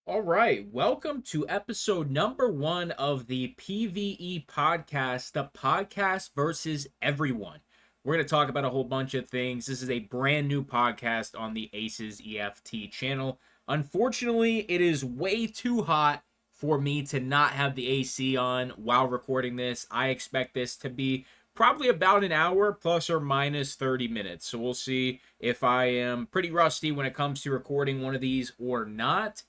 All right, welcome to episode number 1 of the PVE podcast, the podcast versus everyone. We're going to talk about a whole bunch of things. This is a brand new podcast on the Acez EFT channel. Unfortunately, it is way too hot for me to not have the AC on while recording this. I expect this to be probably about an hour plus or minus 30 minutes. So we'll see if I am pretty rusty when it comes to recording one of these or not.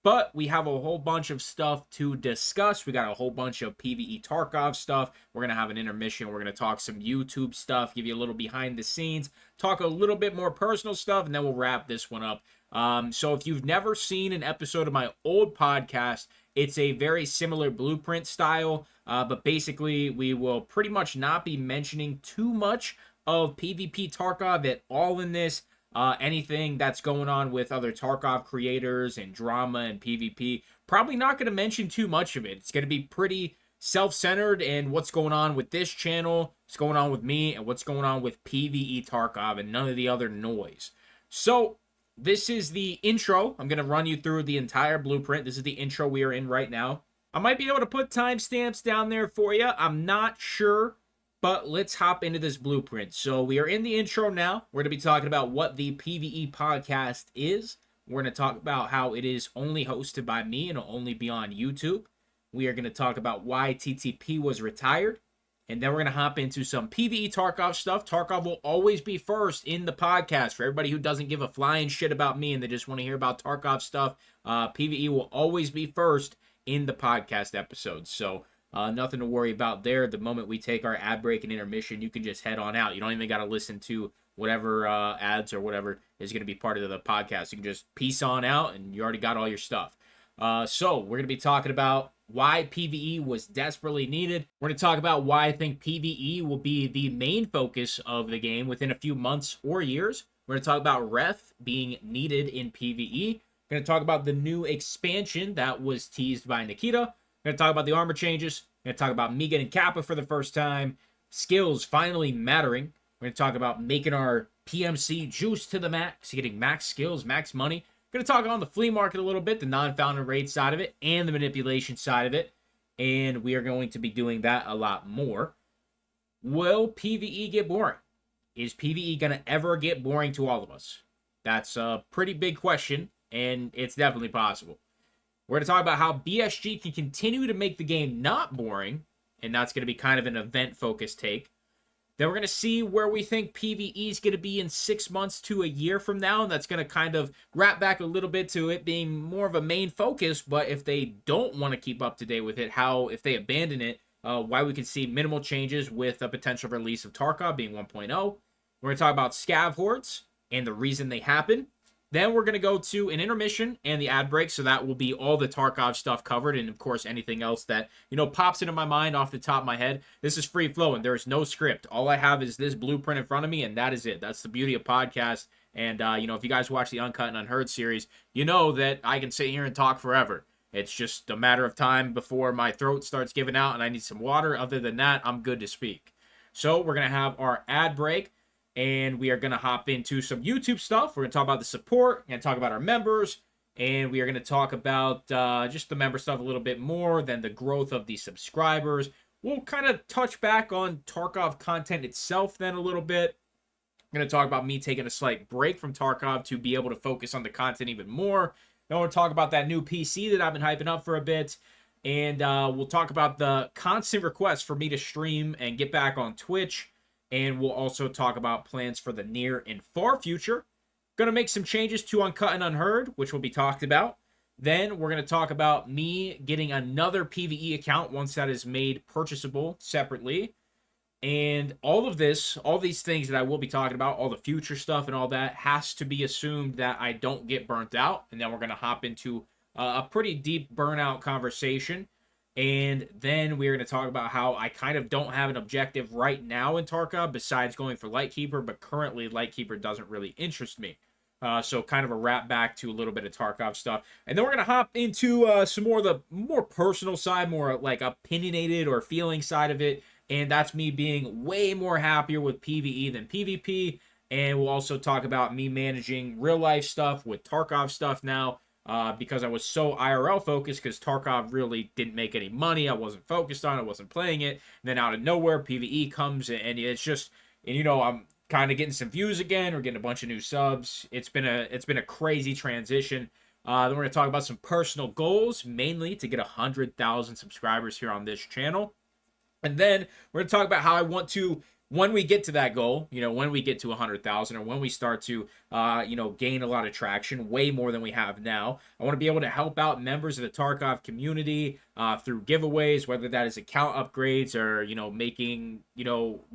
But we have a whole bunch of stuff to discuss. We got a whole bunch of PvE Tarkov stuff. We're going to have an intermission. We're going to talk some YouTube stuff, give you a little behind the scenes, talk a little bit more personal stuff, and then we'll wrap this one up. So if you've never seen an episode of my old podcast, it's a very similar blueprint style, but basically we will pretty much not be mentioning too much of PvP Tarkov at all in this. Anything that's going on with other Tarkov creators and drama and PvP, probably not going to mention too much of it. It's going to be pretty self-centered in what's going on with this channel, what's going on with me, and what's going on with PvE Tarkov and none of the other noise. So, this is the intro. I'm going to run you through the entire blueprint. This is the intro we are in right now. I might be able to put timestamps down there for you. I'm not sure. But let's hop into this blueprint. So we are in the intro now. We're going to be talking about what the PvE podcast is. We're going to talk about how it is only hosted by me and it'll only be on YouTube. We are going to talk about why TTP was retired. And then we're going to hop into some PvE Tarkov stuff. Tarkov will always be first in the podcast. For everybody who doesn't give a flying shit about me and they just want to hear about Tarkov stuff, PvE will always be first in the podcast episodes. So nothing to worry about there. The moment we take our ad break and intermission, you can just head on out. You don't even got to listen to whatever ads or whatever is going to be part of the podcast. You can just peace on out and you already got all your stuff. So we're going to be talking about why PvE was desperately needed. We're going to talk about why I think PvE will be the main focus of the game within a few months or years. We're going to talk about Reth being needed in PvE. We're going to talk about the new expansion that was teased by Nikita. We're going to talk about the armor changes. We're going to talk about me getting Kappa for the first time. Skills finally mattering. We're going to talk about making our PMC juice to the max. Getting max skills, max money. We're going to talk on the flea market a little bit. The non-founded raid side of it. And the manipulation side of it. And we are going to be doing that a lot more. Will PvE get boring? Is PvE going to ever get boring to all of us? That's a pretty big question. And it's definitely possible. We're going to talk about how BSG can continue to make the game not boring, and that's going to be kind of an event-focused take. Then we're going to see where we think PvE is going to be in 6 months to a year from now, and that's going to kind of wrap back a little bit to it being more of a main focus, but if they don't want to keep up to date with it, how, if they abandon it, why we could see minimal changes with a potential release of Tarkov being 1.0. We're going to talk about scav hordes and the reason they happen. Then we're going to go to an intermission and the ad break, so that will be all the Tarkov stuff covered, and of course anything else that, pops into my mind off the top of my head. This is free flowing. There is no script. All I have is this blueprint in front of me, and that is it. That's the beauty of podcasts. And, if you guys watch the Uncut and Unheard series, you know that I can sit here and talk forever. It's just a matter of time before my throat starts giving out and I need some water. Other than that, I'm good to speak. So we're going to have our ad break. And we are going to hop into some YouTube stuff. We're going to talk about the support. We're going to talk about our members. And we are going to talk about just the member stuff a little bit more than the growth of the subscribers. We'll kind of touch back on Tarkov content itself then a little bit. I'm going to talk about me taking a slight break from Tarkov to be able to focus on the content even more. Then we'll talk about that new PC that I've been hyping up for a bit. And we'll talk about the constant requests for me to stream and get back on Twitch. And we'll also talk about plans for the near and far future. Going to make some changes to Uncut and Unheard, which will be talked about. Then we're going to talk about me getting another PvE account once that is made purchasable separately. And all of this, all these things that I will be talking about, all the future stuff and all that, has to be assumed that I don't get burnt out. And then we're going to hop into a pretty deep burnout conversation. And then we're going to talk about how I kind of don't have an objective right now in Tarkov besides going for Lightkeeper, but currently Lightkeeper doesn't really interest me. So kind of a wrap back to a little bit of Tarkov stuff. And then we're going to hop into some more of the more personal side, more like opinionated or feeling side of it. And that's me being way more happier with PvE than PvP. And we'll also talk about me managing real life stuff with Tarkov stuff now. because I was so IRL focused because Tarkov really didn't make any money. I wasn't focused on it, I wasn't playing it. And then out of nowhere, PvE comes and it's just, and I'm kind of getting some views again. We're getting a bunch of new subs. It's been a crazy transition. Then we're gonna talk about some personal goals, mainly to get 100,000 subscribers here on this channel. And then we're going to talk about how I want to, when we get to that goal, when we get to 100,000 or when we start to, gain a lot of traction, way more than we have now. I want to be able to help out members of the Tarkov community through giveaways, whether that is account upgrades or,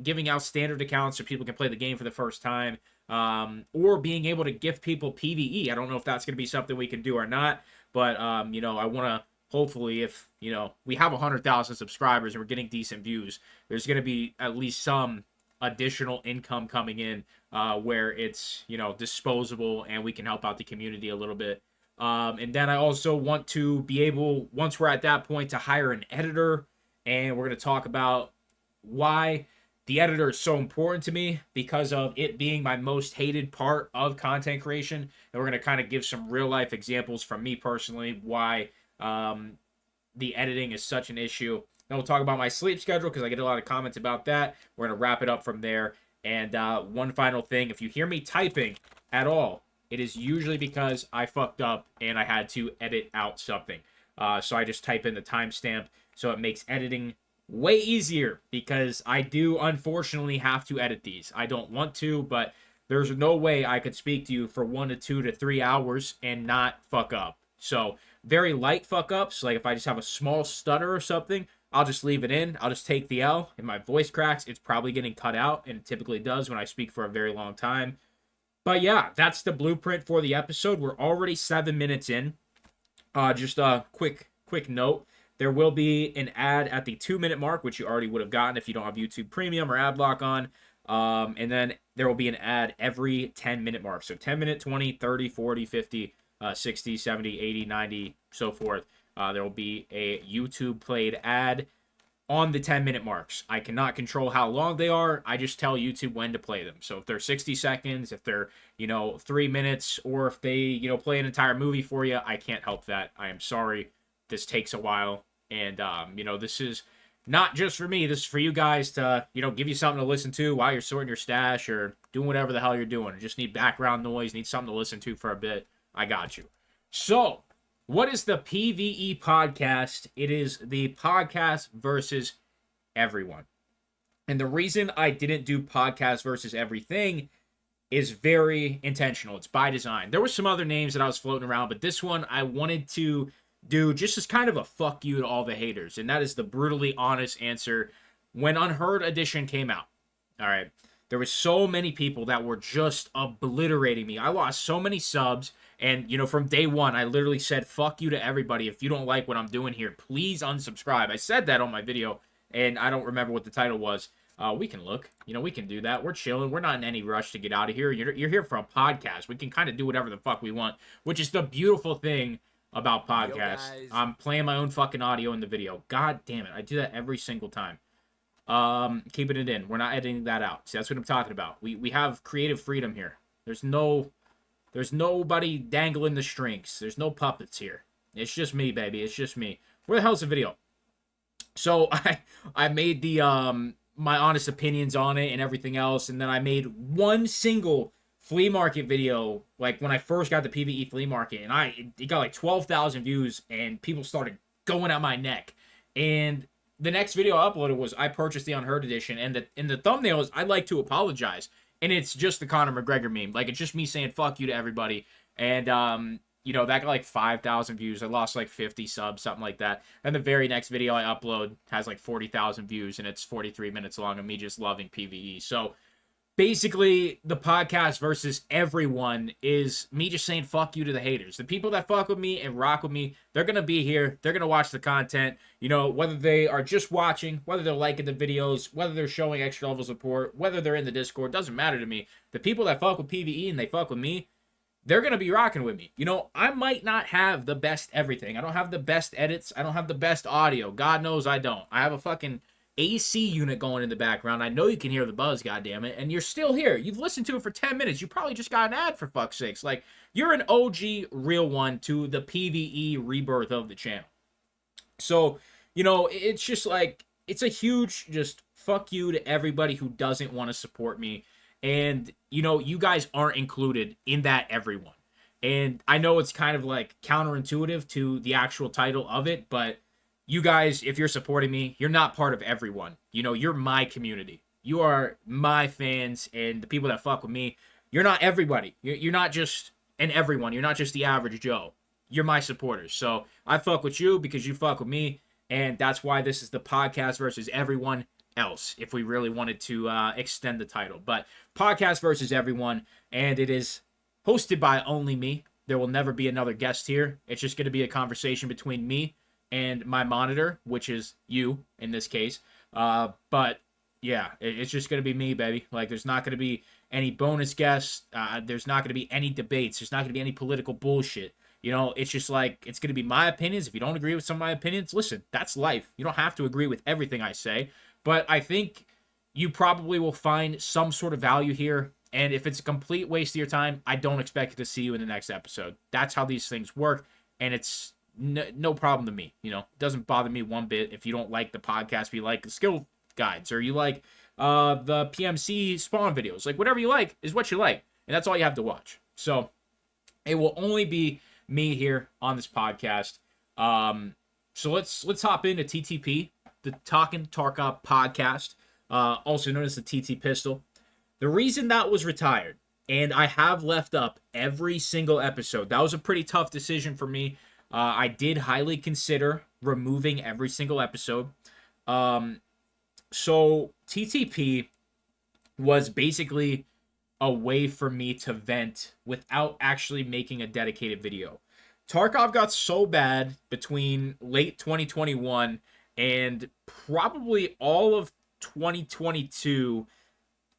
giving out standard accounts so people can play the game for the first time, or being able to gift people PvE. I don't know if that's going to be something we can do or not, but, I want to, hopefully, if we have 100,000 subscribers and we're getting decent views, there's going to be at least some additional income coming in where it's disposable and we can help out the community a little bit. And then I also want to be able, once we're at that point, to hire an editor, and we're going to talk about why the editor is so important to me because of it being my most hated part of content creation. And we're going to kind of give some real life examples from me personally why the editing is such an issue. Then we'll talk about my sleep schedule because I get a lot of comments about that. We're going to wrap it up from there. And one final thing, if you hear me typing at all, it is usually because I fucked up and I had to edit out something. So I just type in the timestamp, so it makes editing way easier because I do unfortunately have to edit these. I don't want to, but there's no way I could speak to you for 1 to 2 to 3 hours and not fuck up. So very light fuck ups, like if I just have a small stutter or something, I'll just leave it in. I'll just take the L. If my voice cracks, it's probably getting cut out, and it typically does when I speak for a very long time. But yeah, that's the blueprint for the episode. We're already 7 minutes in. Just a quick note. There will be an ad at the 2-minute mark, which you already would have gotten if you don't have YouTube Premium or ad block on. And then there will be an ad every 10-minute mark. So 10 minute, 20, 30, 40, 50, 60, 70, 80, 90, so forth. There will be a YouTube played ad on the 10-minute marks. I cannot control how long they are. I just tell YouTube when to play them. So if they're 60 seconds, if they're, 3 minutes, or if they, play an entire movie for you, I can't help that. I am sorry. This takes a while. And, this is not just for me. This is for you guys to, give you something to listen to while you're sorting your stash or doing whatever the hell you're doing. Just need background noise, need something to listen to for a bit. I got you. So, what is the PVE podcast? It is the podcast versus everyone. And the reason I didn't do podcast versus everything is very intentional. It's by design. There were some other names that I was floating around, but this one I wanted to do just as kind of a fuck you to all the haters. And that is the brutally honest answer. When Unheard Edition came out, all right, there were so many people that were just obliterating me. I lost so many subs. And, from day one, I literally said, fuck you to everybody. If you don't like what I'm doing here, please unsubscribe. I said that on my video, and I don't remember what the title was. We can look. We can do that. We're chilling. We're not in any rush to get out of here. You're here for a podcast. We can kind of do whatever the fuck we want, which is the beautiful thing about podcasts. I'm playing my own fucking audio in the video. God damn it. I do that every single time. Keeping it in. We're not editing that out. See, that's what I'm talking about. We have creative freedom here. There's nobody dangling the strings. There's no puppets here. It's just me, baby. It's just me. Where the hell's the video? So I made the my honest opinions on it and everything else, and then I made one single flea market video, like when I first got the PVE flea market, and it got like 12,000 views, and people started going at my neck. And the next video I uploaded was I purchased the Unheard Edition, and in the thumbnails I'd like to apologize. And it's just the Conor McGregor meme. Like, it's just me saying fuck you to everybody. And, that got like 5,000 views. I lost like 50 subs, something like that. And the very next video I upload has like 40,000 views, and it's 43 minutes long of me just loving PvE. So, basically, the podcast versus everyone is me just saying fuck you to the haters. The people that fuck with me and rock with me, they're going to be here. They're going to watch the content. Whether they are just watching, whether they're liking the videos, whether they're showing extra level support, whether they're in the Discord, doesn't matter to me. The people that fuck with PvE and they fuck with me, they're going to be rocking with me. I might not have the best everything. I don't have the best edits. I don't have the best audio. God knows I don't. I have a fucking AC unit going in the background. I know you can hear the buzz, goddammit, and you're still here. You've listened to it for 10 minutes. You probably just got an ad, for fuck's sakes. Like, you're an OG real one to the PvE rebirth of the channel. So, it's just like, it's a huge just fuck you to everybody who doesn't want to support me. And, you guys aren't included in that everyone. And I know it's kind of like counterintuitive to the actual title of it, but you guys, if you're supporting me, you're not part of everyone. You're my community. You are my fans and the people that fuck with me. You're not everybody. You're not just an everyone. You're not just the average Joe. You're my supporters. So I fuck with you because you fuck with me. And that's why this is the podcast versus everyone else, if we really wanted to extend the title. But podcast versus everyone, and it is hosted by only me. There will never be another guest here. It's just going to be a conversation between me and my monitor, which is you in this case. But yeah, it's just going to be me, baby. Like, there's not going to be any bonus guests. There's not going to be any debates. There's not going to be any political bullshit. It's just like, it's going to be my opinions. If you don't agree with some of my opinions, listen, that's life. You don't have to agree with everything I say. But I think you probably will find some sort of value here. And if it's a complete waste of your time, I don't expect to see you in the next episode. That's how these things work. And it's no problem to me. It doesn't bother me one bit if you don't like the podcast, if you like the skill guides, or you like the PMC spawn videos. Like, whatever you like is what you like. And that's all you have to watch. So it will only be me here on this podcast. So let's hop into TTP, the Talking Tarkov podcast, also known as the TT Pistol. The reason that was retired, and I have left up every single episode, that was a pretty tough decision for me. I did highly consider removing every single episode. So TTP was basically a way for me to vent without actually making a dedicated video. Tarkov got so bad between late 2021 and probably all of 2022,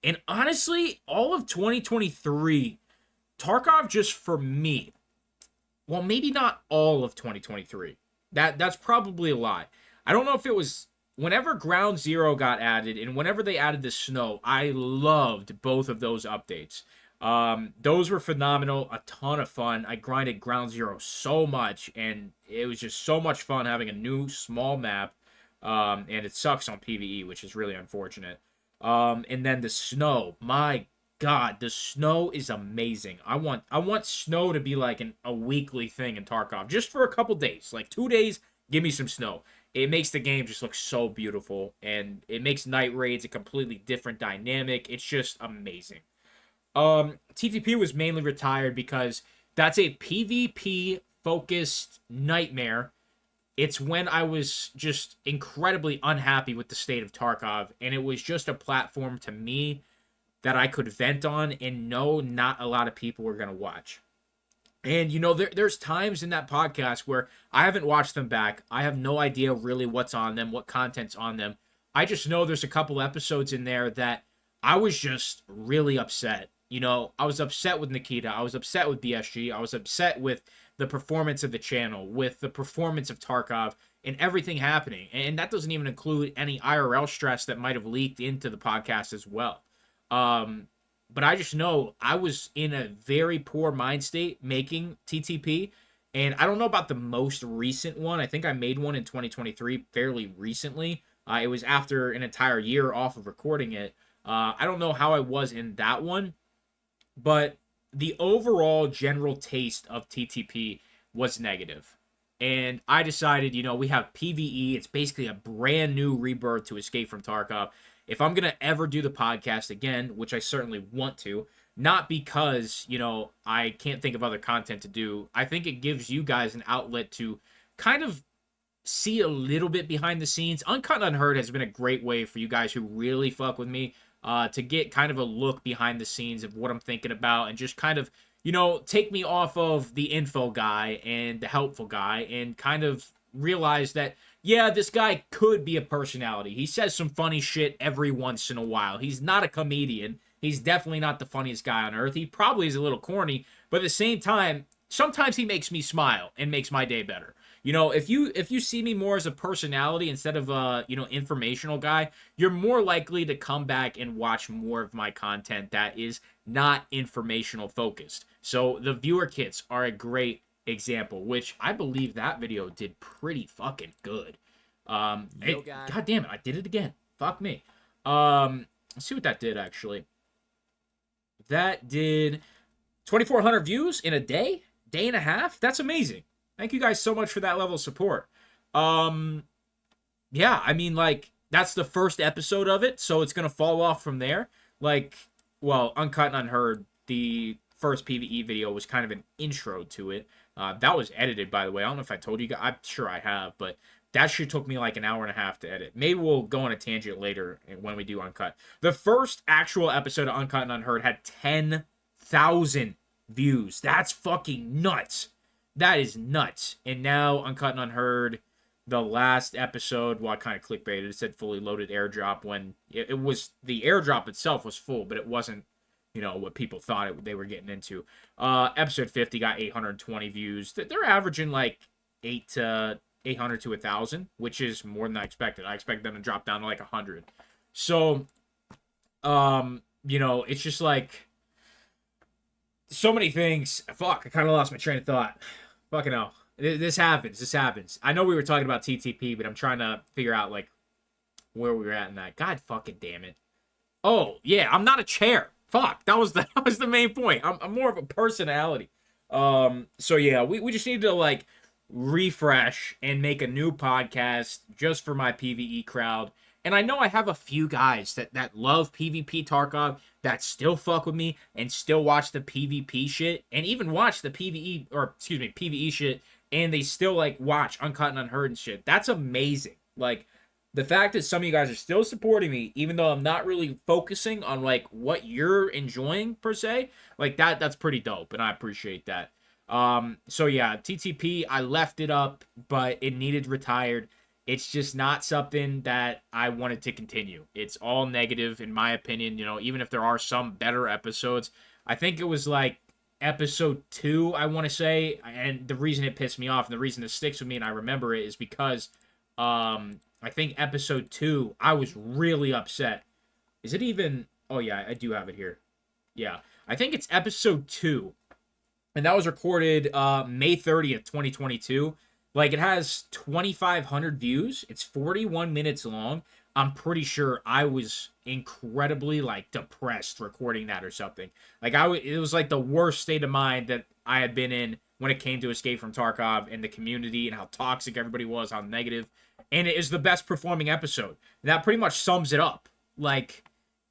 and honestly, all of 2023. Tarkov, just for me, well, maybe not all of 2023. That's probably a lie. I don't know if it was whenever Ground Zero got added and whenever they added the snow. I loved both of those updates. Those were phenomenal, a ton of fun. I grinded Ground Zero so much, and it was just so much fun having a new small map. And it sucks on PvE, which is really unfortunate. And then the snow, my God, the snow is amazing. I want snow to be like a weekly thing in Tarkov, just for a couple days, like 2 days. Give me some snow. It makes the game just look so beautiful, and it makes night raids a completely different dynamic. It's just amazing. TTP was mainly retired because that's a PvP focused nightmare. It's when I was just incredibly unhappy with the state of Tarkov, and it was just a platform to me that I could vent on and know not a lot of people were going to watch. And, there's times in that podcast where I haven't watched them back. I have no idea really what's on them, what content's on them. I just know there's a couple episodes in there that I was just really upset. I was upset with Nikita. I was upset with BSG. I was upset with the performance of the channel, with the performance of Tarkov, and everything happening. And that doesn't even include any IRL stress that might have leaked into the podcast as well. But I just know I was in a very poor mind state making TTP. And I don't know about the most recent one. I think I made one in 2023 fairly recently. It was after an entire year off of recording it. I don't know how I was in that one. But the overall general taste of TTP was negative. And I decided, we have PvE. It's basically a brand new rebirth to Escape from Tarkov. If I'm going to ever do the podcast again, which I certainly want to, not because, I can't think of other content to do. I think it gives you guys an outlet to kind of see a little bit behind the scenes. Uncut and Unheard has been a great way for you guys who really fuck with me to get kind of a look behind the scenes of what I'm thinking about and just kind of, take me off of the info guy and the helpful guy and kind of realize that, yeah, this guy could be a personality. He says some funny shit every once in a while. He's not a comedian. He's definitely not the funniest guy on earth. He probably is a little corny, but at the same time, sometimes he makes me smile and makes my day better. if you see me more as a personality instead of a, informational guy, you're more likely to come back and watch more of my content that is not informational focused. So the viewer kits are a great example, which I believe that video did pretty fucking good. God damn it, I did it again. Fuck me. Let's see what that did actually. That did 2,400 views in a day and a half. That's amazing. Thank you guys so much for that level of support. Yeah, I mean, like, that's the first episode of it, so it's gonna fall off from there. Like, well, Uncut and Unheard, the first PvE video was kind of an intro to it. That was edited, by the way. I don't know if I told you guys. I'm sure I have, but that shit took me like an hour and a half to edit. Maybe we'll go on a tangent later when we do Uncut. The first actual episode of Uncut and Unheard had 10,000 views. That's fucking nuts. That is nuts. And now Uncut and Unheard, the last episode, well, I kind of clickbaited. It said fully loaded airdrop when it was, the airdrop itself was full, but it wasn't, what people thought they were getting into. Episode 50 got 820 views. They're averaging like 800 to 1,000, which is more than I expected. I expected them to drop down to like 100. So, it's just like so many things. Fuck, I kind of lost my train of thought. Fucking hell. This happens. I know we were talking about TTP, but I'm trying to figure out like where we were at in that. God fucking damn it. Oh, yeah, I'm not a chair. Fuck, that was the main point. I'm more of a personality. So yeah, we just need to like refresh and make a new podcast just for my PvE crowd. And I know I have a few guys that love PvP Tarkov that still fuck with me and still watch the PvP shit and even watch the PvE shit, and they still like watch Uncut and Unheard and shit. That's amazing. Like, the fact that some of you guys are still supporting me, even though I'm not really focusing on like what you're enjoying per se, like that's pretty dope, and I appreciate that. So yeah, TTP, I left it up, but it needed retired. It's just not something that I wanted to continue. It's all negative in my opinion, even if there are some better episodes. I think it was like episode 2, I want to say, and the reason it pissed me off and the reason it sticks with me and I remember it is because I think episode 2, I was really upset. Is it even... Oh, yeah, I do have it here. Yeah. I think it's episode 2. And that was recorded May 30th, 2022. Like, it has 2,500 views. It's 41 minutes long. I'm pretty sure I was incredibly, like, depressed recording that or something. Like, it was, like, the worst state of mind that I had been in when it came to Escape from Tarkov and the community and how toxic everybody was, how negative. And it is the best performing episode. That pretty much sums it up. Like,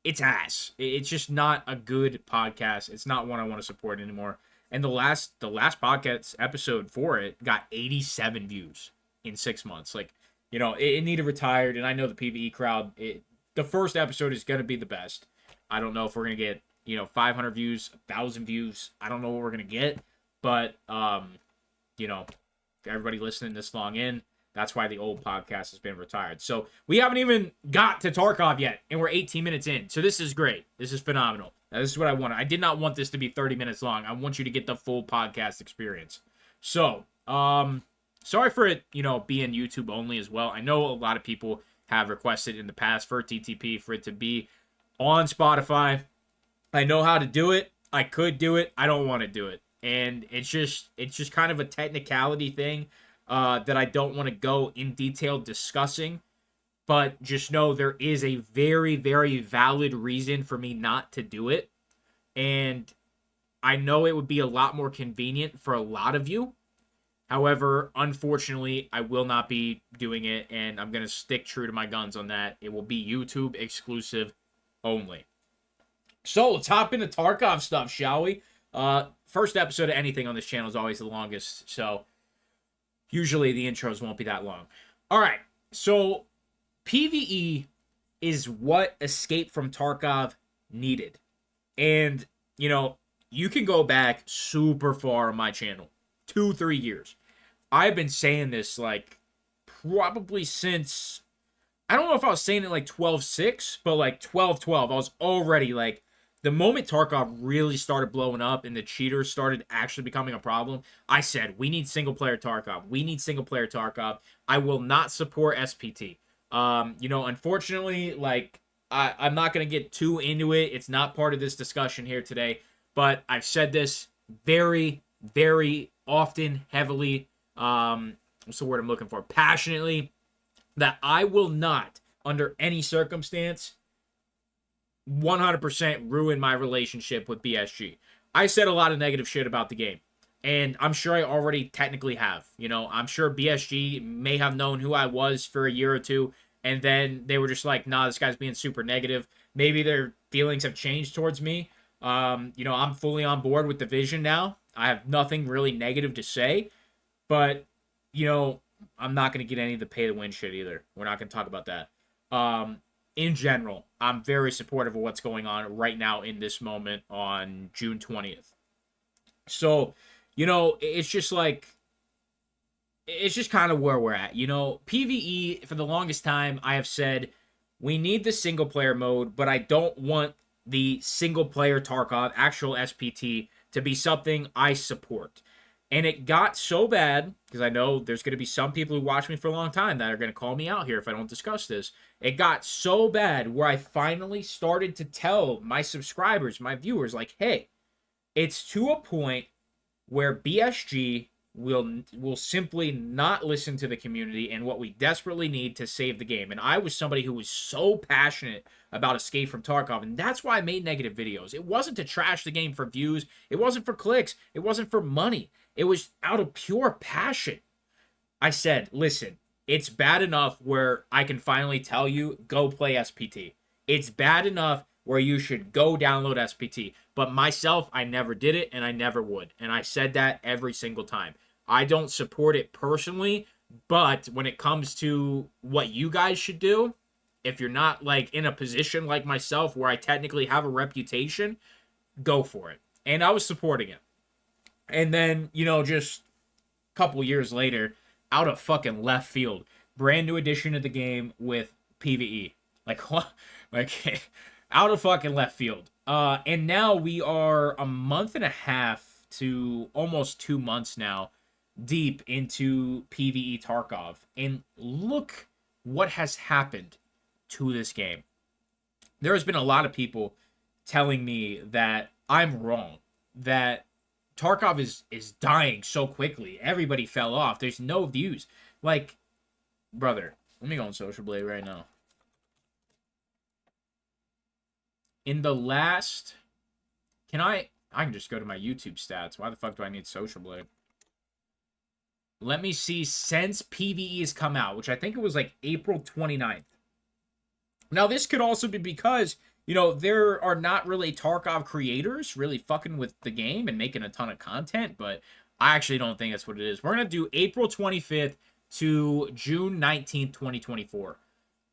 it's ass. It's just not a good podcast. It's not one I want to support anymore. And the last podcast episode for it got 87 views in 6 months. Like, it needed retired. And I know the PvE crowd, the first episode is going to be the best. I don't know if we're going to get, 500 views, 1,000 views. I don't know what we're going to get. But, everybody listening this long in, that's why the old podcast has been retired. So we haven't even got to Tarkov yet, and we're 18 minutes in. So this is great. This is phenomenal. Now, this is what I wanted. I did not want this to be 30 minutes long. I want you to get the full podcast experience. So, sorry for it, being YouTube only as well. I know a lot of people have requested in the past for TTP for it to be on Spotify. I know how to do it. I could do it. I don't want to do it. And it's just kind of a technicality thing that I don't want to go in detail discussing, but just know there is a very, very valid reason for me not to do it, and I know it would be a lot more convenient for a lot of you. However, unfortunately, I will not be doing it, and I'm going to stick true to my guns on that. It will be YouTube exclusive only. So, let's hop into Tarkov stuff, shall we? First episode of anything on this channel is always the longest, so usually the intros won't be that long. All right, so PvE is what Escape from Tarkov needed. And, you can go back super far on my channel. 2-3 years. I've been saying this, like, probably since... I don't know if I was saying it, like, 12.6, but, like, 12.12. I was already, like, The moment Tarkov really started blowing up and the cheaters started actually becoming a problem, I said, we need single player Tarkov. We need single player Tarkov. I will not support SPT. Unfortunately, like, I'm not going to get too into it. It's not part of this discussion here today, but I've said this very, very often, heavily, what's the word I'm looking for? Passionately, that I will not, under any circumstance, 100% ruin my relationship with BSG. I said a lot of negative shit about the game, and I'm sure I already technically have. I'm sure BSG may have known who I was for a year or two, and then they were just like, nah, this guy's being super negative. Maybe their feelings have changed towards me. I'm fully on board with the vision now. I have nothing really negative to say, but, I'm not going to get any of the pay to win shit either. We're not going to talk about that. In general, I'm very supportive of what's going on right now in this moment on June 20th. So, it's just like, it's just kind of where we're at. PvE, for the longest time, I have said, we need the single player mode, but I don't want the single player Tarkov, actual SPT, to be something I support. And it got so bad, because I know there's going to be some people who watch me for a long time that are going to call me out here if I don't discuss this. It got so bad where I finally started to tell my subscribers, my viewers, like, hey, it's to a point where BSG will simply not listen to the community and what we desperately need to save the game. And I was somebody who was so passionate about Escape from Tarkov, and that's why I made negative videos. It wasn't to trash the game for views. It wasn't for clicks. It wasn't for money. It was out of pure passion. I said, listen, it's bad enough where I can finally tell you, go play SPT. It's bad enough where you should go download SPT. But myself, I never did it, and I never would. And I said that every single time. I don't support it personally, but when it comes to what you guys should do, if you're not, like, in a position like myself where I technically have a reputation, go for it. And I was supporting it. And then, just a couple years later, out of fucking left field, brand new edition of the game with PvE. Like, what? Like, out of fucking left field. And now we are a month and a half to almost 2 months now deep into PvE Tarkov. And look what has happened to this game. There has been a lot of people telling me that I'm wrong, that Tarkov is dying so quickly. Everybody fell off. There's no views. Like, brother, let me go on Social Blade right now. In the last... I can just go to my YouTube stats. Why the fuck do I need Social Blade? Let me see, since PvE has come out, which I think it was like April 29th. Now, this could also be because, there are not really Tarkov creators really fucking with the game and making a ton of content, but I actually don't think that's what it is. We're going to do April 25th to June 19th, 2024.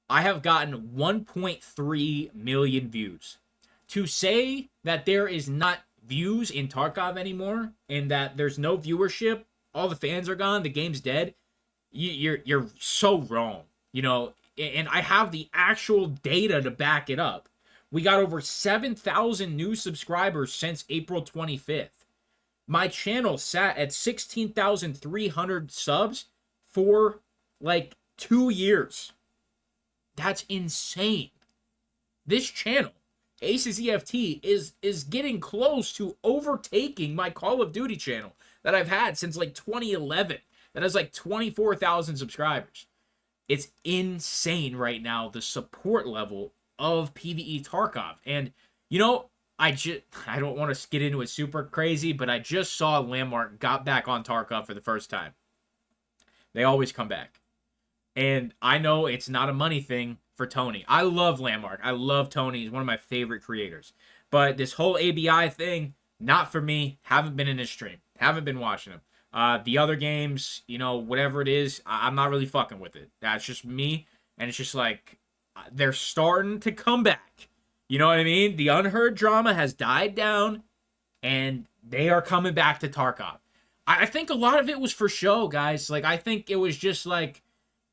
I have gotten 1.3 million views. To say that there is not views in Tarkov anymore and that there's no viewership, all the fans are gone, the game's dead, you're so wrong, and I have the actual data to back it up. We got over 7,000 new subscribers since April 25th. My channel sat at 16,300 subs for like 2 years. That's insane. This channel, Acez EFT, is getting close to overtaking my Call of Duty channel that I've had since like 2011. That has like 24,000 subscribers. It's insane right now, the support level of PvE Tarkov. And, I don't want to get into it super crazy, but I just saw Landmark got back on Tarkov for the first time. They always come back. And I know it's not a money thing for Tony. I love Landmark. I love Tony. He's one of my favorite creators. But this whole ABI thing, not for me. Haven't been in his stream. Haven't been watching him. The other games, whatever it is, I'm not really fucking with it. That's just me. And it's just like, they're starting to come back. You know what I mean? The Unheard drama has died down, and they are coming back to Tarkov. I think a lot of it was for show, guys. Like, I think it was just like,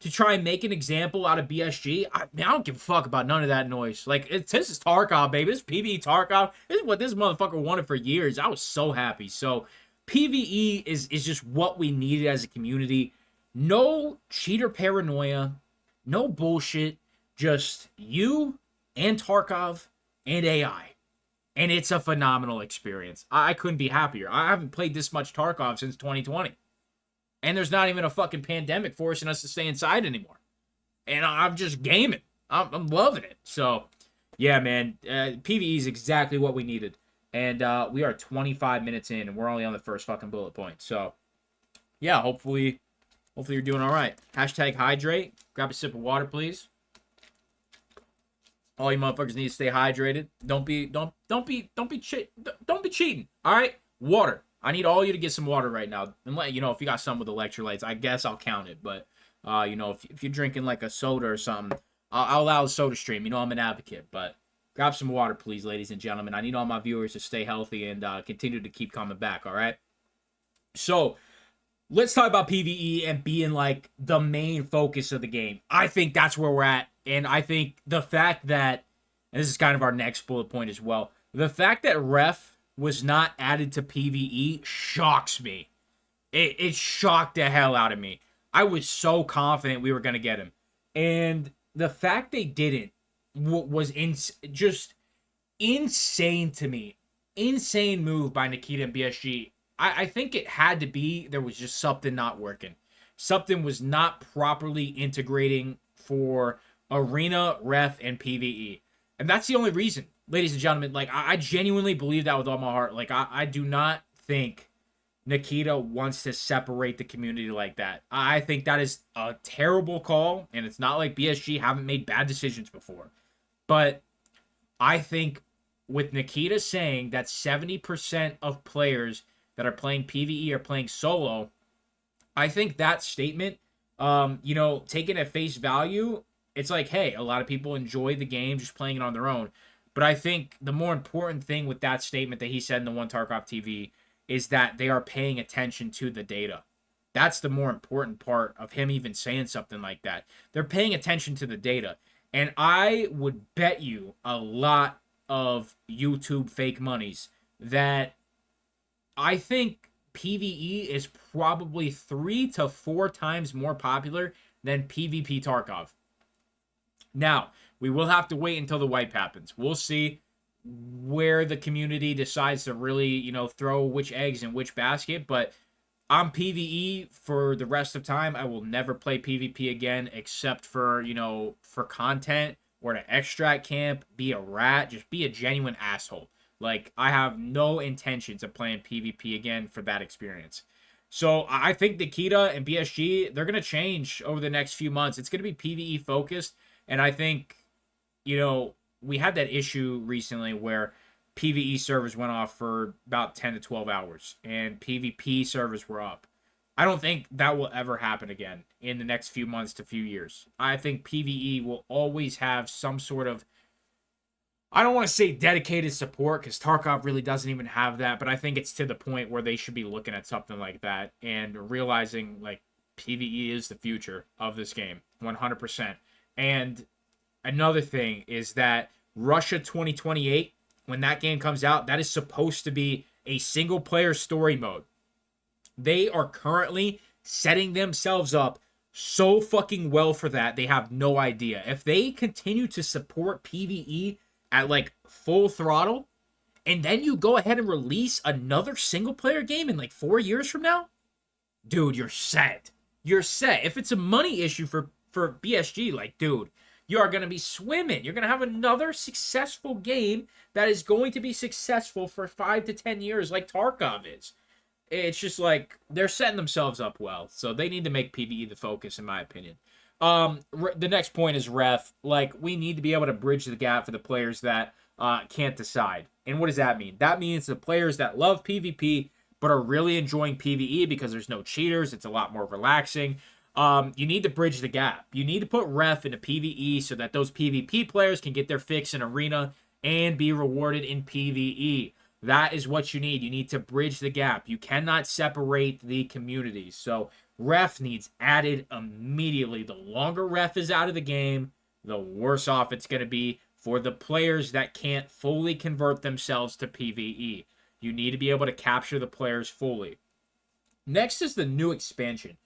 to try and make an example out of BSG. I don't give a fuck about none of that noise. Like, this is Tarkov, baby. This is PvE Tarkov. This is what this motherfucker wanted for years. I was so happy. So, PvE is just what we needed as a community. No cheater paranoia. No bullshit. Just you and Tarkov and AI. And it's a phenomenal experience. I couldn't be happier. I haven't played this much Tarkov since 2020. And there's not even a fucking pandemic forcing us to stay inside anymore. And I'm just gaming. I'm loving it. So, yeah, man. PvE is exactly what we needed. And we are 25 minutes in, and we're only on the first fucking bullet point. So, yeah, hopefully you're doing all right. Hashtag hydrate. Grab a sip of water, please. All you motherfuckers need to stay hydrated. Don't be cheating. All right, water. I need all you to get some water right now. And let you know if you got some with electrolytes, I guess I'll count it. But if you're drinking like a soda or something, I'll allow the soda stream. You know I'm an advocate. But grab some water, please, ladies and gentlemen. I need all my viewers to stay healthy and continue to keep coming back. All right. So let's talk about PvE and being like the main focus of the game. I think that's where we're at. And I think the fact that, and this is kind of our next bullet point as well, the fact that Ref was not added to PvE shocks me. It shocked the hell out of me. I was so confident we were going to get him. And the fact they didn't was just insane to me. Insane move by Nikita and BSG. I think it had to be there was just something not working. Something was not properly integrating for Arena, Ref, and PvE. And that's the only reason, ladies and gentlemen. Like, I genuinely believe that with all my heart. Like, I do not think Nikita wants to separate the community like that. I think that is a terrible call, and it's not like BSG haven't made bad decisions before. But I think with Nikita saying that 70% of players that are playing PvE are playing solo, I think that statement, taken at face value, it's like, hey, a lot of people enjoy the game just playing it on their own. But I think the more important thing with that statement that he said in the One Tarkov TV is that they are paying attention to the data. That's the more important part of him even saying something like that. They're paying attention to the data. And I would bet you a lot of YouTube fake monies that I think PvE is probably 3 to 4 times more popular than PvP Tarkov. Now, we will have to wait until the wipe happens. We'll see where the community decides to really, throw which eggs in which basket. But on PvE for the rest of time, I will never play PvP again except for, for content or to extract camp, be a rat, just be a genuine asshole. Like, I have no intentions of playing PvP again for that experience. So I think Nikita and BSG, they're going to change over the next few months. It's going to be PvE focused. And I think, we had that issue recently where PvE servers went off for about 10 to 12 hours and PvP servers were up. I don't think that will ever happen again in the next few months to few years. I think PvE will always have some sort of, I don't want to say dedicated support because Tarkov really doesn't even have that, but I think it's to the point where they should be looking at something like that and realizing like PvE is the future of this game, 100%. And another thing is that Russia 2028, when that game comes out, that is supposed to be a single player story mode. They are currently setting themselves up so fucking well for that. They have no idea. If they continue to support PvE at like full throttle, and then you go ahead and release another single player game in like 4 years from now, dude, you're set. You're set. If it's a money issue for BSG, like, dude, you are going to be swimming. You're going to have another successful game that is going to be successful for 5 to 10 years like Tarkov is. It's just like they're setting themselves up well. So they need to make PvE the focus, in my opinion. The next point is Ref. Like, we need to be able to bridge the gap for the players that can't decide. And what does that mean? That means the players that love PvP but are really enjoying PvE because there's no cheaters. It's a lot more relaxing. You need to bridge the gap. You need to put Ref into PvE so that those PvP players can get their fix in Arena and be rewarded in PvE. That is what you need. You need to bridge the gap. You cannot separate the communities. So Ref needs added immediately. The longer ref is out of the game, the worse off it's going to be for the players that can't fully convert themselves to PvE. You need to be able to capture the players fully. Next is the new expansion.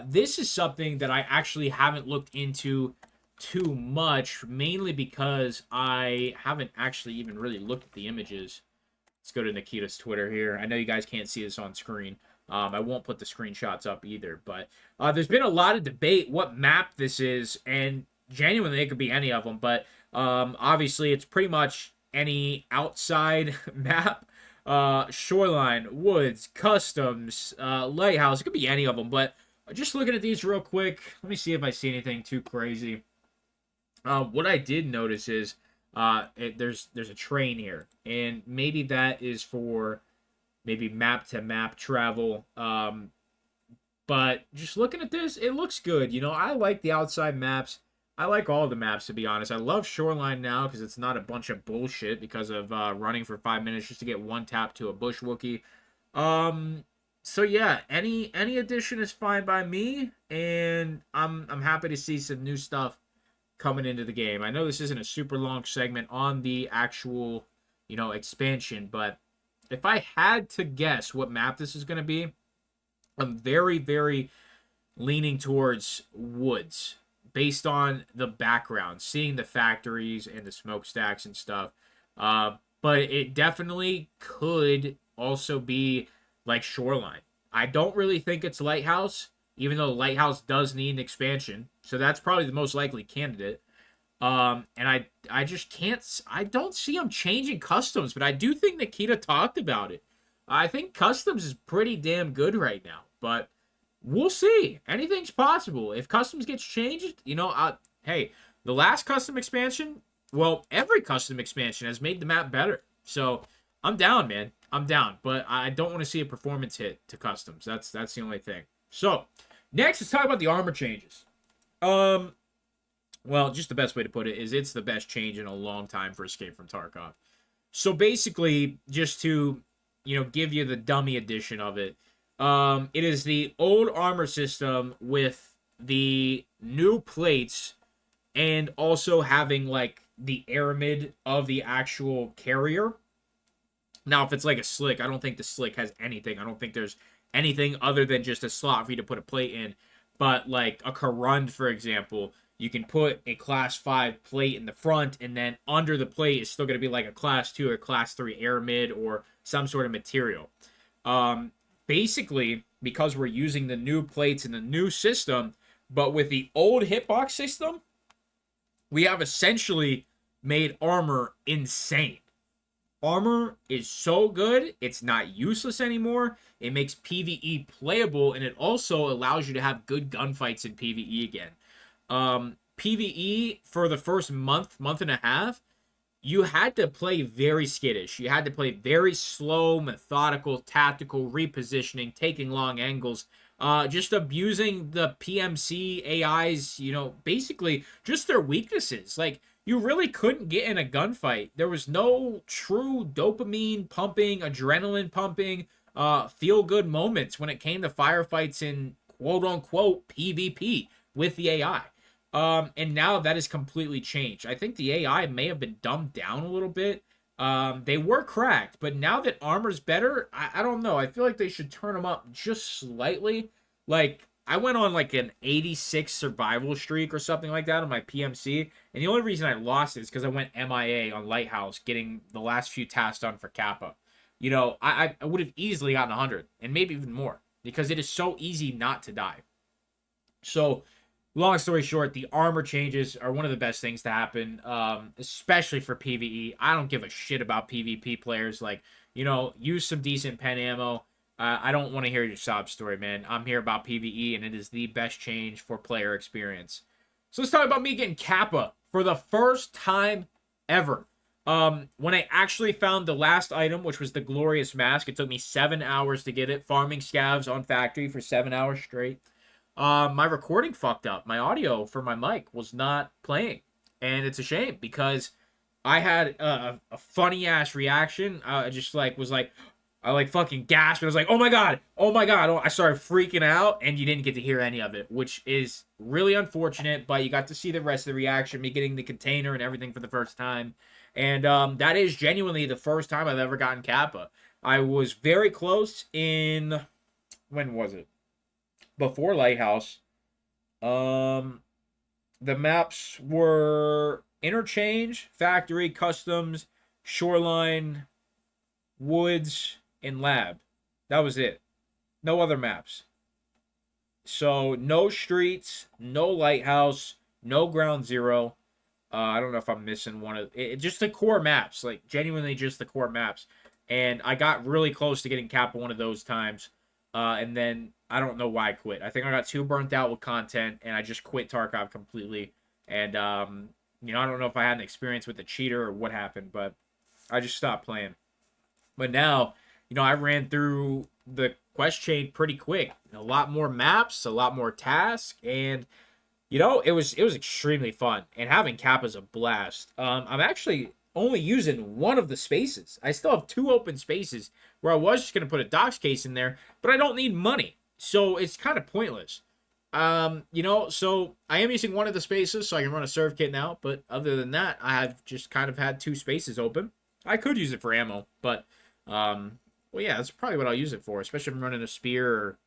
This is something that I actually haven't looked into too much, mainly because I haven't actually even really looked at the images. Let's go to Nikita's Twitter here. I know you guys can't see this on screen. I won't put the screenshots up either, but there's been a lot of debate what map this is, and genuinely it could be any of them, but obviously it's pretty much any outside map. Shoreline, woods, customs, lighthouse. It could be any of them, but just looking at these real quick, let me see if I see anything too crazy. What I did notice is there's a train here, and maybe that is for maybe map to map travel. But just looking at this, it looks good. You know, I like the outside maps. I like all the maps, to be honest. I love Shoreline now because it's not a bunch of bullshit because of running for 5 minutes just to get one tap to a bush Wookie. So yeah, any addition is fine by me, and I'm happy to see some new stuff coming into the game. I know this isn't a super long segment on the actual, expansion, but if I had to guess what map this is going to be, I'm very, very leaning towards woods based on the background, seeing the factories and the smokestacks and stuff. But it definitely could also be like Shoreline. I don't really think it's Lighthouse, even though Lighthouse does need an expansion. So that's probably the most likely candidate. And I just can't, I don't see them changing customs, but I do think Nikita talked about it. I think customs is pretty damn good right now, but we'll see. Anything's possible. If customs gets changed, hey, the last custom expansion, well, every custom expansion has made the map better. So I'm down, man. I'm down, but I don't want to see a performance hit to customs. That's the only thing. So next, let's talk about the armor changes. Well, just the best way to put it is it's the best change in a long time for Escape from Tarkov. So basically, just to give you the dummy edition of it, it is the old armor system with the new plates and also having like the aramid of the actual carrier. Now, if it's like a slick, I don't think the slick has anything. I don't think there's anything other than just a slot for you to put a plate in. But like a Karund, for example, you can put a class 5 plate in the front, and then under the plate is still going to be like a class 2 or class 3 aramid or some sort of material. Basically, because we're using the new plates in the new system, but with the old hitbox system, we have essentially made armor insane. Armor is so good, it's not useless anymore. It makes PvE playable, and it also allows you to have good gunfights in PvE again. PvE, for the first month and a half, you had to play very skittish. You had to play very slow, methodical, tactical, repositioning, taking long angles, just abusing the PMC AIs, basically just their weaknesses. Like, you really couldn't get in a gunfight. There was no true dopamine pumping, adrenaline pumping, feel-good moments when it came to firefights in quote-unquote PvP with the AI. And now that has completely changed. I think the AI may have been dumbed down a little bit. They were cracked, but now that armor's better, I don't know. I feel like they should turn them up just slightly. Like, I went on like an 86 survival streak or something like that on my PMC, and the only reason I lost it is because I went MIA on Lighthouse getting the last few tasks done for Kappa. I would have easily gotten 100, and maybe even more, because it is so easy not to die. So, long story short, the armor changes are one of the best things to happen, especially for PvE. I don't give a shit about PvP players. Like, use some decent pen ammo. I don't want to hear your sob story, man. I'm here about PvE, and it is the best change for player experience. So let's talk about me getting Kappa for the first time ever. When I actually found the last item, which was the Glorious Mask, it took me 7 hours to get it, farming scavs on factory for 7 hours straight. My recording fucked up. My audio for my mic was not playing. And it's a shame because I had a funny ass reaction. I just was like, I like fucking gasped. I was like, oh my god, oh my god. I started freaking out, and you didn't get to hear any of it, which is really unfortunate. But you got to see the rest of the reaction, me getting the container and everything for the first time. And that is genuinely the first time I've ever gotten Kappa. I was very close in, when was it? Before Lighthouse. Um, the maps were Interchange, Factory, Customs, Shoreline, Woods, and Lab. That was it. No other maps. So no streets, no lighthouse, no ground zero. I don't know if I'm missing one of it. Just the core maps, like genuinely just the core maps. And I got really close to getting Kappa one of those times. And then I don't know why I quit. I think I got too burnt out with content, and I just quit Tarkov completely. And I don't know if I had an experience with the cheater or what happened, but I just stopped playing. But now, I ran through the quest chain pretty quick. A lot more maps, a lot more tasks, and it was extremely fun. And having Kappa's a blast. I'm actually only using one of the spaces. I still have two open spaces where I was just gonna put a docs case in there, but I don't need money, so it's kind of pointless. So I am using one of the spaces so I can run a serve kit now. But other than that, I have just kind of had two spaces open. I could use it for ammo, but well, yeah, that's probably what I'll use it for, especially if I'm running a spear or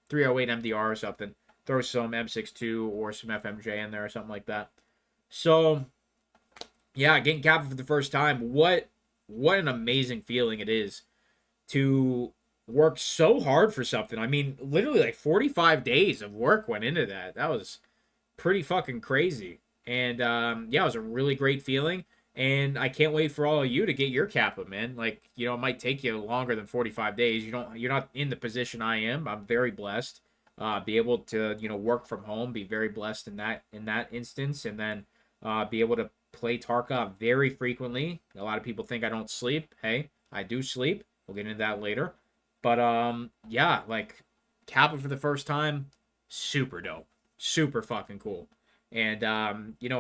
308 MDR or something. Throw some M62 or some FMJ in there or something like that. So yeah, getting Kappa for the first time. What an amazing feeling it is to work so hard for something. I mean, literally like 45 days of work went into that. That was pretty fucking crazy. And yeah, it was a really great feeling. And I can't wait for all of you to get your Kappa, man. Like, it might take you longer than 45 days. You're not in the position I am. I'm very blessed. Be able to, work from home, be very blessed in that instance, and then be able to play Tarkov very frequently. A lot of people think I don't sleep. Hey, I do sleep. We'll get into that later. But yeah, like Kappa for the first time, super dope, super fucking cool. And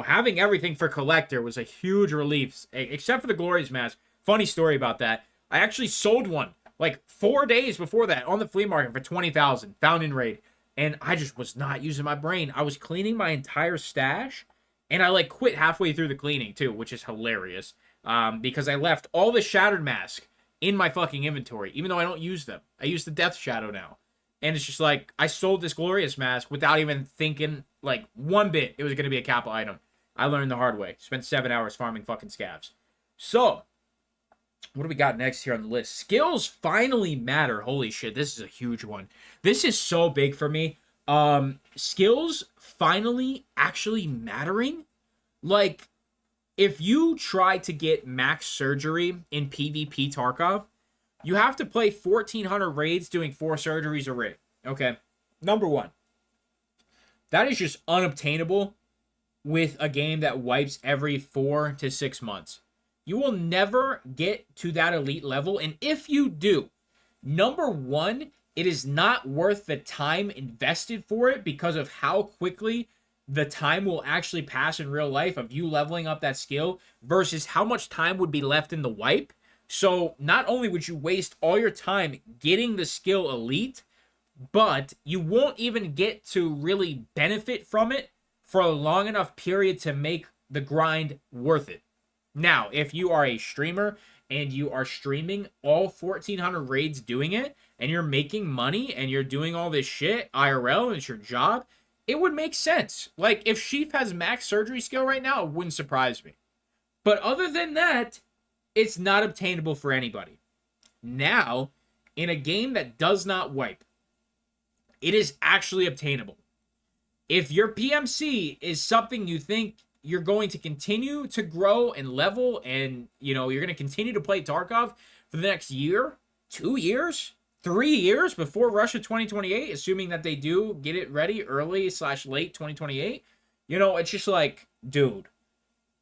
having everything for collector was a huge relief, except for the Glorious Mask. Funny story about that. I actually sold one like 4 days before that on the flea market for 20,000, found in raid, and I just was not using my brain. I was cleaning my entire stash, and I like quit halfway through the cleaning too, which is hilarious. Because I left all the Shattered Mask in my fucking inventory, even though I don't use them. I use the Death Shadow now. And it's just like, I sold this Glorious Mask without even thinking, like, one bit it was going to be a Kappa item. I learned the hard way. Spent 7 hours farming fucking scavs. So, what do we got next here on the list? Skills finally matter. Holy shit, this is a huge one. This is so big for me. Skills finally actually mattering. Like, if you try to get max surgery in PvP Tarkov, you have to play 1,400 raids doing 4 surgeries a raid. Okay. Number one. That is just unobtainable with a game that wipes every 4 to 6 months. You will never get to that elite level. And if you do, number one, it is not worth the time invested for it because of how quickly the time will actually pass in real life of you leveling up that skill versus how much time would be left in the wipe. So not only would you waste all your time getting the skill elite, but you won't even get to really benefit from it for a long enough period to make the grind worth it. Now, if you are a streamer and you are streaming all 1,400 raids doing it, and you're making money and you're doing all this shit IRL and it's your job, it would make sense. Like, if Sheaf has max surgery skill right now, it wouldn't surprise me. But other than that, it's not obtainable for anybody. Now, in a game that does not wipe, it is actually obtainable. If your PMC is something you think you're going to continue to grow and level, and you're going to continue to play Tarkov for the next year, 2 years, 3 years before Russia 2028, assuming that they do get it ready early/late 2028, it's just like, dude,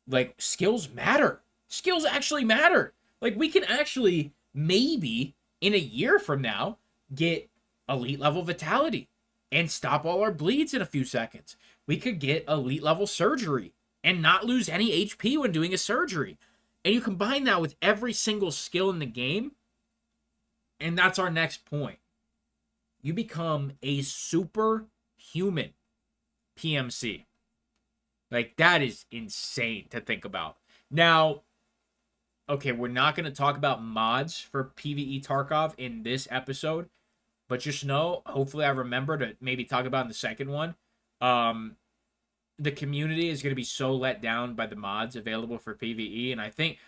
like, skills matter. Skills actually matter. Like, we can actually, maybe, in a year from now, get elite level vitality and stop all our bleeds in a few seconds. We could get elite level surgery and not lose any HP when doing a surgery. And you combine that with every single skill in the game, And that's our next point. You become a superhuman PMC. Like, that is insane to think about. Now, okay, we're not going to talk about mods for PvE Tarkov in this episode, but just know, hopefully I remember to maybe talk about in the second one. The community is going to be so let down by the mods available for PvE, and I think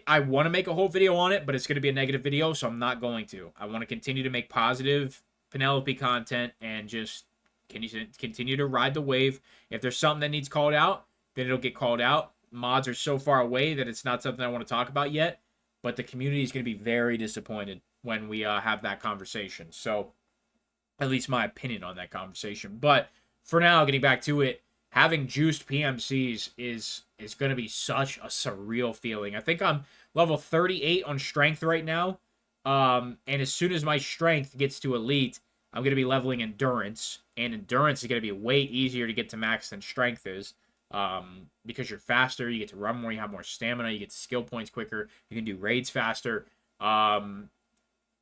I want to make a whole video on it, but it's going to be a negative video, so I'm not going to. I want to continue to make positive Penelope content and just continue to ride the wave. If there's something that needs called out, then it'll get called out. Mods are so far away that it's not something I want to talk about yet, but the community is going to be very disappointed when we have that conversation. So, at least my opinion on that conversation. But for now, getting back to it, having juiced PMCs is going to be such a surreal feeling. I think I'm level 38 on strength right now. And as soon as my strength gets to elite, I'm going to be leveling endurance. And endurance is going to be way easier to get to max than strength is. Because you're faster, you get to run more, you have more stamina, you get skill points quicker, you can do raids faster. And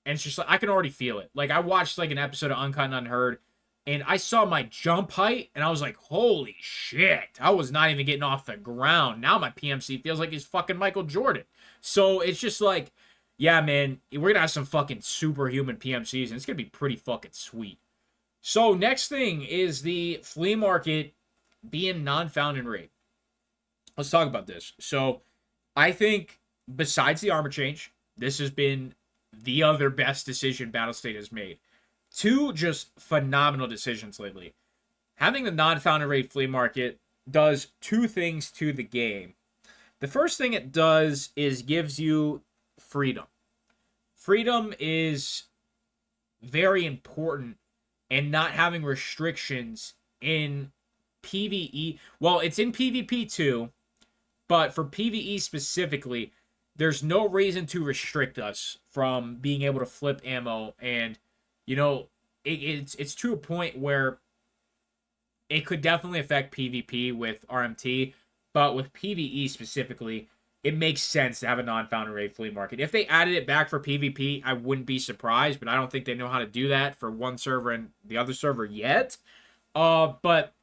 it's just like, I can already feel it. Like, I watched like an episode of Uncut and Unheard, and I saw my jump height, and I was like, holy shit. I was not even getting off the ground. Now my PMC feels like he's fucking Michael Jordan. So it's just like, yeah, man, we're going to have some fucking superhuman PMCs, and it's going to be pretty fucking sweet. So next thing is the flea market being non-found in raid. Let's talk about this. So I think besides the armor change, this has been the other best decision Battlestate has made. Two just phenomenal decisions lately. Having the non-found in raid flea market does two things to the game. The first thing it does is gives you freedom. Freedom is very important, and not having restrictions in PvE. Well, it's in PvP too, but for PvE specifically, there's no reason to restrict us from being able to flip ammo. And, you know, it's to a point where it could definitely affect PvP with RMT, but with PvE specifically, it makes sense to have a non-found in raid flea market. If they added it back for PvP, I wouldn't be surprised, but I don't think they know how to do that for one server and the other server yet. But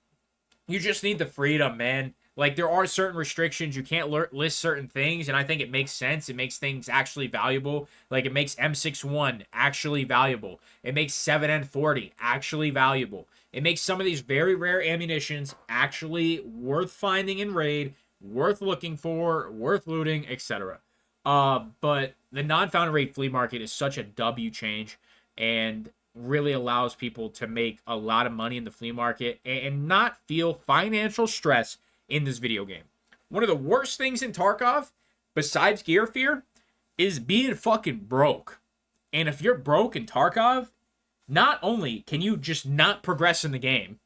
you just need the freedom, man. Like, there are certain restrictions. You can't list certain things, and I think it makes sense. It makes things actually valuable. Like, it makes M61 actually valuable. It makes 7N40 actually valuable. It makes some of these very rare ammunitions actually worth finding in raid, worth looking for, worth looting, etc. But the non-found in raid flea market is such a W change, and really allows people to make a lot of money in the flea market and not feel financial stress in this video game. One of the worst things in Tarkov, besides gear fear, is being fucking broke. And if you're broke in Tarkov, not only can you just not progress in the game,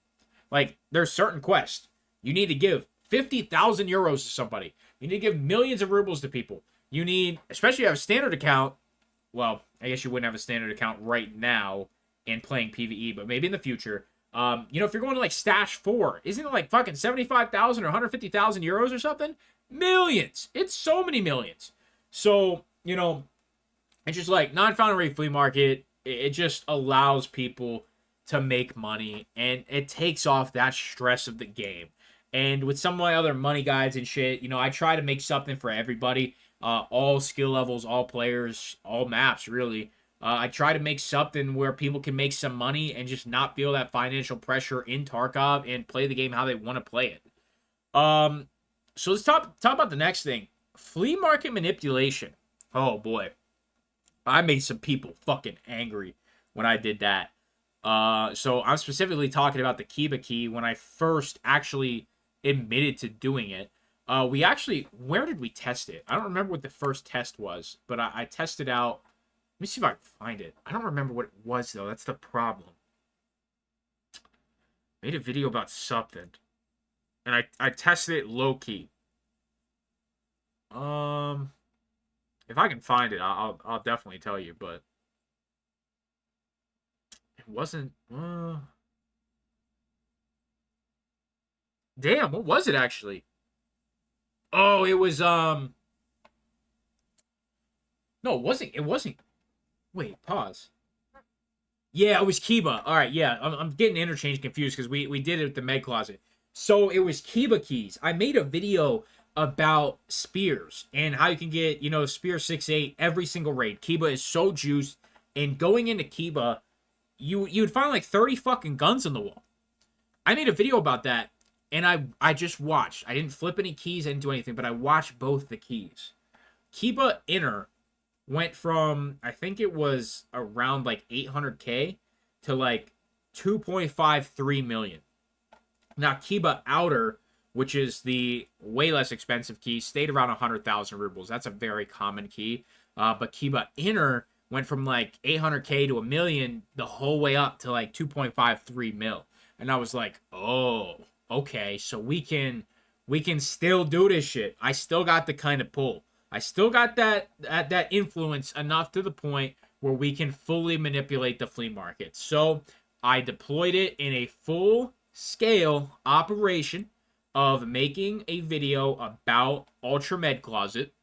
like, there's certain quests. You need to give 50,000 euros to somebody. You need to give millions of rubles to people. You need, especially if you have a standard account, well, I guess you wouldn't have a standard account right now in playing PvE, but maybe in the future. You know, if you're going to like Stash 4, isn't it like fucking 75,000 or 150,000 euros or something? Millions. It's so many millions. So, you know, it's just like non-found in raid flea market. It just allows people to make money, and it takes off that stress of the game. And with some of my other money guides and shit, you know, I try to make something for everybody. All skill levels, all players, all maps, really. I try to make something where people can make some money and just not feel that financial pressure in Tarkov and play the game how they want to play it. So let's talk about the next thing. Flea market manipulation. Oh, boy. I made some people fucking angry when I did that. So I'm specifically talking about the Kiba key when I first actually admitted to doing it. We actually, where did we test it? I don't remember what the first test was, but I tested out. Let me see if I can find it. I don't remember what it was, though. That's the problem. Made a video about something. And I tested it low-key. If I can find it, I'll definitely tell you, but it wasn't. Damn, what was it actually? Oh, it was No, it wasn't. It wasn't. Wait, pause. Yeah, it was Kiba. All right, yeah, I'm getting interchange confused because we did it with the med closet. So it was Kiba keys. I made a video about spears and how you can get, spear 6-8 every single raid. Kiba is so juiced, and going into Kiba, you'd find like 30 fucking guns on the wall. I made a video about that, and I just watched. I didn't flip any keys, I didn't do anything, but I watched both the keys. Kiba Inner went from, I think it was around like 800K to like 2.53 million. Now Kiba Outer, which is the way less expensive key, stayed around 100,000 rubles. That's a very common key. But Kiba Inner went from like 800K to a million the whole way up to like 2.53 mil. And I was like, oh, okay, so we can still do this shit. I still got the kind of pull. I still got that influence enough to the point where we can fully manipulate the flea market. So I deployed it in a full scale operation of making a video about Ultra Med Closet.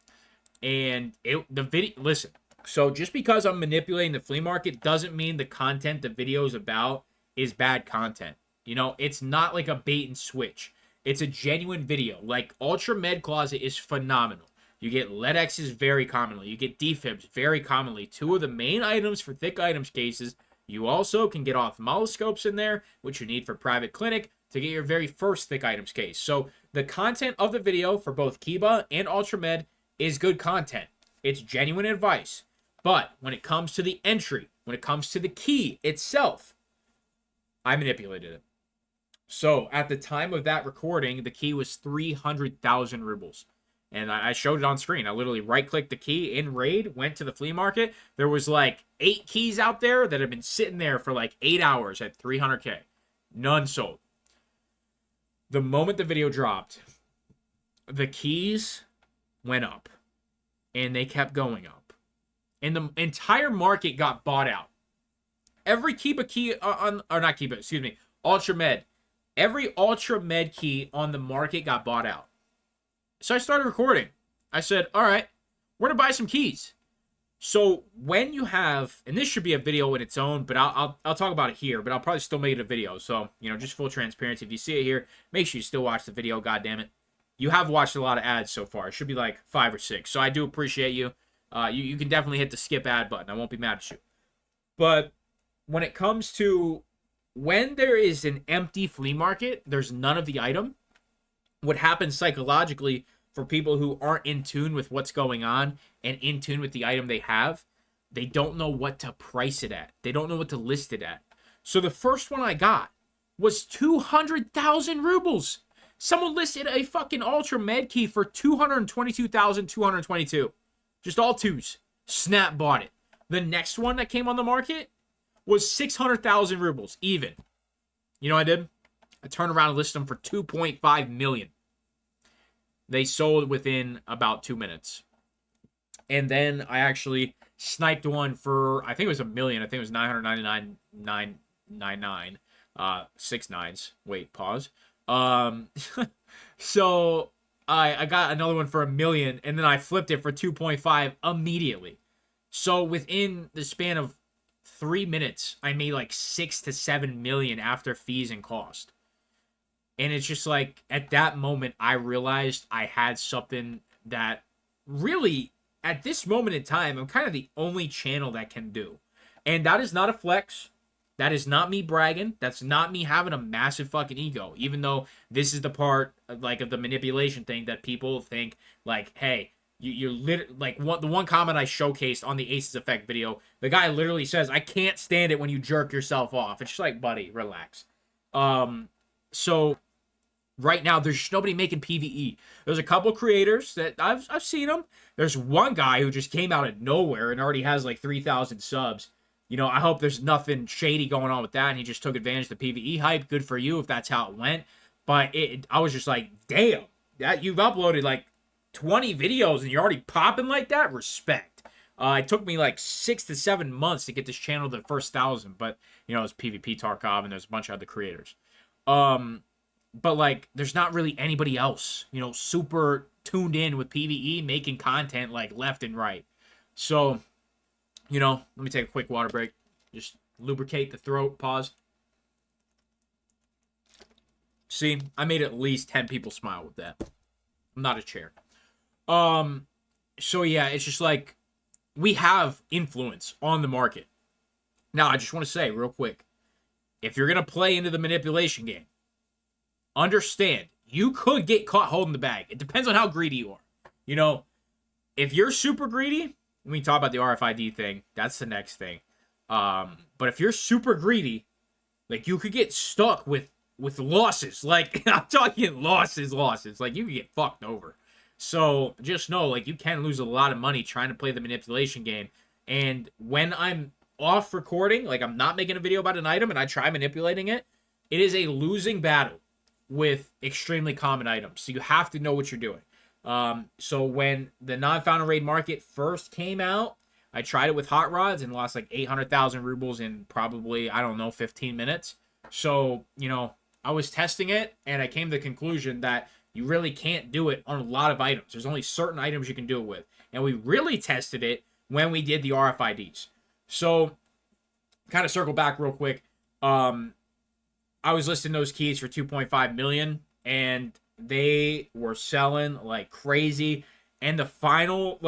And the video, listen, so just because I'm manipulating the flea market doesn't mean the content the video is about is bad content. It's not like a bait and switch. It's a genuine video. Like, Ultra Med Closet is phenomenal. You get lead X's very commonly. You get defibs very commonly. Two of the main items for thick items cases. You also can get ophthalmoscopes in there, which you need for private clinic to get your very first thick items case. So the content of the video for both Kiba and Ultra Med is good content. It's genuine advice. But when it comes to the entry, when it comes to the key itself, I manipulated it. So at the time of that recording, the key was 300,000 rubles. And I showed it on screen. I literally right-clicked the key in Raid, went to the flea market. There was like 8 keys out there that had been sitting there for like 8 hours at 300K. None sold. The moment the video dropped, the keys went up. And they kept going up. And the entire market got bought out. Every Kiba key Ultra Med. Every Ultra Med key on the market got bought out. So I started recording. I said, all right, we're going to buy some keys. So when you have, and this should be a video in its own, but I'll talk about it here, but I'll probably still make it a video. So, just full transparency. If you see it here, make sure you still watch the video, goddammit. You have watched a lot of ads so far. It should be like 5 or 6. So I do appreciate you. You can definitely hit the skip ad button. I won't be mad at you. But when it comes to when there is an empty flea market, there's none of the item. What happens psychologically for people who aren't in tune with what's going on and in tune with the item they have, they don't know what to price it at. They don't know what to list it at. So the first one I got was 200,000 rubles. Someone listed a fucking Ultra Med key for 222,222. Just all twos. Snap bought it. The next one that came on the market was 600,000 rubles, even. You know what I did? I turned around and listed them for 2.5 million. They sold within about 2 minutes. And then I actually sniped one for, I think it was $1 million. I think it was 999,999. 6 nines. Wait, pause. So I got another one for $1 million, and then I flipped it for 2.5 immediately. So within the span of 3 minutes, I made like 6 to 7 million after fees and cost. And it's just like, at that moment, I realized I had something that really, at this moment in time, I'm kind of the only channel that can do. And that is not a flex. That is not me bragging. That's not me having a massive fucking ego. Even though this is the part, like, of the manipulation thing that people think, like, hey, you're like, the one comment I showcased on the Acez Effect video, the guy literally says, I can't stand it when you jerk yourself off. It's just like, buddy, relax. So right now, there's just nobody making PvE. There's a couple creators that I've seen them. There's one guy who just came out of nowhere and already has like 3,000 subs. I hope there's nothing shady going on with that, and he just took advantage of the PvE hype. Good for you if that's how it went. But I was just like, damn, that you've uploaded like 20 videos and you're already popping like that? Respect. It took me like 6 to 7 months to get this channel to the first 1,000, but it was PvP Tarkov and there's a bunch of other creators. But like, there's not really anybody else, super tuned in with PvE, making content like left and right. So Let me take a quick water break. Just lubricate the throat. Pause. See, I made at least 10 people smile with that. I'm not a chair. So yeah, it's just like we have influence on the market. Now, I just want to say real quick, if you're going to play into the manipulation game, understand you could get caught holding the bag. It depends on how greedy you are. If you're super greedy, we talk about the RFID thing. That's the next thing. But if you're super greedy, like you could get stuck with losses. Like I'm talking losses. Like you could get fucked over. So just know, like you can lose a lot of money trying to play the manipulation game. And when I'm off recording, like I'm not making a video about an item and I try manipulating it, it is a losing battle with extremely common items. So you have to know what you're doing. So when the non-found and raid market first came out, I tried it with hot rods and lost like 800,000 rubles in probably, 15 minutes. So, I was testing it and I came to the conclusion that you really can't do it on a lot of items. There's only certain items you can do it with. And we really tested it when we did the RFIDs. So, kind of circle back real quick. I was listing those keys for 2.5 million and they were selling like crazy. And the final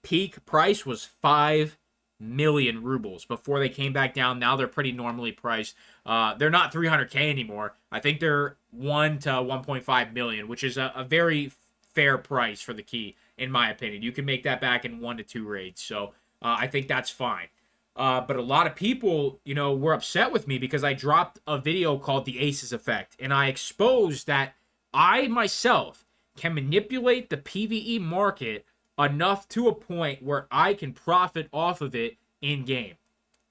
peak price was 5 million rubles before they came back down. Now they're pretty normally priced. They're not 300K anymore. I think they're 1 to 1.5 million, which is a very fair price for the key, in my opinion. You can make that back in 1 to 2 raids. So I think that's fine. But a lot of people, were upset with me because I dropped a video called the Acez effect. And I exposed that I myself can manipulate the PvE market enough to a point where I can profit off of it in game.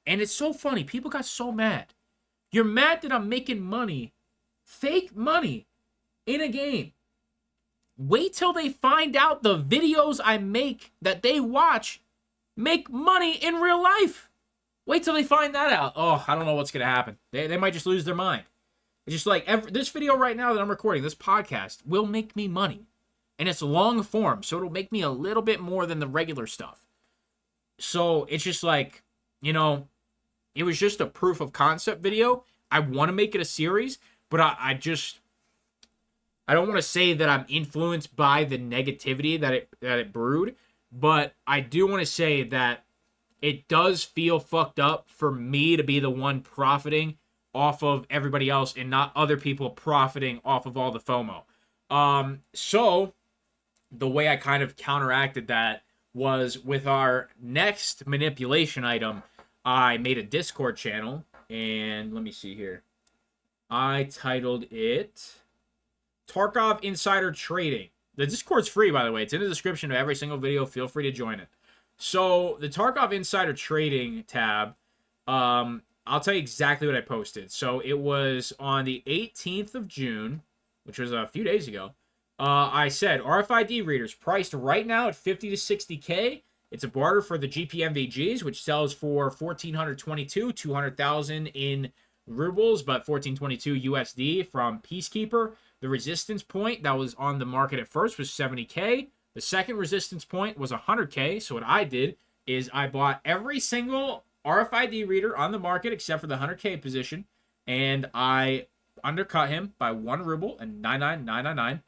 And it's so funny. People got so mad. You're mad that I'm making money, fake money, in a game. Wait till they find out the videos I make that they watch make money in real life. Wait till they find that out. Oh, I don't know what's going to happen. They might just lose their mind. It's just like this video right now that I'm recording, this podcast, will make me money. And it's long form, so it'll make me a little bit more than the regular stuff. So it's just like, it was just a proof of concept video. I want to make it a series, but I don't want to say that I'm influenced by the negativity that it brewed, but I do want to say that it does feel fucked up for me to be the one profiting off of everybody else and not other people profiting off of all the FOMO. So the way I kind of counteracted that was with our next manipulation item. I made a Discord channel, and let me see here. I titled it Tarkov Insider Trading. The Discord's free, by the way. It's in the description of every single video. Feel free to join it. So the Tarkov Insider Trading tab, I'll tell you exactly what I posted. So it was on the 18th of June, which was a few days ago. I said RFID readers priced right now at 50 to 60K. It's a barter for the GPMVGs, which sells for 1,422, 200,000 in rubles, but 1,422 USD from Peacekeeper. The resistance point that was on the market at first was 70K. The second resistance point was 100K. So what I did is I bought every single RFID reader on the market except for the 100K position, and I undercut him by 1 ruble and 99,999.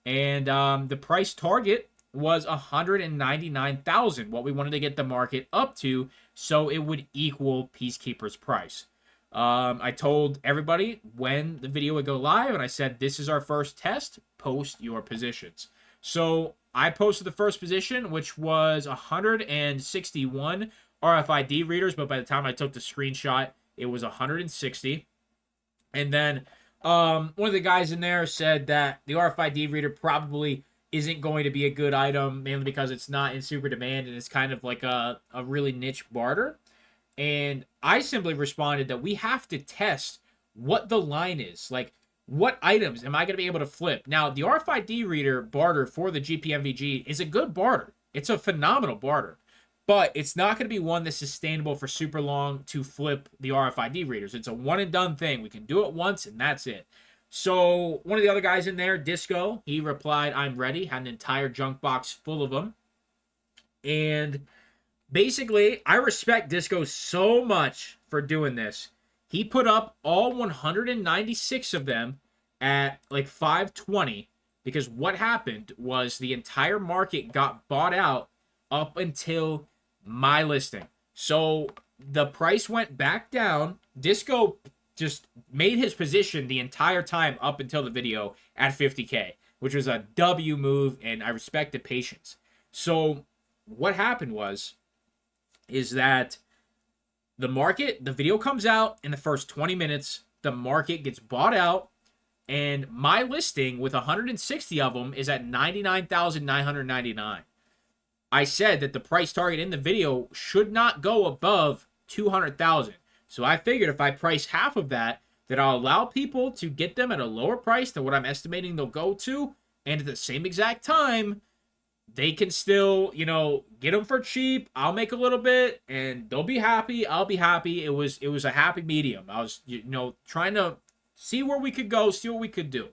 And the price target was 199,000, what we wanted to get the market up to so it would equal Peacekeeper's price. I told everybody when the video would go live, and I said, this is our first test, post your positions. So I posted the first position, which was 161 RFID readers, but by the time I took the screenshot, it was 160. And then one of the guys in there said that the RFID reader probably isn't going to be a good item, mainly because it's not in super demand and it's kind of like a really niche barter. And I simply responded that we have to test what the line is. Like, what items am I going to be able to flip? Now, the RFID reader barter for the GPMVG is a good barter. It's a phenomenal barter. But it's not going to be one that's sustainable for super long to flip the RFID readers. It's a one-and-done thing. We can do it once, and that's it. So one of the other guys in there, Disco, he replied, I'm ready. Had an entire junk box full of them. And basically, I respect Disco so much for doing this. He put up all 196 of them at like 520 because what happened was the entire market got bought out up until my listing. So the price went back down. Disco just made his position the entire time up until the video at 50K, which was a W move, and I respect the patience. So what happened is that the market, the video comes out in the first 20 minutes, the market gets bought out, and my listing with 160 of them is at 99,999. I said that the price target in the video should not go above 200,000. So I figured if I price half of that, that I'll allow people to get them at a lower price than what I'm estimating they'll go to, and at the same exact time, they can still, get them for cheap. I'll make a little bit, and they'll be happy. I'll be happy. It was a happy medium. I was, trying to see where we could go, see what we could do.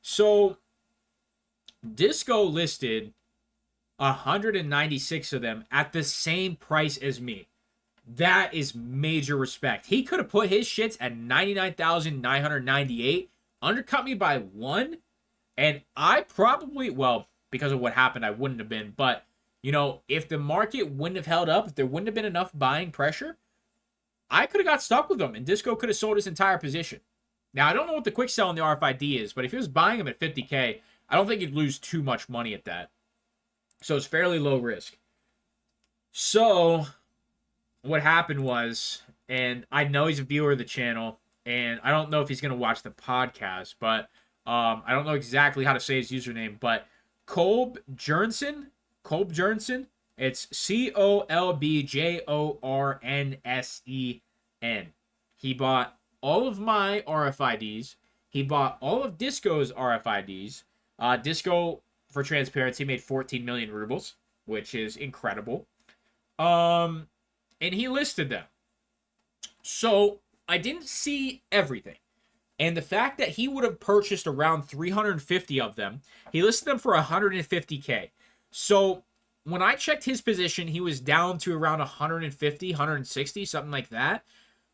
So, Disco listed 196 of them at the same price as me. That is major respect. He could have put his shits at 99,998, undercut me by one, and I probably, well, because of what happened, I wouldn't have been. But, if the market wouldn't have held up, if there wouldn't have been enough buying pressure, I could have got stuck with them, and Disco could have sold his entire position. Now, I don't know what the quick sell on the RFID is, but if he was buying them at 50K, I don't think he'd lose too much money at that. So it's fairly low risk. So what happened was, and I know he's a viewer of the channel, and I don't know if he's going to watch the podcast, but I don't know exactly how to say his username, but Kolb Jernsen, it's Colbjornsen. He bought all of my RFIDs. He bought all of Disco's RFIDs. Disco, for transparency, made 14 million rubles, which is incredible. And he listed them. So I didn't see everything. And the fact that he would have purchased around 350 of them, he listed them for 150K. So when I checked his position, he was down to around 150, 160, something like that.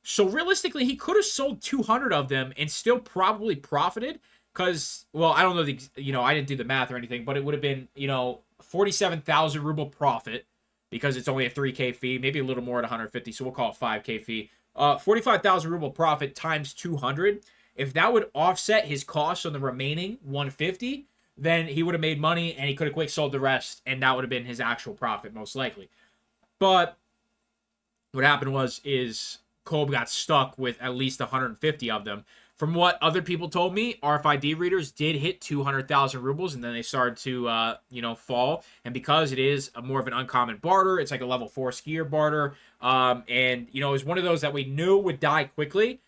So realistically, he could have sold 200 of them and still probably profited because, well, I don't know, I didn't do the math or anything, but it would have been, 47,000 ruble profit because it's only a 3K fee, maybe a little more at 150, so we'll call it 5K fee. 45,000 ruble profit times 200. If that would offset his costs on the remaining 150, then he would have made money and he could have quick sold the rest, and that would have been his actual profit most likely. But what happened is Kolb got stuck with at least 150 of them. From what other people told me, RFID readers did hit 200,000 rubles, and then they started to, fall. And because it is more of an uncommon barter, it's like a level 4 skier barter, and, it was one of those that we knew would die quickly.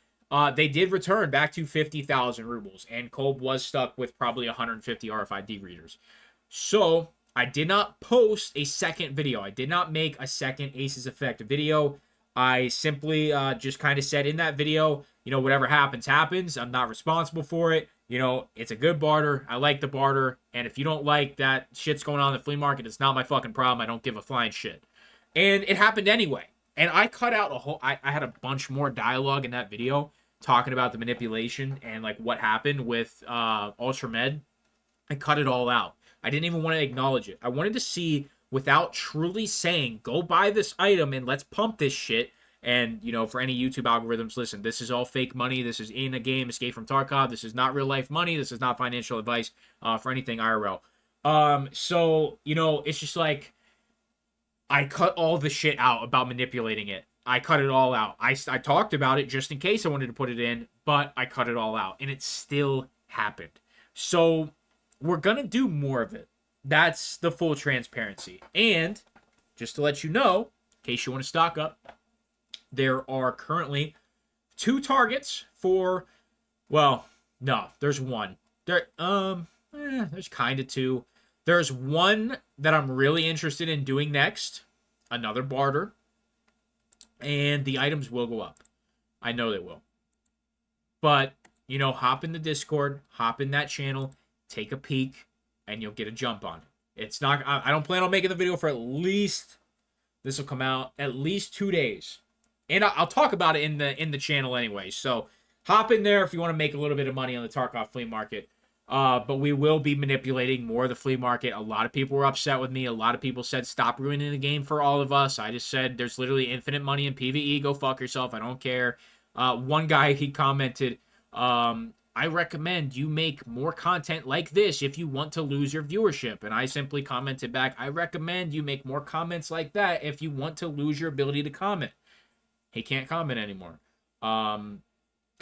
They did return back to 50,000 rubles, and Kolb was stuck with probably 150 RFID readers. So I did not post a second video. I did not make a second Acez Effect video. I simply just kind of said in that video, whatever happens, happens. I'm not responsible for it. It's a good barter. I like the barter. And if you don't like that shit's going on in the flea market, it's not my fucking problem. I don't give a flying shit. And it happened anyway. And I cut out I had a bunch more dialogue in that video talking about the manipulation and like what happened with Ultramed. I cut it all out. I didn't even want to acknowledge it. I wanted to see, without truly saying, go buy this item and let's pump this shit. And, for any YouTube algorithms, listen, this is all fake money. This is in a game, Escape from Tarkov. This is not real life money. This is not financial advice for anything IRL. So, it's just like, I cut all the shit out about manipulating it. I cut it all out. I talked about it just in case I wanted to put it in, but I cut it all out. And it still happened. So, we're going to do more of it. That's the full transparency. And, just to let you know, in case you want to stock up, there are currently 2 targets for, well, no, there's one. There's kind of 2. There's one that I'm really interested in doing next, another barter, and the items will go up. I know they will. But, hop in the Discord, hop in that channel, take a peek, and you'll get a jump on it. It's not, I don't plan on making the video for at least This will come out at least 2 days. And I'll talk about it in the channel anyway. So hop in there if you want to make a little bit of money on the Tarkov flea market. But we will be manipulating more of the flea market. A lot of people were upset with me. A lot of people said, stop ruining the game for all of us. I just said, there's literally infinite money in PvE. Go fuck yourself. I don't care. One guy, he commented, I recommend you make more content like this if you want to lose your viewership. And I simply commented back, I recommend you make more comments like that if you want to lose your ability to comment. He can't comment anymore. Come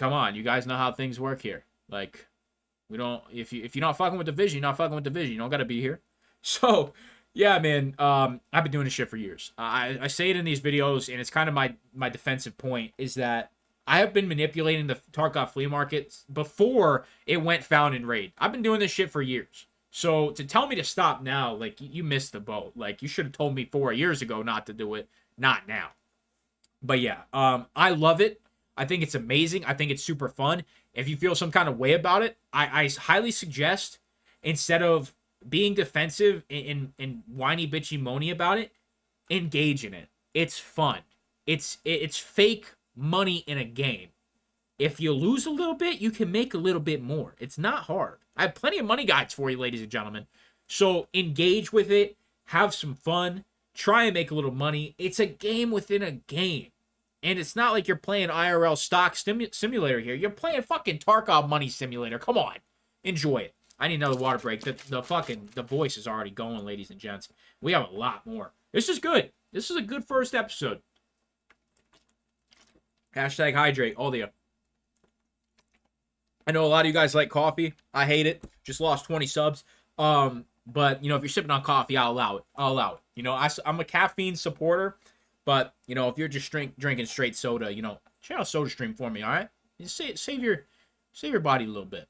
on, you guys know how things work here. Like, we don't, if you're not fucking with Division, you're not fucking with Division. You don't gotta be here. So, yeah, man, I've been doing this shit for years. I say it in these videos, and it's kind of my defensive point, is that I have been manipulating the Tarkov flea market before it went found in raid. I've been doing this shit for years. So to tell me to stop now, like, you missed the boat. Like, you should have told me 4 years ago not to do it, not now. But yeah, I love it. I think it's amazing. I think it's super fun. If you feel some kind of way about it, I highly suggest, instead of being defensive and whiny bitchy moany about it, engage in it. It's fun. It's fake money in a game. If you lose a little bit, you can make a little bit more. It's not hard. I have plenty of money guides for you, ladies and gentlemen. So engage with it. Have some fun. Try and make a little money. It's a game within a game. And it's not like you're playing IRL stock simulator here. You're playing fucking Tarkov money simulator. Come on. Enjoy it. I need another water break. The voice is already going, ladies and gents. We have a lot more. This is good. This is a good first episode. Hashtag hydrate. All of you. I know a lot of you guys like coffee. I hate it. Just lost 20 subs. But, you know, if you're sipping on coffee, I'll allow it. I'll allow it. You know, I'm a caffeine supporter. But, you know, if you're just drinking straight soda, you know, check out SodaStream for me, all right? Save your body a little bit.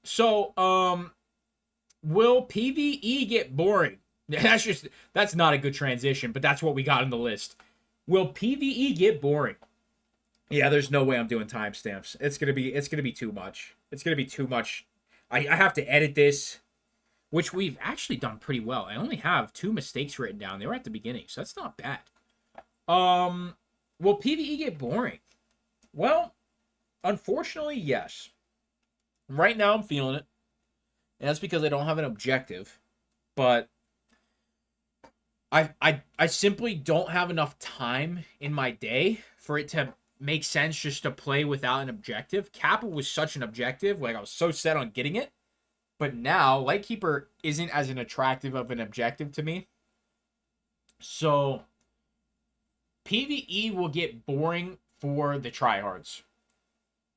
So, will PvE get boring? That's not a good transition, but that's what we got on the list. Will PvE get boring? Yeah, there's no way I'm doing timestamps. It's gonna be too much. It's gonna be too much. I have to edit this, which we've actually done pretty well. I only have 2 mistakes written down. They were at the beginning, so that's not bad. Will PvE get boring? Well, unfortunately, yes. Right now, I'm feeling it. And that's because I don't have an objective. But I simply don't have enough time in my day for it to make sense just to play without an objective. Kappa was such an objective. Like, I was so set on getting it. But now, Lightkeeper isn't as an attractive of an objective to me. So PvE will get boring for the tryhards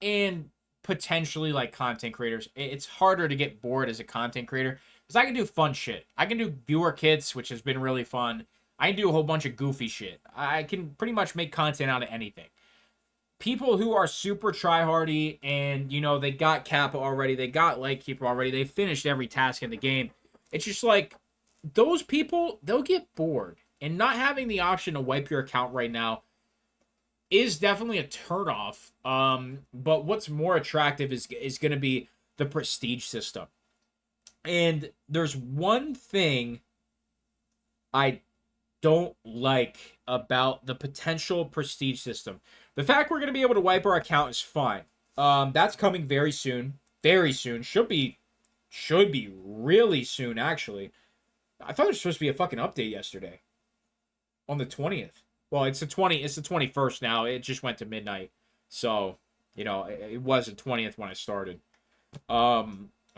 and potentially like content creators. It's harder to get bored as a content creator because I can do fun shit. I can do viewer kits, which has been really fun. I can do a whole bunch of goofy shit. I can pretty much make content out of anything. People who are super tryhardy and, you know, they got Kappa already, they got Lightkeeper already, they finished every task in the game. It's just like, those people, they'll get bored. And not having the option to wipe your account right now is definitely a turnoff. But what's more attractive is going to be the prestige system. And there's one thing I don't like about the potential prestige system. The fact we're going to be able to wipe our account is fine. That's coming very soon. Very soon. Should be really soon, actually. I thought there was supposed to be a fucking update yesterday. On the 20th. Well, it's the 21st now. It just went to midnight. So, you know, it was the 20th when I started. I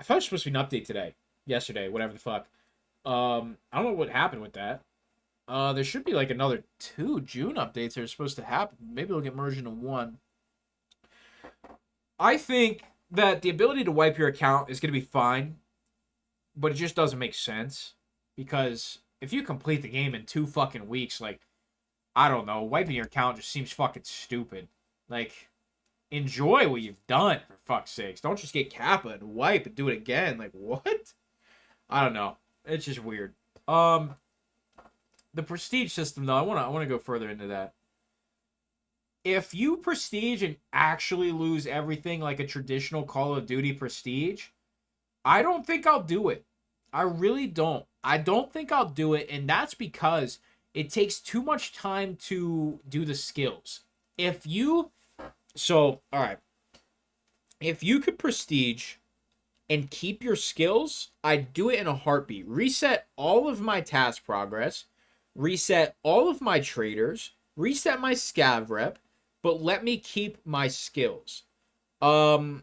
thought it was supposed to be an update yesterday, whatever the fuck. I don't know what happened with that. There should be like another 2 June updates that are supposed to happen. Maybe they'll get merged into one. I think that the ability to wipe your account is going to be fine, but it just doesn't make sense because if you complete the game in 2 fucking weeks, like, I don't know, wiping your account just seems fucking stupid. Like, enjoy what you've done, for fuck's sakes. Don't just get Kappa and wipe and do it again. Like, what? I don't know. It's just weird. The prestige system, though, I want to go further into that. If you prestige and actually lose everything like a traditional Call of Duty prestige, I don't think I'll do it. I really don't. I don't think I'll do it, and that's because it takes too much time to do the skills. All right, if you could prestige and keep your skills, I'd do it in a heartbeat. Reset all of my task progress, reset all of my traders, reset my scav rep, but let me keep my skills. And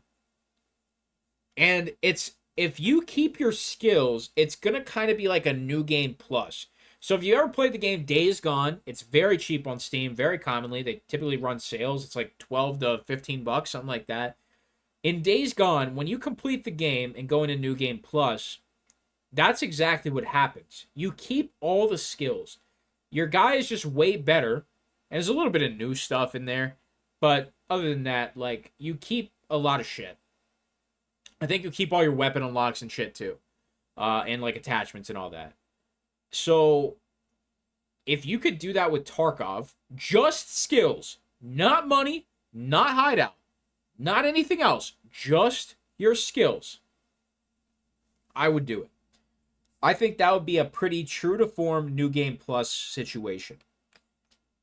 if you keep your skills, it's gonna kind of be like a new game plus. So if you ever played the game Days Gone, it's very cheap on Steam, very commonly. They typically run sales. It's like 12 to 15 bucks, something like that. In Days Gone, when you complete the game and go into New Game Plus, that's exactly what happens. You keep all the skills. Your guy is just way better, and there's a little bit of new stuff in there, but other than that, like, you keep a lot of shit. I think you keep all your weapon unlocks and shit too, and like attachments and all that. So, if you could do that with Tarkov, just skills, not money, not hideout, not anything else, just your skills, I would do it. I think that would be a pretty true to form New Game Plus situation.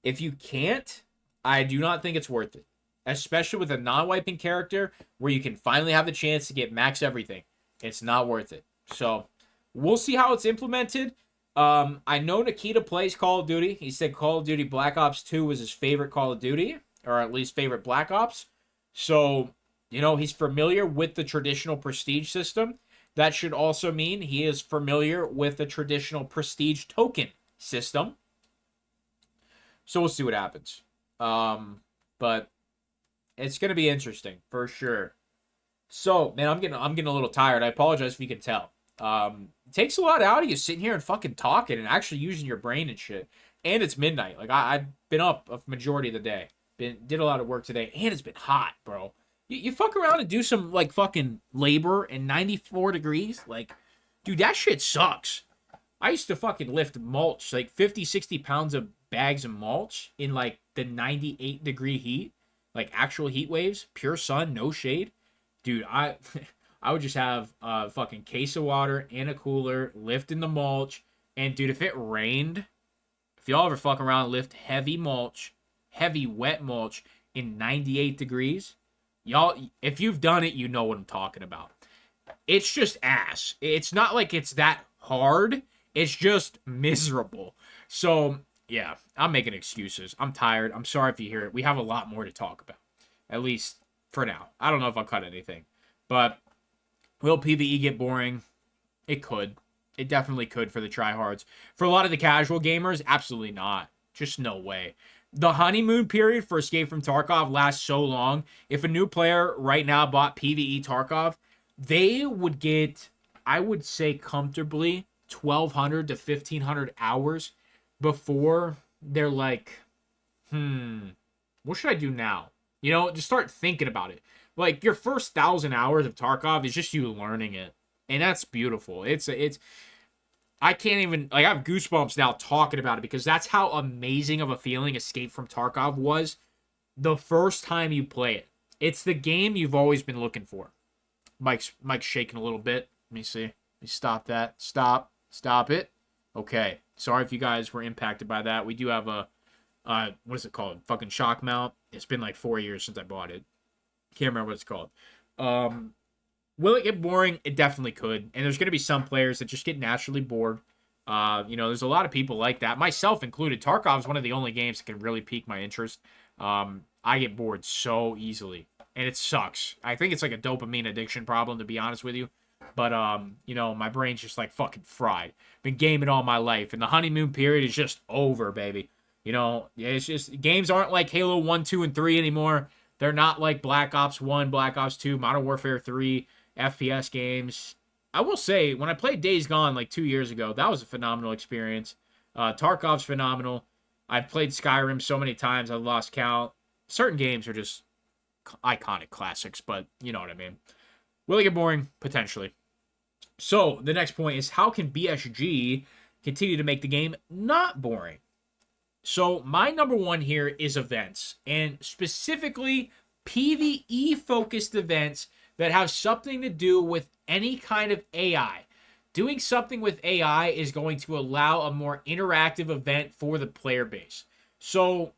If you can't, I do not think it's worth it. Especially with a non-wiping character where you can finally have the chance to get max everything. It's not worth it. So, we'll see how it's implemented. I know Nikita plays Call of Duty. He said Call of Duty Black Ops 2 was his favorite Call of Duty, or at least favorite Black Ops. So, he's familiar with the traditional prestige system. That should also mean he is familiar with the traditional prestige token system. So we'll see what happens. But it's gonna be interesting for sure. So, man, I'm getting a little tired. I apologize if you can tell. It takes a lot out of you sitting here and fucking talking and actually using your brain and shit. And it's midnight. Like I've been up a majority of the day. Did a lot of work today, and it's been hot, bro. You fuck around and do some like fucking labor in 94 degrees, like, dude, that shit sucks. I used to fucking lift mulch, like 50, 60 pounds of bags of mulch in like the 98 degree heat, like actual heat waves, pure sun, no shade. Dude, I would just have a fucking case of water and a cooler, lifting the mulch. And dude, if it rained, if y'all ever fuck around and lift heavy mulch, heavy wet mulch in 98 degrees, y'all, if you've done it, you know what I'm talking about. It's just ass. It's not like it's that hard. It's just miserable. So, yeah, I'm making excuses. I'm tired. I'm sorry if you hear it. We have a lot more to talk about, at least for now. I don't know if I'll cut anything. But will PvE get boring? It could. It definitely could for the tryhards. For a lot of the casual gamers, absolutely not. Just no way. The honeymoon period for Escape from Tarkov lasts so long. If a new player right now bought PvE Tarkov, they would get, I would say comfortably, 1,200 to 1,500 hours before they're like, what should I do now? Just start thinking about it. Like, your first 1,000 hours of Tarkov is just you learning it. And that's beautiful. I can't even, like, I have goosebumps now talking about it because that's how amazing of a feeling Escape from Tarkov was the first time you play it. It's the game you've always been looking for. Mike's shaking a little bit. Let me see. Let me stop that. Stop it. Okay. Sorry if you guys were impacted by that. We do have a, what is it called? Fucking shock mount. It's been like 4 years since I bought it. Can't remember what it's called. Will it get boring? It definitely could. And there's going to be some players that just get naturally bored. There's a lot of people like that, myself included. Tarkov is one of the only games that can really pique my interest. I get bored so easily, and it sucks. I think it's like a dopamine addiction problem, to be honest with you. But, my brain's just like fucking fried. Been gaming all my life, and the honeymoon period is just over, baby. It's just, games aren't like Halo 1, 2, and 3 anymore. They're not like Black Ops 1, Black Ops 2, Modern Warfare 3, FPS games. I will say, when I played Days Gone like 2 years ago, that was a phenomenal experience. Tarkov's phenomenal. I've played Skyrim so many times, I've lost count. Certain games are just iconic classics, but you know what I mean. Will it get boring? Potentially. So, the next point is, how can BSG continue to make the game not boring? So, my number one here is events, and specifically PvE-focused events that have something to do with any kind of AI. doing something with AI is going to allow a more interactive event for the player base. So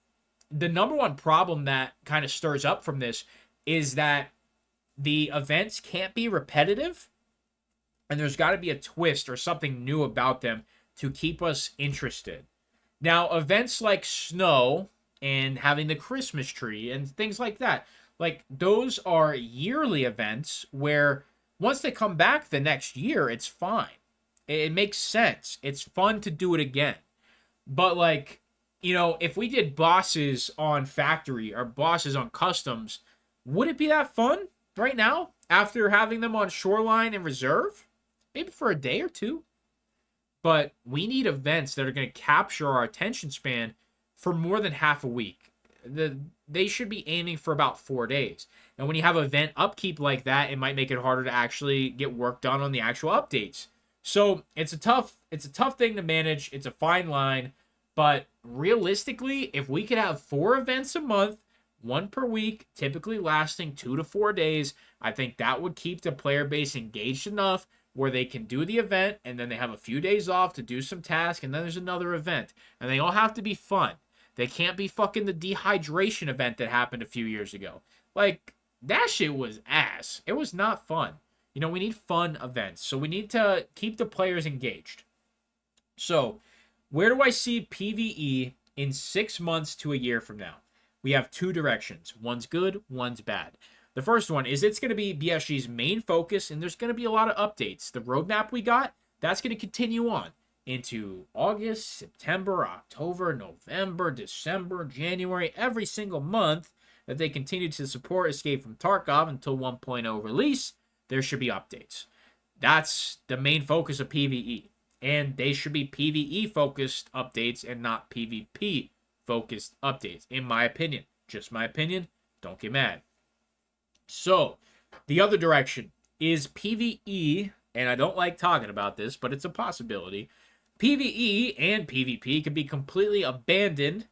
the number one problem that kind of stirs up from this is that the events can't be repetitive, and there's got to be a twist or something new about them to keep us interested. Now, events like snow and having the Christmas tree and things like that, like those are yearly events where once they come back the next year, it's fine. It makes sense. It's fun to do it again. But like, if we did bosses on factory or bosses on customs, would it be that fun right now after having them on shoreline and reserve? Maybe for a day or two. But we need events that are going to capture our attention span for more than half a week. They should be aiming for about 4 days. And when you have event upkeep like that, it might make it harder to actually get work done on the actual updates. So it's a tough thing to manage. It's a fine line. But realistically, if we could have 4 events a month, 1 per week, typically lasting 2 to 4 days, I think that would keep the player base engaged enough where they can do the event and then they have a few days off to do some task and then there's another event. And they all have to be fun. They can't be fucking the dehydration event that happened a few years ago. Like, that shit was ass. It was not fun. We need fun events. So we need to keep the players engaged. So, where do I see PvE in 6 months to a year from now? We have 2 directions. One's good, one's bad. The first one is it's going to be BSG's main focus, and there's going to be a lot of updates. The roadmap we got, that's going to continue on into August, September, October, November, December, January, every single month that they continue to support Escape from Tarkov until 1.0 release, there should be updates. That's the main focus of PvE. And they should be PvE-focused updates and not PvP-focused updates, in my opinion. Just my opinion. Don't get mad. So, the other direction is PvE, and I don't like talking about this, but it's a possibility. PvE and PvP can be completely abandoned,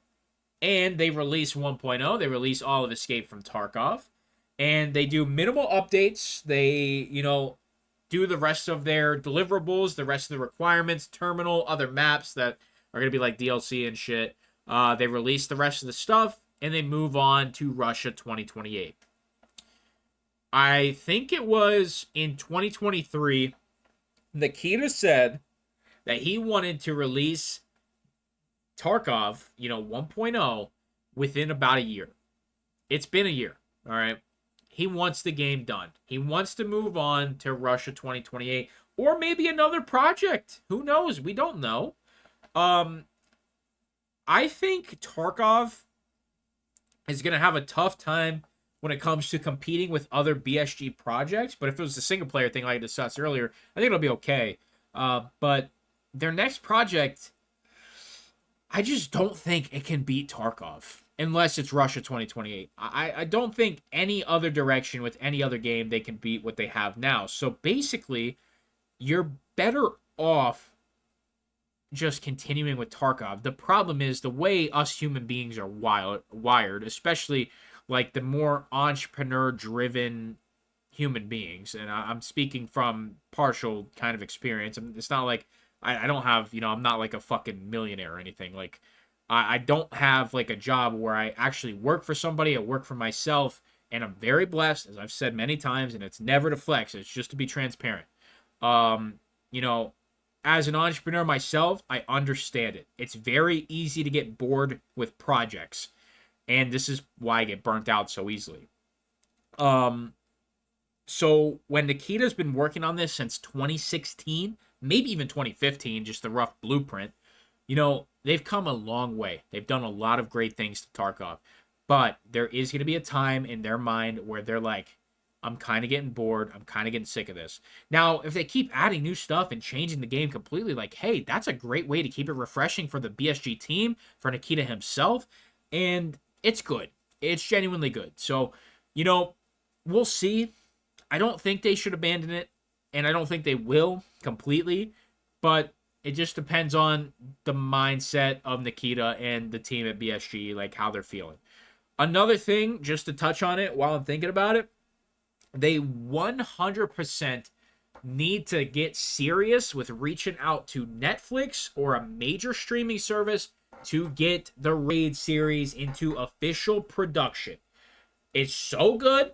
and they release 1.0. They release all of Escape from Tarkov, and they do minimal updates. They, do the rest of their deliverables, the rest of the requirements, terminal, other maps that are going to be like DLC and shit. They release the rest of the stuff, and they move on to Russia 2028. I think it was in 2023, Nikita said that he wanted to release Tarkov, 1.0 within about a year. It's been a year, all right? He wants the game done. He wants to move on to Russia 2028 or maybe another project. Who knows? We don't know. I think Tarkov is going to have a tough time when it comes to competing with other BSG projects. But if it was a single player thing like I discussed earlier, I think it'll be okay. But their next project, I just don't think it can beat Tarkov unless it's Russia 2028. I don't think any other direction with any other game they can beat what they have now. So basically, you're better off just continuing with Tarkov. The problem is the way us human beings are wired, especially like the more entrepreneur-driven human beings, and I'm speaking from partial kind of experience. It's not like I don't have, I'm not like a fucking millionaire or anything. Like, I don't have like a job where I actually work for somebody. I work for myself, and I'm very blessed, as I've said many times, and it's never to flex. It's just to be transparent. As an entrepreneur myself, I understand it. It's very easy to get bored with projects. And this is why I get burnt out so easily. So when Nikita's been working on this since 2016, maybe even 2015, just the rough blueprint, they've come a long way. They've done a lot of great things to Tarkov. But there is going to be a time in their mind where they're like, I'm kind of getting bored. I'm kind of getting sick of this. Now, if they keep adding new stuff and changing the game completely, like, hey, that's a great way to keep it refreshing for the BSG team, for Nikita himself, and it's good. It's genuinely good. So, we'll see. I don't think they should abandon it, and I don't think they will completely, but it just depends on the mindset of Nikita and the team at BSG, like how they're feeling. Another thing, just to touch on it while I'm thinking about it, they 100% need to get serious with reaching out to Netflix or a major streaming service to get the Raid series into official production. It's so good,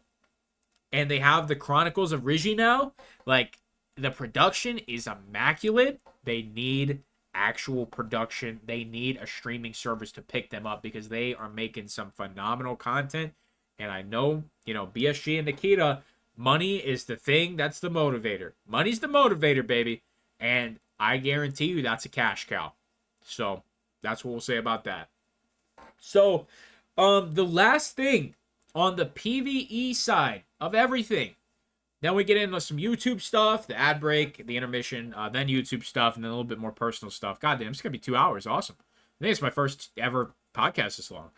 and they have the Chronicles of Rigi now. Like, the production is immaculate. They need actual production. They need a streaming service to pick them up because they are making some phenomenal content. And I know, BSG and Nikita, money is the thing that's the motivator. Money's the motivator, baby. And I guarantee you that's a cash cow. So that's what we'll say about that. So the last thing on the PvE side of everything, then we get into some YouTube stuff, the ad break, the intermission, then YouTube stuff, and then a little bit more personal stuff. God damn, it's going to be 2 hours. Awesome. I think it's my first ever podcast this long.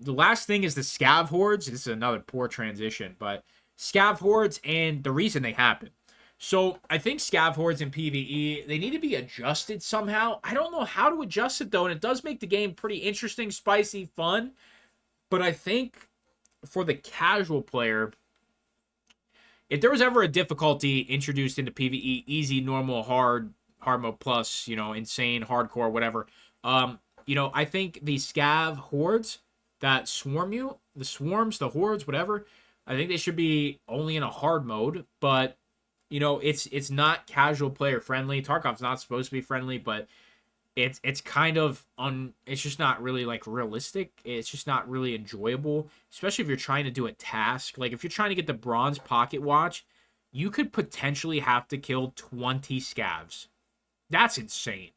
The last thing is the scav hordes. This is another poor transition, but scav hordes and the reason they happen. So I think scav hordes in PvE, they need to be adjusted somehow. I don't know how to adjust it, though, and it does make the game pretty interesting, spicy, fun. But I think for the casual player, if there was ever a difficulty introduced into PvE, easy, normal, hard mode plus, insane, hardcore, whatever, I think the scav hordes that swarm you, the swarms, the hordes, whatever, I think they should be only in a hard mode, but, it's not casual player friendly. Tarkov's not supposed to be friendly, but it's kind of it's just not really like realistic. It's just not really enjoyable, especially if you're trying to do a task. Like if you're trying to get the bronze pocket watch, you could potentially have to kill 20 scavs. That's insane.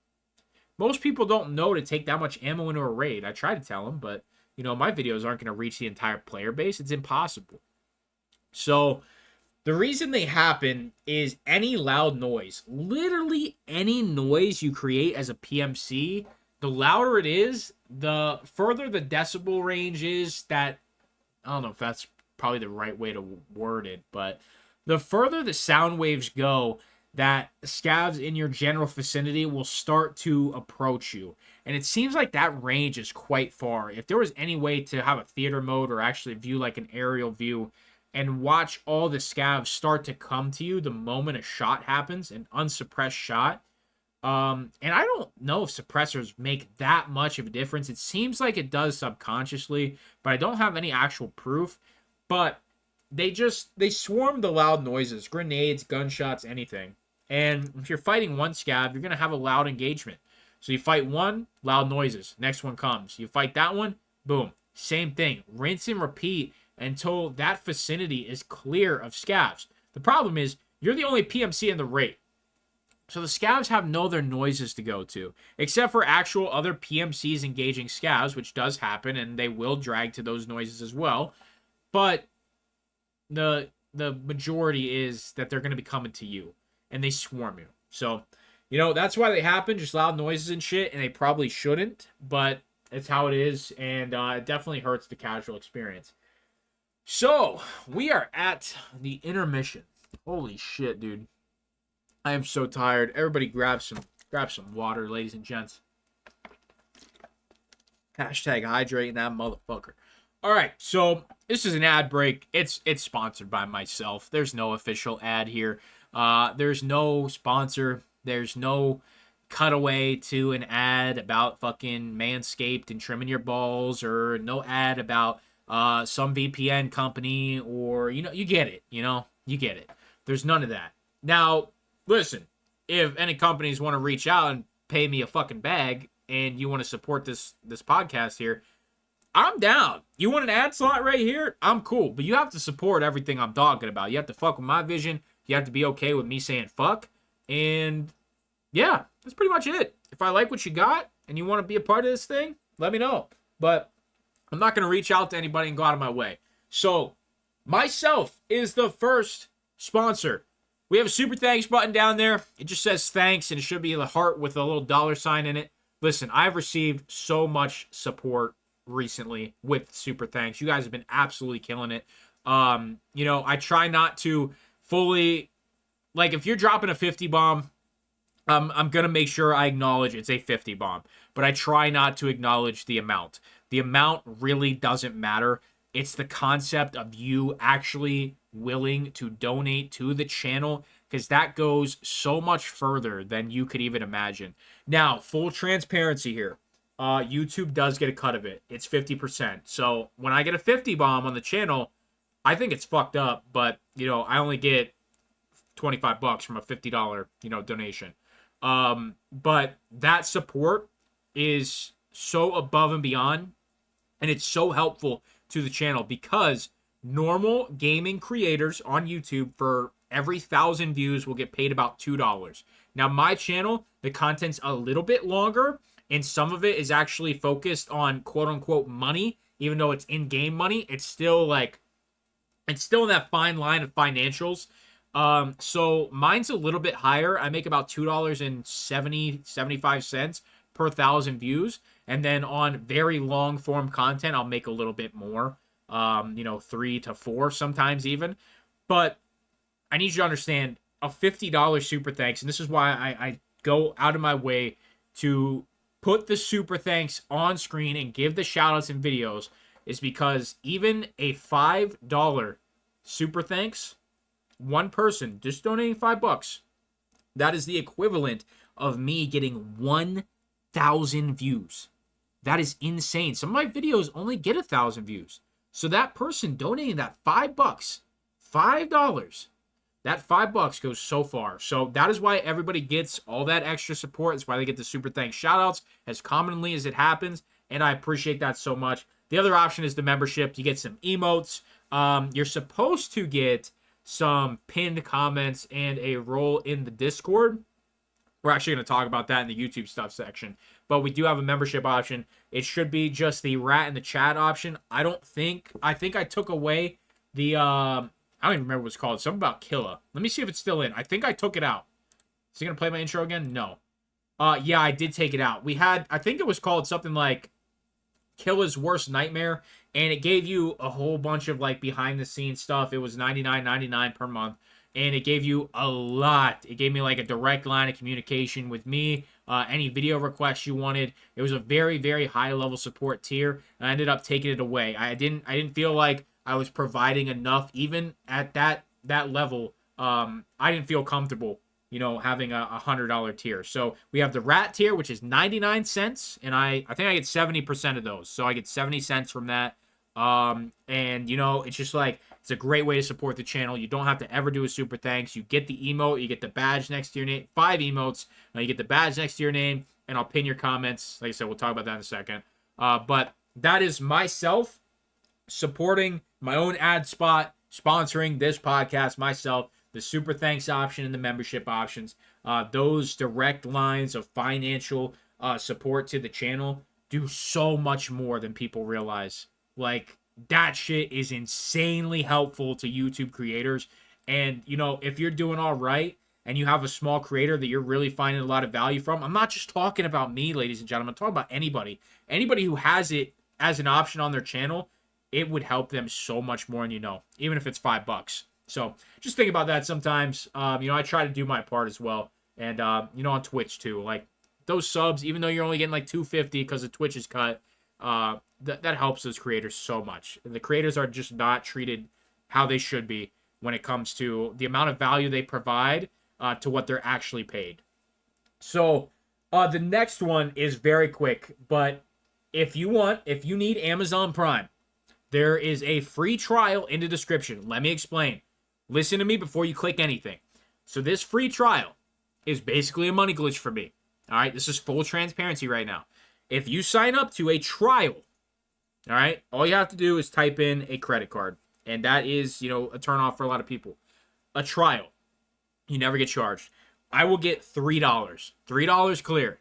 Most people don't know to take that much ammo into a raid. I try to tell them, but my videos aren't going to reach the entire player base. It's impossible. So the reason they happen is any loud noise. Literally any noise you create as a PMC, the louder it is, the further the decibel range is that, I don't know if that's probably the right way to word it, but the further the sound waves go, that scavs in your general vicinity will start to approach you. And it seems like that range is quite far. If there was any way to have a theater mode or actually view like an aerial view and watch all the scavs start to come to you the moment a shot happens, an unsuppressed shot. And I don't know if suppressors make that much of a difference. It seems like it does subconsciously, but I don't have any actual proof. But they swarm the loud noises, grenades, gunshots, anything. And if you're fighting one scav, you're going to have a loud engagement. So you fight one, loud noises. Next one comes. You fight that one, boom. Same thing. Rinse and repeat until that vicinity is clear of scavs. The problem is, you're the only PMC in the raid. So the scavs have no other noises to go to, except for actual other PMCs engaging scavs, which does happen, and they will drag to those noises as well. But the majority is that they're going to be coming to you, and they swarm you. So, that's why they happen, just loud noises and shit, and they probably shouldn't, but it's how it is, and it definitely hurts the casual experience. So, we are at the intermission. Holy shit, dude. I am so tired. Everybody grab some water, ladies and gents. Hashtag hydrating that motherfucker. All right, so this is an ad break. It's sponsored by myself. There's no official ad here. There's no sponsor. There's no cutaway to an ad about fucking Manscaped and trimming your balls, or no ad about some VPN company, or, you get it, you get it. There's none of that. Now, listen, if any companies want to reach out and pay me a fucking bag and you want to support this podcast here, I'm down. You want an ad slot right here? I'm cool. But you have to support everything I'm talking about. You have to fuck with my vision. You have to be okay with me saying fuck. And yeah, that's pretty much it. If I like what you got and you want to be a part of this thing, let me know. But I'm not going to reach out to anybody and go out of my way. So, myself is the first sponsor. We have a super thanks button down there. It just says thanks, and it should be the heart with a little $sign in it. Listen, I've received so much support recently with super thanks. You guys have been absolutely killing it. I try not to fully, like, if you're dropping a 50 bomb, I'm going to make sure I acknowledge it's a 50 bomb, but I try not to acknowledge the amount. The amount really doesn't matter. It's the concept of you actually willing to donate to the channel because that goes so much further than you could even imagine. Now, full transparency here. YouTube does get a cut of it. It's 50%. So when I get a 50 bomb on the channel, I think it's fucked up, but, I only get $25 from a $50, donation. But that support is so above and beyond, and it's so helpful to the channel because normal gaming creators on YouTube for every 1,000 views will get paid about $2. Now, my channel, the content's a little bit longer, and some of it is actually focused on quote-unquote money. Even though it's in-game money, it's still in that fine line of financials. So mine's a little bit higher. I make about $2.75 per 1,000 views. And then on very long form content, I'll make a little bit more, 3 to 4 sometimes even. But I need you to understand a $50 super thanks. And this is why I go out of my way to put the super thanks on screen and give the shout outs in videos, is because even a $5 super thanks, one person just donating $5, that is the equivalent of me getting 1,000 views. That is insane. Some of my videos only get 1,000 views. So that person donating that $5, that $5 goes so far. So that is why everybody gets all that extra support. That's why they get the super thanks shoutouts as commonly as it happens. And I appreciate that so much. The other option is the membership. You get some emotes. You're supposed to get some pinned comments and a role in the Discord. We're actually going to talk about that in the YouTube stuff section. But we do have a membership option. It should be just the rat in the chat option. I think I took away the, I don't even remember what it's called. Something about Killa. Let me see if it's still in. I think I took it out. Is he going to play my intro again? No. Yeah, I did take it out. I think it was called something like Killa's Worst Nightmare. And it gave you a whole bunch of behind the scenes stuff. It was $99.99 per month. And it gave you a lot. It gave me a direct line of communication with me. Any video requests you wanted. It was a very, very high level support tier. And I ended up taking it away. I didn't feel like I was providing enough, even at that level. I didn't feel comfortable, having a $100 tier. So we have the rat tier, which is 99 cents. And I think I get 70% of those. So I get 70 cents from that. And it's just it's a great way to support the channel. You don't have to ever do a super thanks. You get the emote, you get the badge next to your name, 5 emotes. You get the badge next to your name, and I'll pin your comments. Like I said, we'll talk about that in a second. But that is myself supporting my own ad spot, sponsoring this podcast myself, the super thanks option and the membership options. Those direct lines of financial support to the channel do so much more than people realize. That shit is insanely helpful to YouTube creators. And, if you're doing all right and you have a small creator that you're really finding a lot of value from, I'm not just talking about me, ladies and gentlemen. I'm talking about anybody. Anybody who has it as an option on their channel, it would help them so much more than even if it's $5. So just think about that sometimes. I try to do my part as well. And, on Twitch too. Those subs, even though you're only getting 250 because the Twitch is cut, that helps those creators so much. The creators are just not treated how they should be when it comes to the amount of value they provide to what they're actually paid. So the next one is very quick, but if you need Amazon Prime, there is a free trial in the description. Let me explain. Listen to me before you click anything. So this free trial is basically a money glitch for me. All right, this is full transparency right now. If you sign up to a trial, all right, all you have to do is type in a credit card. And that is, a turnoff for a lot of people. A trial. You never get charged. I will get $3. $3 clear.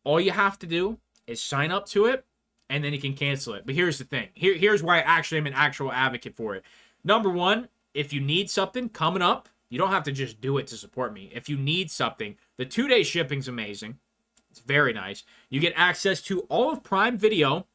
All you have to do is sign up to it, and then you can cancel it. But here's the thing. Here's why I actually am an actual advocate for it. Number one, if you need something coming up, you don't have to just do it to support me. If you need something, the 2-day shipping's amazing. It's very nice. You get access to all of Prime Video,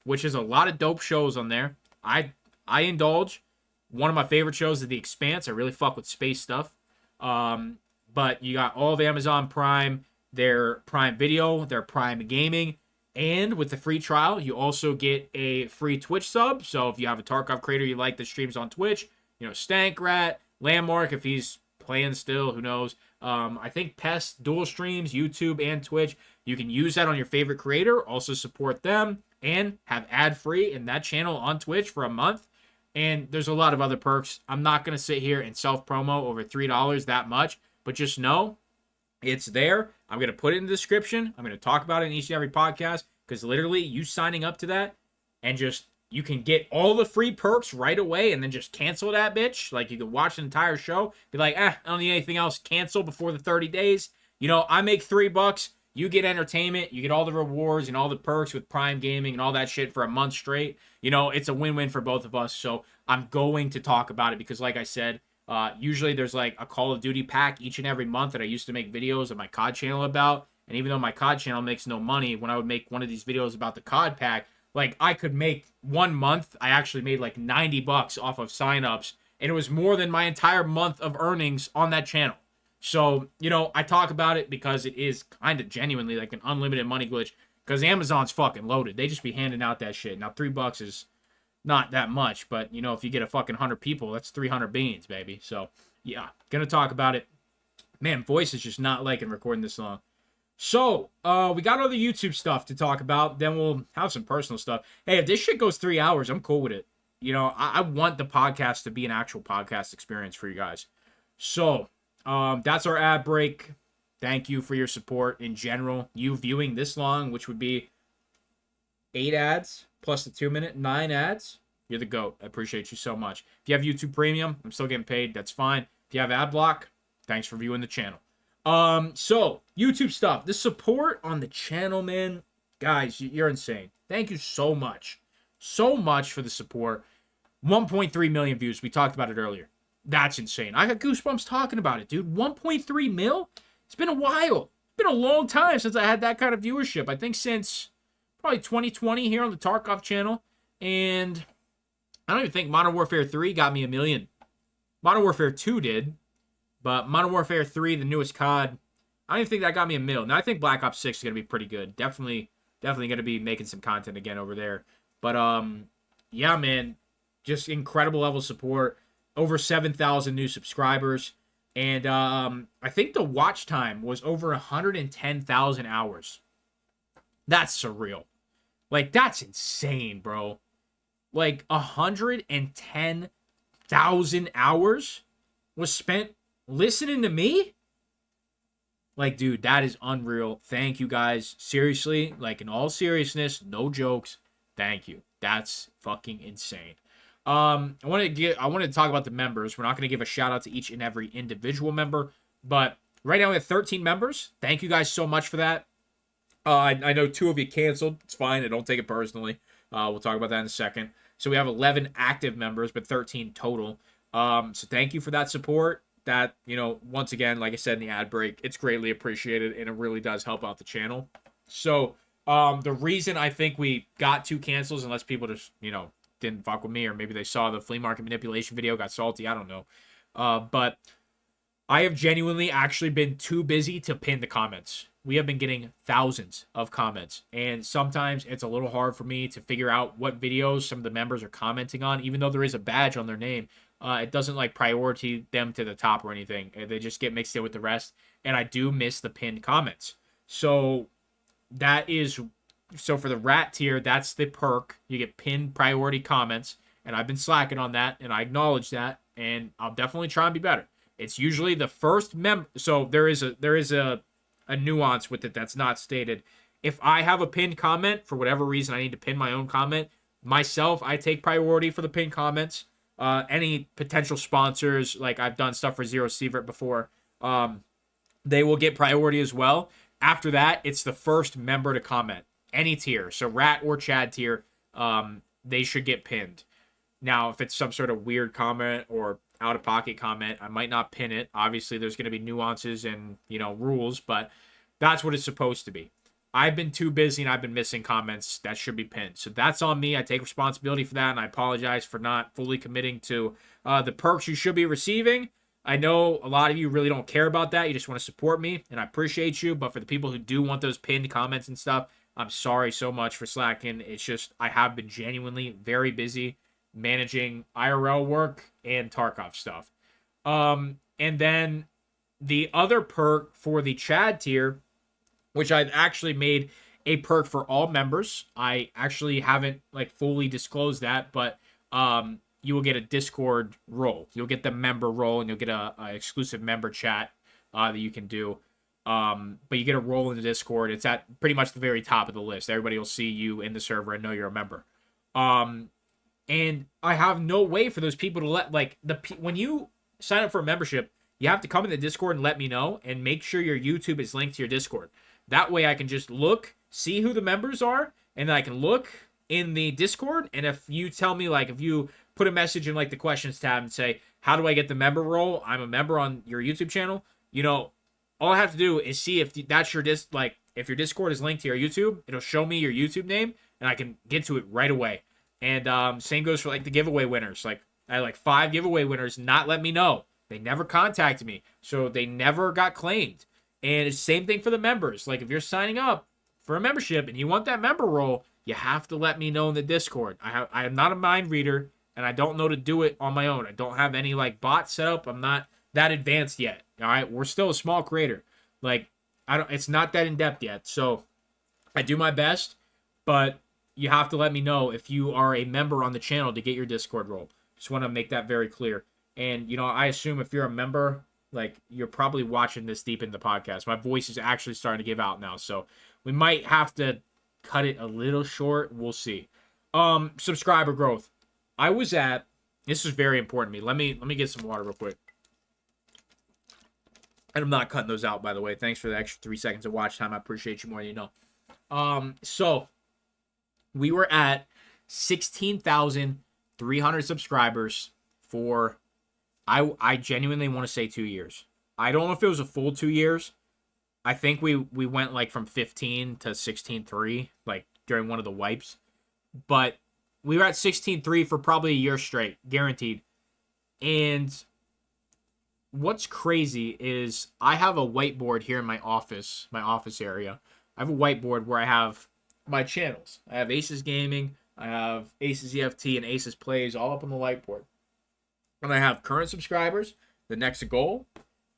which is a lot of dope shows on there. I indulge. One of my favorite shows is The Expanse. I really fuck with space stuff. But you got all of Amazon Prime, their Prime Video, their Prime Gaming, and with the free trial, you also get a free Twitch sub. So if you have a Tarkov creator you like that streams on Twitch, Stankrat, Landmark, if he's playing still. Who knows? I think Pest dual streams YouTube and Twitch. You can use that on your favorite creator. Also support them and have ad free in that channel on Twitch for a month. And there's a lot of other perks. I'm not gonna sit here and self promo over $3 that much, but just know it's there. I'm going to put it in the description. I'm going to talk about it in each and every podcast because literally you signing up to that and just you can get all the free perks right away and then just cancel that bitch. Like you can watch an entire show, be like, I don't need anything else. Cancel before the 30 days. You know, I make $3. You get entertainment. You get all the rewards and all the perks with Prime Gaming and all that shit for a month straight. You know, it's a win-win for both of us. So I'm going to talk about it because like I said, usually there's like a Call of Duty pack each and every month that I used to make videos on my COD channel about. And even though my COD channel makes no money, when I would make one of these videos about the COD pack, like I could make 1 month, I actually made like $90 off of signups. And it was more than my entire month of earnings on that channel. So, you know, I talk about it because it is kind of genuinely like an unlimited money glitch. Because Amazon's fucking loaded. They just be handing out that shit. Now, $3 is not that much, but you know, if you get a fucking 100 people, that's 300 beans, baby. So yeah, gonna talk about it. Man, voice is just not liking recording this long. So we got other YouTube stuff to talk about. Then we'll have some personal stuff. Hey, if this shit goes 3 hours, I'm cool with it. You know, I want the podcast to be an actual podcast experience for you guys. So that's our ad break. Thank you for your support in general. You viewing this long, which would be 8 ads plus the 2-minute, 9 ads. You're the GOAT. I appreciate you so much. If you have YouTube Premium, I'm still getting paid. That's fine. If you have ad block, thanks for viewing the channel. So YouTube stuff. The support on the channel, man. Guys, you're insane. Thank you so much. So much for the support. 1.3 million views. We talked about it earlier. That's insane. I got goosebumps talking about it, dude. 1.3 mil? It's been a while. It's been a long time since I had that kind of viewership. I think since probably 2020 here on the Tarkov channel. And I don't even think Modern Warfare 3 got me 1 million. Modern Warfare 2 did. But Modern Warfare 3, the newest COD, I don't even think that got me 1 million. Now, I think Black Ops 6 is going to be pretty good. Definitely going to be making some content again over there. But, yeah, man. Just incredible level of support. Over 7,000 new subscribers. And I think the watch time was over 110,000 hours. That's surreal. Like, that's insane, bro. Like, 110,000 hours was spent listening to me? Like, dude, that is unreal. Thank you, guys. Seriously, like, in all seriousness, no jokes. Thank you. That's fucking insane. I wanted to talk about the members. We're not going to give a shout out to each and every individual member, but right now we have 13 members. Thank you guys so much for that. I know 2 of you canceled. It's fine. I don't take it personally. We'll talk about that in a second. So we have 11 active members, but 13 total. So thank you for that support. That, you know, once again, like I said in the ad break, it's greatly appreciated, and it really does help out the channel. So the reason I think we got 2 cancels, unless people just, you know, didn't fuck with me, or maybe they saw the flea market manipulation video, got salty, I don't know. But I have genuinely actually been too busy to pin the comments. We have been getting thousands of comments, and sometimes it's a little hard for me to figure out what videos some of the members are commenting on, even though there is a badge on their name. It doesn't like priority them to the top or anything. They just get mixed in with the rest, and I do miss the pinned comments. So for the rat tier, that's the perk. You get pinned priority comments, and I've been slacking on that, and I acknowledge that, and I'll definitely try and be better. It's usually the first member. So there is a nuance with it that's not stated. If I have a pinned comment, for whatever reason I need to pin my own comment, myself, I take priority for the pinned comments. Any potential sponsors, like I've done stuff for Zero Sievert before, they will get priority as well. After that, it's the first member to comment. Any tier, so Rat or Chad tier, they should get pinned. Now, if it's some sort of weird comment or out-of-pocket comment, I might not pin it. Obviously, there's going to be nuances and, you know, rules, but that's what it's supposed to be. I've been too busy and I've been missing comments that should be pinned. So that's on me. I take responsibility for that, and I apologize for not fully committing to the perks you should be receiving. I know a lot of you really don't care about that. You just want to support me, and I appreciate you. But for the people who do want those pinned comments and stuff, I'm sorry so much for slacking. It's just I have been genuinely very busy managing IRL work and Tarkov stuff. And And then the other perk for the Chad tier, which I've actually made a perk for all members. I actually haven't like fully disclosed that, but you will get a Discord role. You'll get the member role, and you'll get a exclusive member chat that you can do. But you get a role in the Discord. It's at pretty much the very top of the list. Everybody will see you in the server and know you're a member. And I have no way for those people to let, like, when you sign up for a membership, you have to come in the Discord and let me know, and make sure your YouTube is linked to your Discord. That way I can just look, see who the members are, and then I can look in the Discord, and if you tell me, like, if you put a message in, like, the questions tab and say, how do I get the member role? I'm a member on your YouTube channel. You know, all I have to do is see if that's your if your Discord is linked to your YouTube, it'll show me your YouTube name, and I can get to it right away. And same goes for, like, the giveaway winners. Like, I had, like, 5 giveaway winners not let me know. They never contacted me, so they never got claimed. And it's the same thing for the members. Like, if you're signing up for a membership and you want that member role, you have to let me know in the Discord. I am not a mind reader, and I don't know to do it on my own. I don't have any, like, bots set up. I'm not that advanced yet. All right, we're still a small creator. Like, it's not that in depth yet. So I do my best, but you have to let me know if you are a member on the channel to get your Discord role. Just want to make that very clear. And, you know, I assume if you're a member, like, you're probably watching this deep in the podcast. My voice is actually starting to give out now, so we might have to cut it a little short. We'll see. Subscriber growth. I was at, this is very important to me. Let me get some water real quick. And I'm not cutting those out, by the way. Thanks for the extra 3 seconds of watch time. I appreciate you more than you know. So we were at 16,300 subscribers for, I genuinely want to say 2 years. I don't know if it was a full 2 years. I think we went like from 15 to 16.3, like during one of the wipes. But we were at 16.3 for probably a year straight, guaranteed. And what's crazy is I have a whiteboard here in my office area. I have a whiteboard where I have my channels. I have Acez Gaming, I have Acez EFT, and Acez Plays all up on the whiteboard. And I have current subscribers, the next goal,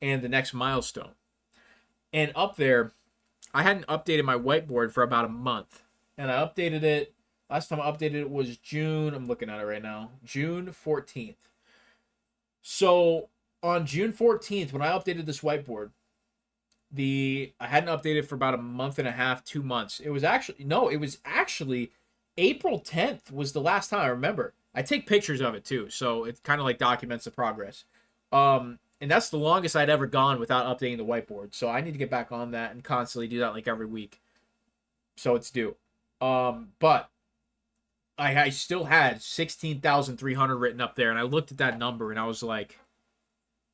and the next milestone. And up there, I hadn't updated my whiteboard for about a month. And I updated it, last time I updated it was June, I'm looking at it right now, June 14th. So on June 14th, when I updated this whiteboard, I hadn't updated for about a month and a half, 2 months. It was actually April 10th was the last time I remember. I take pictures of it too, so it kind of like documents the progress. And that's the longest I'd ever gone without updating the whiteboard. So I need to get back on that and constantly do that like every week. So it's due. But I still had 16,300 written up there, and I looked at that number and I was like,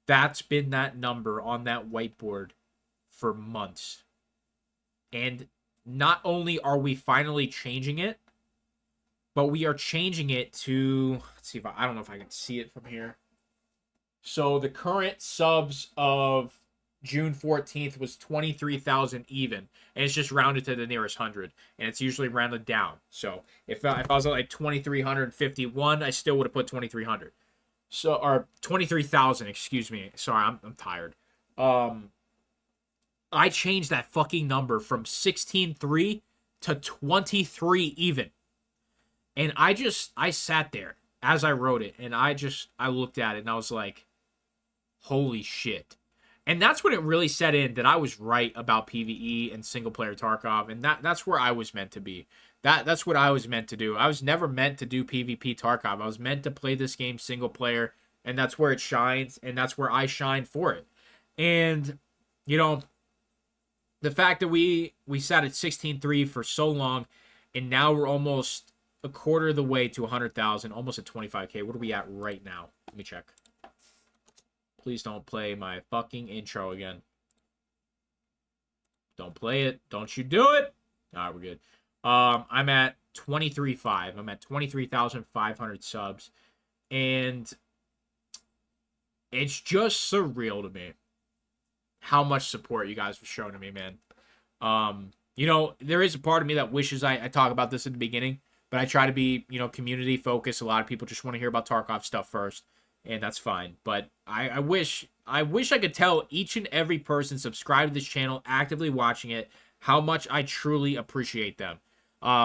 that's been that number on that whiteboard for months. And not only are we finally changing it, but we are changing it to, let's see if I don't know if I can see it from here. So the current subs of June 14th was 23,000 even, and it's just rounded to the nearest 100, and it's usually rounded down. So if I was at like 2,351, I still would have put 2,300. So, or 23,000, excuse me. Sorry, I'm tired. I changed that fucking number from 16.3 to 23 even. And I sat there as I wrote it, and I looked at it, and I was like, holy shit. And that's when it really set in that I was right about PvE and single-player Tarkov, and that's where I was meant to be. That's what I was meant to do. I was never meant to do PvP Tarkov. I was meant to play this game single-player, and that's where it shines, and that's where I shine for it. And, you know, the fact that we sat at 16.3 for so long, and now we're almost a quarter of the way to 100,000, almost at 25K. What are we at right now? Let me check. Please don't play my fucking intro again. Don't play it. Don't you do it. All right, we're good. I'm at 23.5. I'm at 23,500 subs. And it's just surreal to me how much support you guys have shown to me, man. You know, there is a part of me that wishes I talk about this in the beginning, but I try to be, you know, community focused. A lot of people just want to hear about Tarkov stuff first, and that's fine. But I wish I wish I could tell each and every person subscribed to this channel, actively watching it, how much I truly appreciate them.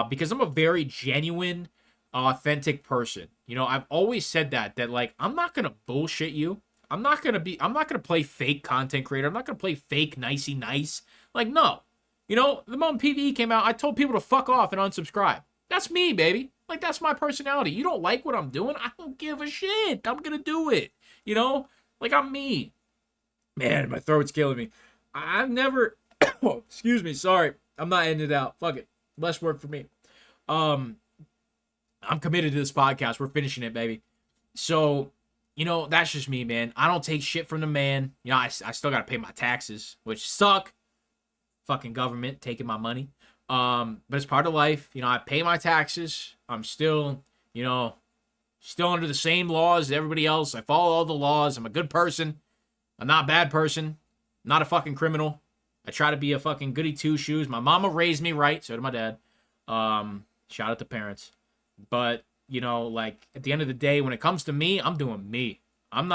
Because I'm a very genuine, authentic person. You know, I've always said that like, I'm not gonna bullshit you. I'm not gonna play fake content creator. I'm not gonna play fake nicey nice. Like, no. You know, the moment PvE came out, I told people to fuck off and unsubscribe. That's me, baby. Like, that's my personality. You don't like what I'm doing? I don't give a shit. I'm gonna do it. You know? Like, I'm me. Man, my throat's killing me. I've never... oh, excuse me. Sorry. I'm not ending it out. Fuck it. Less work for me. I'm committed to this podcast. We're finishing it, baby. So, you know, that's just me, man. I don't take shit from the man. You know, I still got to pay my taxes, which suck. Fucking government taking my money. But it's part of life. You know, I pay my taxes. I'm still, you know, still under the same laws as everybody else. I follow all the laws. I'm a good person. I'm not a bad person. I'm not a fucking criminal. I try to be a fucking goody two-shoes. My mama raised me right. So did my dad. Shout out to parents. But, you know, like, at the end of the day, when it comes to me, I'm doing me. I'm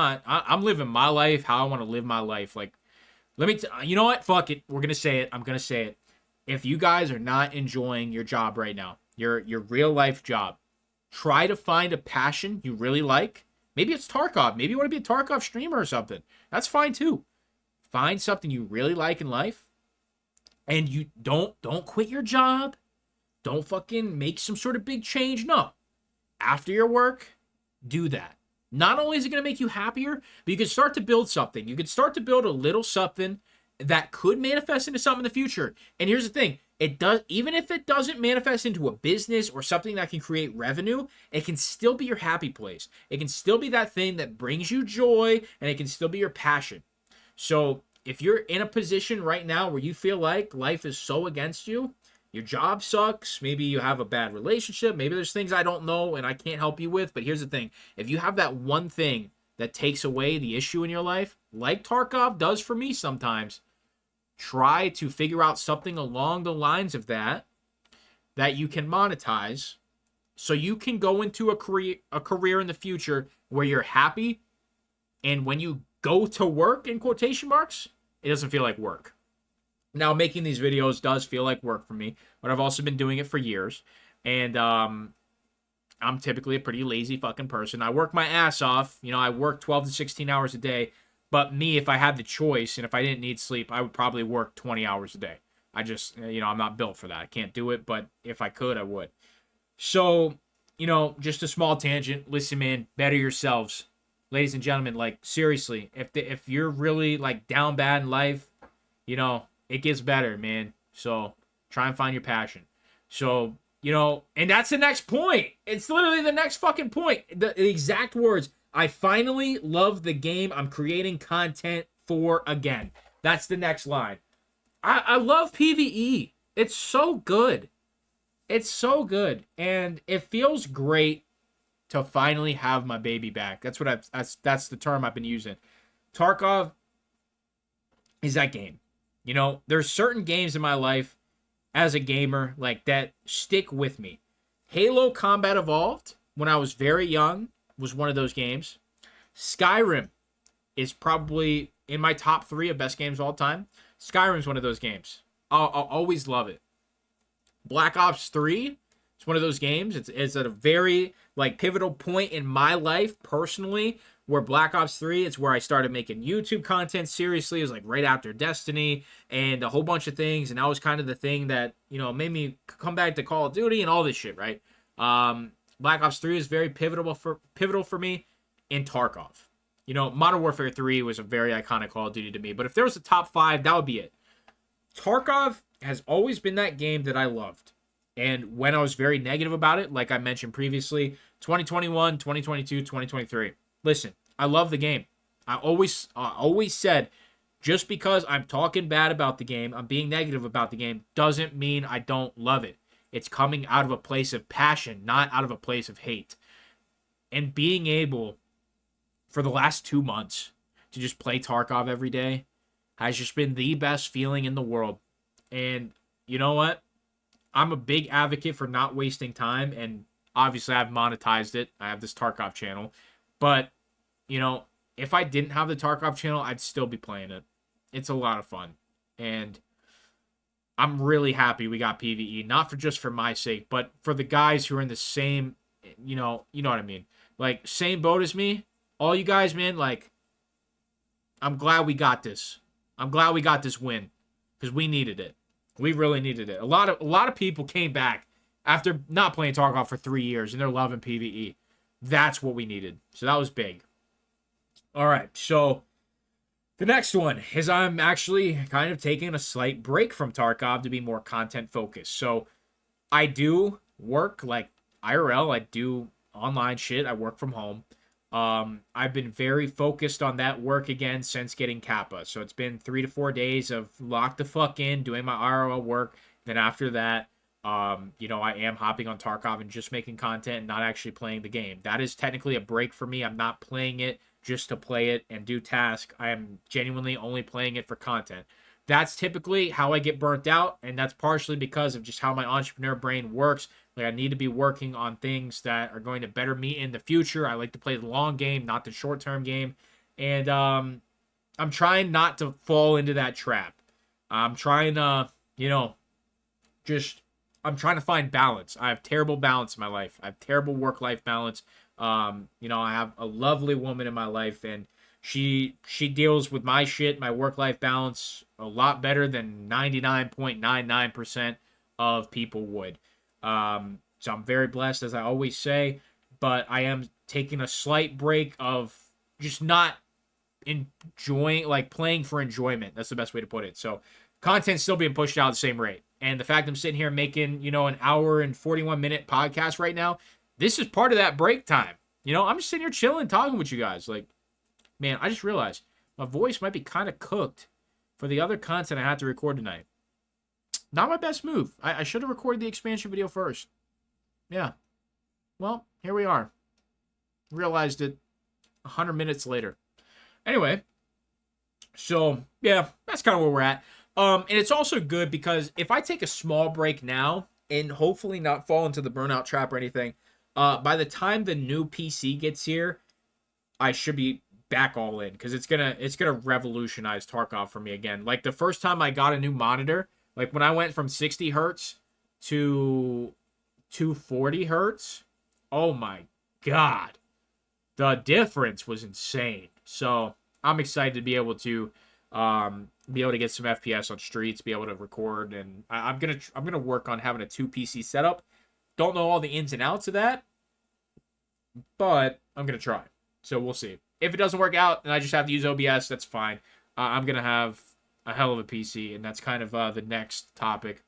living my life how I want to live my life. Like, you know what? Fuck it. We're going to say it. I'm going to say it. If you guys are not enjoying your job right now, your real life job, try to find a passion you really like. Maybe it's Tarkov. Maybe you want to be a Tarkov streamer or something. That's fine too. Find something you really like in life, and you don't quit your job. Don't fucking make some sort of big change. No. After your work, do that. Not only is it going to make you happier, but you can start to build something. You can start to build a little something that could manifest into something in the future. And here's the thing. It does, even if it doesn't manifest into a business or something that can create revenue, it can still be your happy place. It can still be that thing that brings you joy, and it can still be your passion. So if you're in a position right now where you feel like life is so against you, your job sucks, maybe you have a bad relationship, maybe there's things I don't know and I can't help you with, but here's the thing. If you have that one thing that takes away the issue in your life, like Tarkov does for me sometimes, try to figure out something along the lines of that you can monetize, so you can go into a career in the future where you're happy, and when you go to work, in quotation marks, it doesn't feel like work. Now, making these videos does feel like work for me, but I've also been doing it for years, and I'm typically a pretty lazy fucking person. I work my ass off. You know, I work 12 to 16 hours a day, but me, if I had the choice and if I didn't need sleep, I would probably work 20 hours a day. I just, you know, I'm not built for that. I can't do it, but if I could, I would. So, you know, just a small tangent. Listen, man, better yourselves. Ladies and gentlemen, like, seriously, if you're really, like, down bad in life, you know, it gets better, man. So try and find your passion. So, you know, and that's the next point. It's literally the next fucking point. The exact words. I finally love the game I'm creating content for again. That's the next line. I love PvE. It's so good. It's so good. And it feels great to finally have my baby back. That's the term I've been using. Tarkov is that game. You know, there's certain games in my life as a gamer like that stick with me. Halo Combat Evolved, when I was very young, was one of those games. Skyrim is probably in my top 3 of best games of all time. Skyrim's one of those games. I'll always love it. Black Ops 3, it's one of those games. It's at a very, like, pivotal point in my life personally, where Black Ops 3, it's where I started making YouTube content seriously. It was like right after Destiny and a whole bunch of things, and that was kind of the thing that, you know, made me come back to Call of Duty and all this shit, right? Black Ops 3 is very pivotal for me in Tarkov. You know, Modern Warfare 3 was a very iconic Call of Duty to me, but if there was a top 5, that would be it. Tarkov has always been that game that I loved. And when I was very negative about it, like I mentioned previously, 2021, 2022, 2023. Listen, I love the game. I always said, just because I'm talking bad about the game, I'm being negative about the game, doesn't mean I don't love it. It's coming out of a place of passion, not out of a place of hate. And being able, for the last 2 months, to just play Tarkov every day has just been the best feeling in the world. And you know what? I'm a big advocate for not wasting time, and obviously I've monetized it. I have this Tarkov channel. But, you know, if I didn't have the Tarkov channel, I'd still be playing it. It's a lot of fun. And I'm really happy we got PvE, not for just for my sake, but for the guys who are in the same, you know what I mean. Like, same boat as me. All you guys, man, like, I'm glad we got this. I'm glad we got this win because we needed it. We really needed it. A lot of people came back after not playing Tarkov for 3 years, and they're loving PvE. That's what we needed. So that was big. All right, so the next one is I'm actually kind of taking a slight break from Tarkov to be more content focused. So I do work like IRL. I do online shit. I work from home. I've been very focused on that work again since getting Kappa. So it's been 3 to 4 days of locked the fuck in, doing my IRL work. Then after that, you know, I am hopping on Tarkov and just making content and not actually playing the game. That is technically a break for me. I'm not playing it just to play it and do tasks. I am genuinely only playing it for content. That's typically how I get burnt out, and that's partially because of just how my entrepreneur brain works. Like, I need to be working on things that are going to better me in the future. I like to play the long game, not the short-term game. And I'm trying not to fall into that trap. I'm trying to, you know, I'm trying to find balance. I have terrible balance in my life. I have terrible work-life balance. You know, I have a lovely woman in my life, and she deals with my shit, my work-life balance, a lot better than 99.99% of people would. So I'm very blessed, as I always say, but I am taking a slight break of just not enjoying, like, playing for enjoyment. That's the best way to put it. So content's still being pushed out at the same rate. And the fact I'm sitting here making, you know, an hour and 41-minute podcast right now, this is part of that break time. You know, I'm just sitting here chilling, talking with you guys. Like, man, I just realized my voice might be kind of cooked for the other content I had to record tonight. Not my best move. I should have recorded the expansion video first. Yeah. Well, here we are. Realized it 100 minutes later. Anyway, so, yeah, that's kind of where we're at. And it's also good because if I take a small break now and hopefully not fall into the burnout trap or anything, by the time the new PC gets here, I should be back all in because it's gonna revolutionize Tarkov for me again. Like, the first time I got a new monitor, like when I went from 60 hertz to 240 hertz, oh my god, the difference was insane. So I'm excited to be able to get some FPS on streets, be able to record, and I'm gonna work on having a 2 PC setup. Don't know all the ins and outs of that, but I'm gonna try. So we'll see. If it doesn't work out and I just have to use OBS, that's fine. I'm gonna have a hell of a PC, and that's kind of the next topic.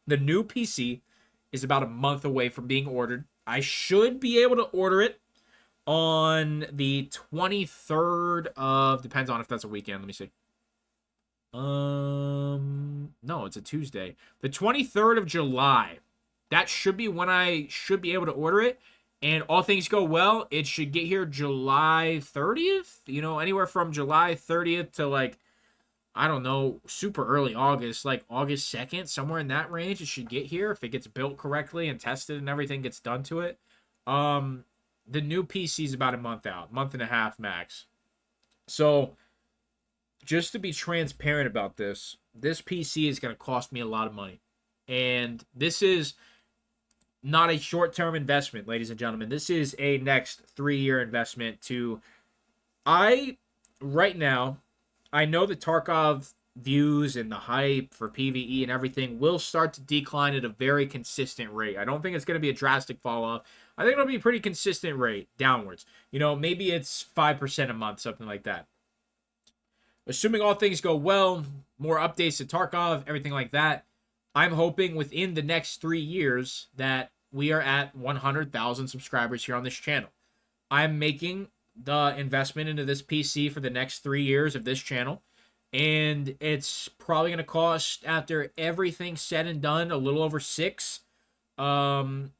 The new PC is about a month away from being ordered. I should be able to order it on the 23rd of, depends on if that's a weekend. Let me see. No, it's a Tuesday. The 23rd of July. That should be when I should be able to order it. And all things go well, it should get here July 30th. You know, anywhere from July 30th to, like, I don't know, super early August, like August 2nd, somewhere in that range, it should get here if it gets built correctly and tested and everything gets done to it. The new PC is about a month out, month and a half max. So, just to be transparent about this PC is going to cost me a lot of money. And this is not a short-term investment, ladies and gentlemen. This is a next 3-year investment right now, I know the Tarkov views and the hype for PvE and everything will start to decline at a very consistent rate. I don't think it's going to be a drastic fall off. I think it'll be a pretty consistent rate downwards. You know, maybe it's 5% a month, something like that. Assuming all things go well, more updates to Tarkov, everything like that, I'm hoping within the next 3 years that we are at 100,000 subscribers here on this channel. I'm making the investment into this PC for the next 3 years of this channel, and it's probably going to cost, after everything said and done, a little over 6,000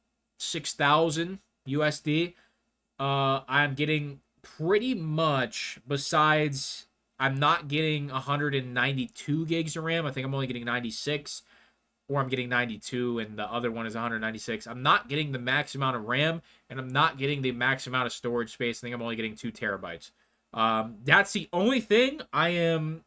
USD. I'm getting pretty much, besides I'm not getting 192 gigs of RAM. I think I'm only getting 96, or I'm getting 92 and the other one is 196. I'm not getting the max amount of RAM, and I'm not getting the max amount of storage space. I think I'm only getting 2 terabytes. That's the only thing I am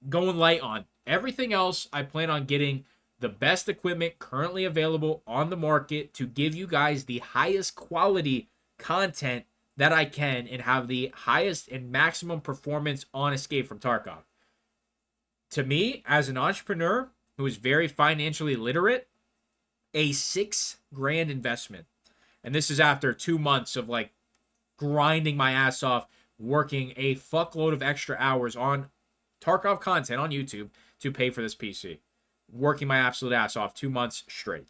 going light on. Everything else, I plan on getting the best equipment currently available on the market to give you guys the highest quality content that I can and have the highest and maximum performance on Escape from Tarkov. To me, as an entrepreneur who is very financially literate, a $6,000 investment. And this is after 2 months of like grinding my ass off, working a fuckload of extra hours on Tarkov content on YouTube to pay for this PC. Working my absolute ass off 2 months straight.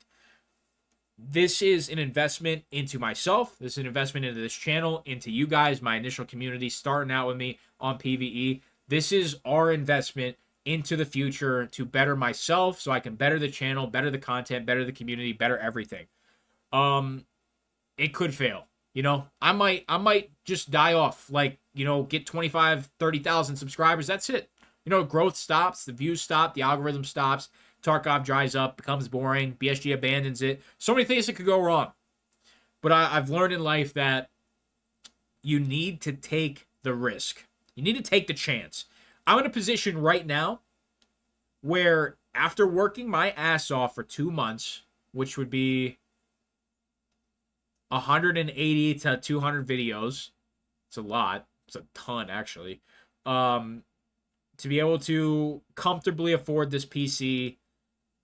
This is an investment into myself. This is an investment into this channel, into you guys, my initial community, starting out with me on PvE. This is our investment into the future to better myself so I can better the channel, better the content, better the community, better everything. It could fail. You know, I might just die off, like, you know, get 25, 30,000 subscribers. That's it. You know, growth stops, the views stop, the algorithm stops, Tarkov dries up, becomes boring, BSG abandons it. So many things that could go wrong. But I've learned in life that you need to take the risk. You need to take the chance. I'm in a position right now where after working my ass off for 2 months, which would be 180 to 200 videos. It's a lot. It's a ton, actually. To be able to comfortably afford this PC,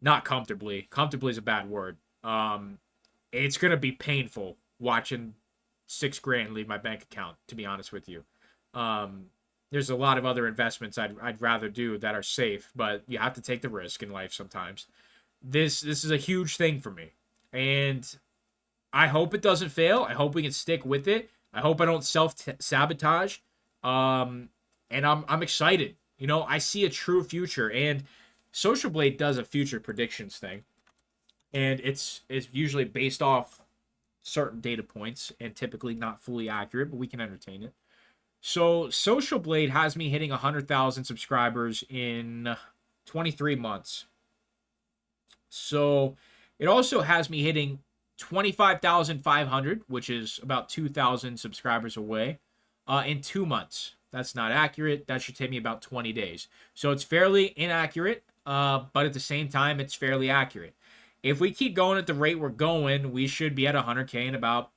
not comfortably. Comfortably is a bad word. It's going to be painful watching $6,000 leave my bank account, to be honest with you. There's a lot of other investments I'd rather do that are safe, but you have to take the risk in life sometimes. This is a huge thing for me. And I hope it doesn't fail. I hope we can stick with it. I hope I don't self-sabotage. And I'm excited. You know, I see a true future. And Social Blade does a future predictions thing. And it's usually based off certain data points and typically not fully accurate, but we can entertain it. So Social Blade has me hitting 100,000 subscribers in 23 months. So it also has me hitting 25,500, which is about 2,000 subscribers away, in 2 months. That's not accurate. That should take me about 20 days. So it's fairly inaccurate, but at the same time, it's fairly accurate. If we keep going at the rate we're going, we should be at 100K in about,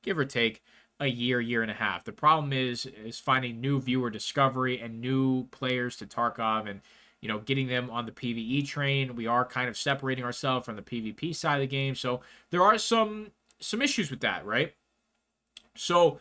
give or take, a year and a half. The problem is finding new viewer discovery and new players to Tarkov and, you know, getting them on the PvE train. We are kind of separating ourselves from the PvP side of the game. So there are some issues with that, right? So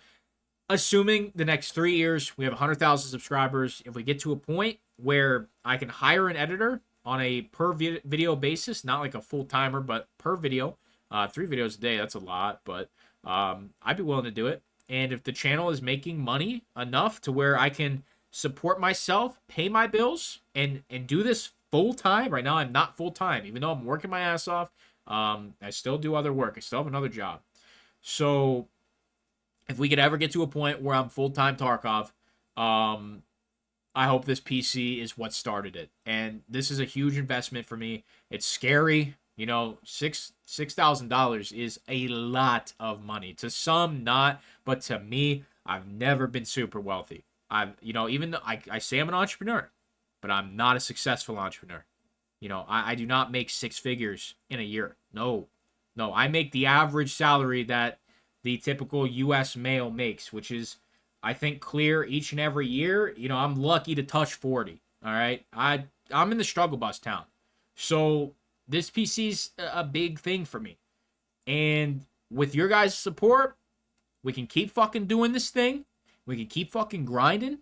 assuming the next 3 years, we have 100,000 subscribers. If we get to a point where I can hire an editor on a per video basis, not like a full timer, but per video, 3 videos a day, that's a lot, but I'd be willing to do it. And if the channel is making money enough to where I can support myself, pay my bills, and do this full time. Right now, I'm not full time, even though I'm working my ass off. I still do other work. I still have another job. So if we could ever get to a point where I'm full time Tarkov, I hope this PC is what started it. And this is a huge investment for me. It's scary. You know, $6,000 is a lot of money. To some, not, but to me, I've never been super wealthy. Even though I say I'm an entrepreneur, but I'm not a successful entrepreneur. You know, I do not make 6 figures in a year. No, I make the average salary that the typical U.S. male makes, which is, I think, clear each and every year. You know, I'm lucky to touch 40. All right, I'm in the struggle bus town, so this PC's a big thing for me. And with your guys' support, we can keep fucking doing this thing. We can keep fucking grinding.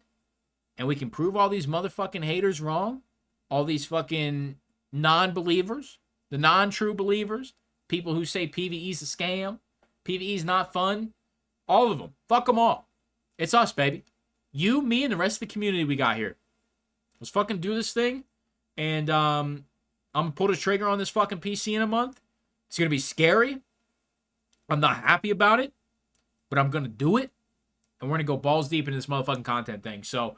And we can prove all these motherfucking haters wrong. All these fucking non-believers. The non-true believers. People who say PvE's a scam. PvE's not fun. All of them. Fuck them all. It's us, baby. You, me, and the rest of the community we got here. Let's fucking do this thing. And, I'm going to pull the trigger on this fucking PC in a month. It's going to be scary. I'm not happy about it. But I'm going to do it. And we're going to go balls deep into this motherfucking content thing. So,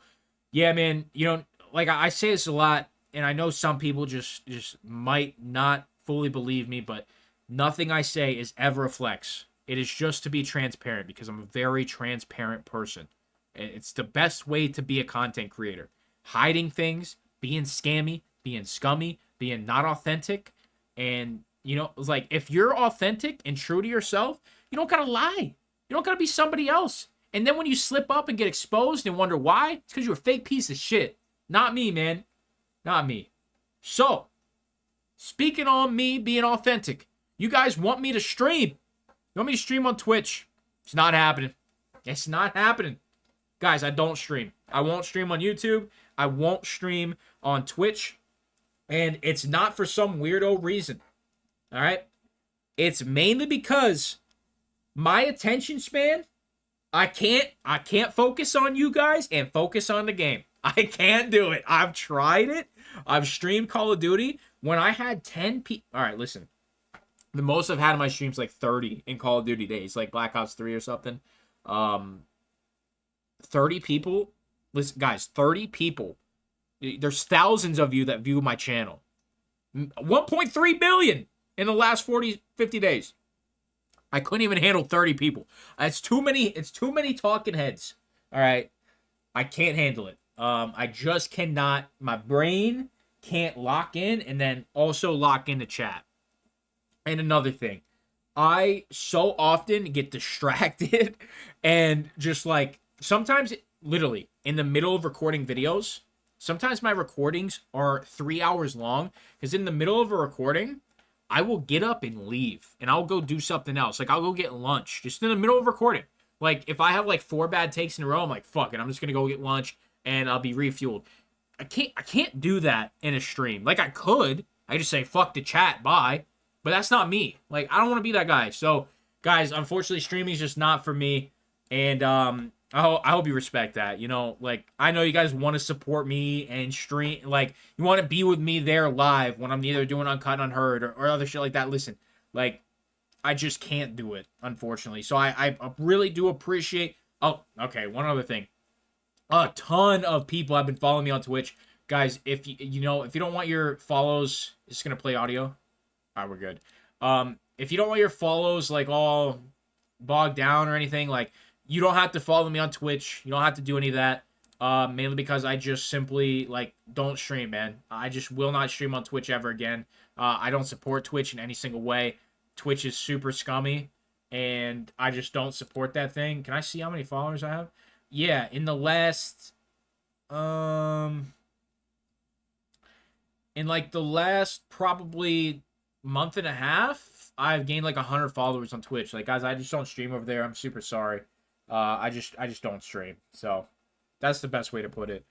yeah, man. You know, like I say this a lot. And I know some people just might not fully believe me. But nothing I say is ever a flex. It is just to be transparent. Because I'm a very transparent person. It's the best way to be a content creator. Hiding things, being scammy, being scummy, being not authentic. And, you know, it's like if you're authentic and true to yourself, you don't gotta lie. You don't gotta be somebody else. And then when you slip up and get exposed and wonder why, it's because you're a fake piece of shit. Not me, man. Not me. So, speaking on me being authentic, you guys want me to stream. You want me to stream on Twitch? It's not happening. It's not happening. Guys, I don't stream. I won't stream on YouTube. I won't stream on Twitch. And it's not for some weirdo reason. All right? It's mainly because my attention span, I can't focus on you guys and focus on the game. I can't do it. I've tried it. I've streamed Call of Duty. When I had 10 people... All right, listen. The most I've had in my streams like 30 in Call of Duty days, like Black Ops 3 or something. 30 people. Listen, guys, 30 people. There's thousands of you that view my channel. 1.3 billion in the last 50 days. I couldn't even handle 30 people. It's too many talking heads. All right. I can't handle it. I just cannot. My brain can't lock in and then also lock into chat. And another thing, I so often get distracted and just like sometimes literally in the middle of recording videos, sometimes my recordings are 3 hours long because in the middle of a recording, I will get up and leave and I'll go do something else. Like I'll go get lunch just in the middle of recording. Like if I have like 4 bad takes in a row, I'm like, fuck it. I'm just going to go get lunch and I'll be refueled. I can't do that in a stream. Like I could. I just say, fuck the chat. Bye. But that's not me. Like, I don't want to be that guy. So, guys, unfortunately, streaming is just not for me. And I hope you respect that. You know, like, I know you guys want to support me and stream. Like, you want to be with me there live when I'm either doing Uncut, Unheard, or other shit like that. Listen, like, I just can't do it, unfortunately. So, I really do appreciate... Oh, okay, one other thing. A ton of people have been following me on Twitch. Guys, if you don't want your follows... Is this going to play audio? All right, we're good. If you don't want your follows like all bogged down or anything, like you don't have to follow me on Twitch. You don't have to do any of that. Mainly because I just simply like don't stream, man. I just will not stream on Twitch ever again. I don't support Twitch in any single way. Twitch is super scummy, and I just don't support that thing. Can I see how many followers I have? Yeah, in the last probably month and a half, I've gained like 100 followers on Twitch. Like, guys, I just don't stream over there. I'm super sorry. I just don't stream. So that's the best way to put it.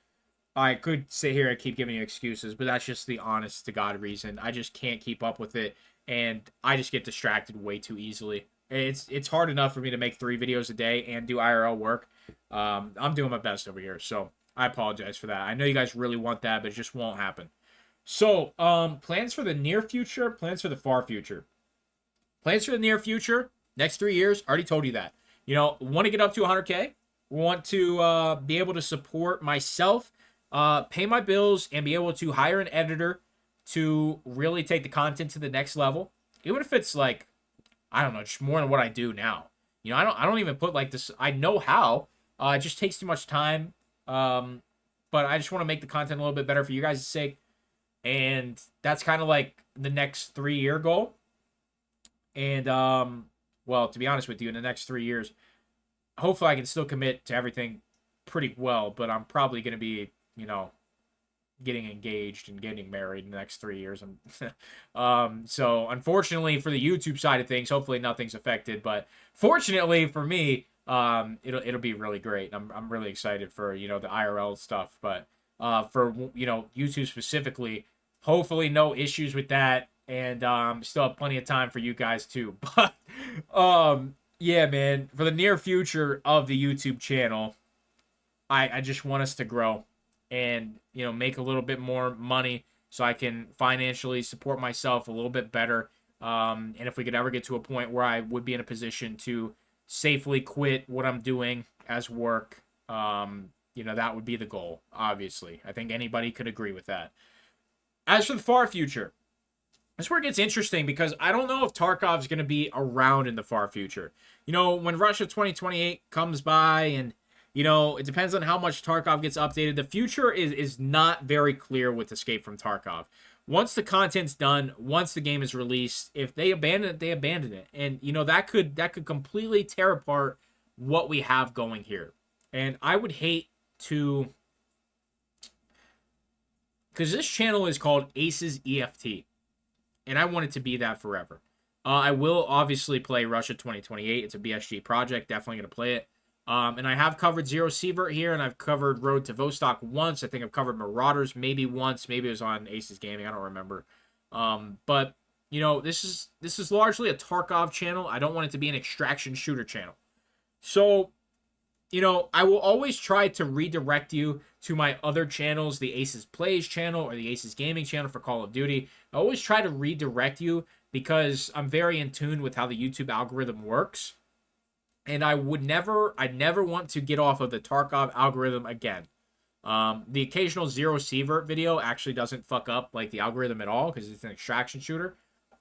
I could sit here and keep giving you excuses, but that's just the honest to God reason. I just can't keep up with it, and I just get distracted way too easily. It's hard enough for me to make 3 videos a day and do IRL work. I'm doing my best over here, so I apologize for that. I know you guys really want that, but it just won't happen. So, plans for the near future, plans for the far future. Plans for the near future, next 3 years, already told you that. You know, want to get up to 100K. Want to be able to support myself, pay my bills, and be able to hire an editor to really take the content to the next level. Even if it's like, I don't know, just more than what I do now. You know, I don't even put like this. I know how. It just takes too much time. But I just want to make the content a little bit better for you guys' sake. And that's kind of like the next 3-year goal. And, well, to be honest with you, in the next 3 years, hopefully I can still commit to everything pretty well. But I'm probably going to be, you know, getting engaged and getting married in the next 3 years. So unfortunately for the YouTube side of things, hopefully nothing's affected. But fortunately for me, it'll be really great. I'm really excited for, you know, the IRL stuff. But for, you know, YouTube specifically, hopefully no issues with that, and still have plenty of time for you guys too. But yeah, man, for the near future of the YouTube channel, I just want us to grow and, you know, make a little bit more money so I can financially support myself a little bit better. And if we could ever get to a point where I would be in a position to safely quit what I'm doing as work, you know, that would be the goal, obviously. I think anybody could agree with that. As for the far future, that's where it gets interesting because I don't know if Tarkov's going to be around in the far future. You know, when Russia 2028 comes by and, It depends on how much Tarkov gets updated. The future is not very clear with Escape from Tarkov. Once the content's done, once the game is released, if they abandon it, they abandon it. And that could completely tear apart what we have going here. And I would hate to, because this channel is called Acez EFT, and I want it to be that forever. I will obviously play Russia 2028. It's a BSG project. Definitely going to play it. And I have covered Zero Sievert here, and I've covered Road to Vostok once. I think I've covered Marauders maybe once. Maybe it was on Acez Gaming. I don't remember. But this is largely a Tarkov channel. I don't want it to be an extraction shooter channel. So, I will always try to redirect you to my other channels, the Acez Plays channel or the Acez Gaming channel for Call of Duty. I always try to redirect you because I'm very in tune with how the YouTube algorithm works. And I'd never want to get off of the Tarkov algorithm again. The occasional Zero Sievert video actually doesn't fuck up like the algorithm at all because it's an extraction shooter.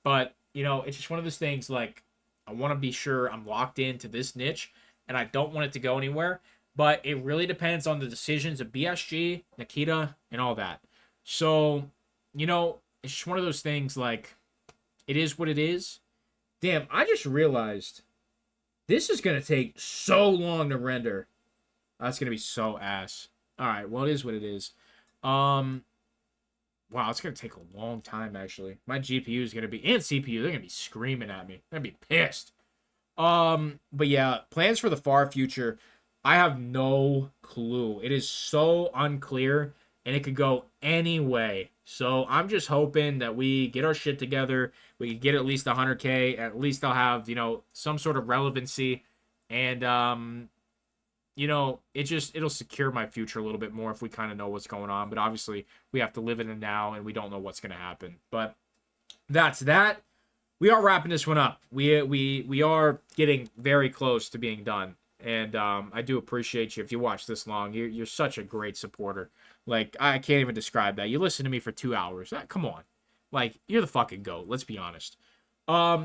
But, it's just one of those things like I want to be sure I'm locked into this niche and I don't want it to go anywhere. But it really depends on the decisions of BSG, Nikita, and all that. So, it's just one of those things like it is what it is. Damn, I just realized this is going to take so long to render. That's going to be so ass. All right, well, it is what it is. Wow, it's going to take a long time, actually. My GPU is going to be, and CPU, they're going to be screaming at me. They're going to be pissed. But yeah, plans for the far future, I have no clue. It is so unclear, and it could go any way. So I'm just hoping that we get our shit together. We can get at least 100K. At least I'll have, some sort of relevancy. And, it'll secure my future a little bit more if we kind of know what's going on. But obviously, we have to live in the now, and we don't know what's going to happen. But that's that. We are wrapping this one up. We are getting very close to being done. And I do appreciate you if you watch this long. You're such a great supporter. Like, I can't even describe that. You listen to me for 2 hours. Come on. Like, you're the fucking GOAT. Let's be honest.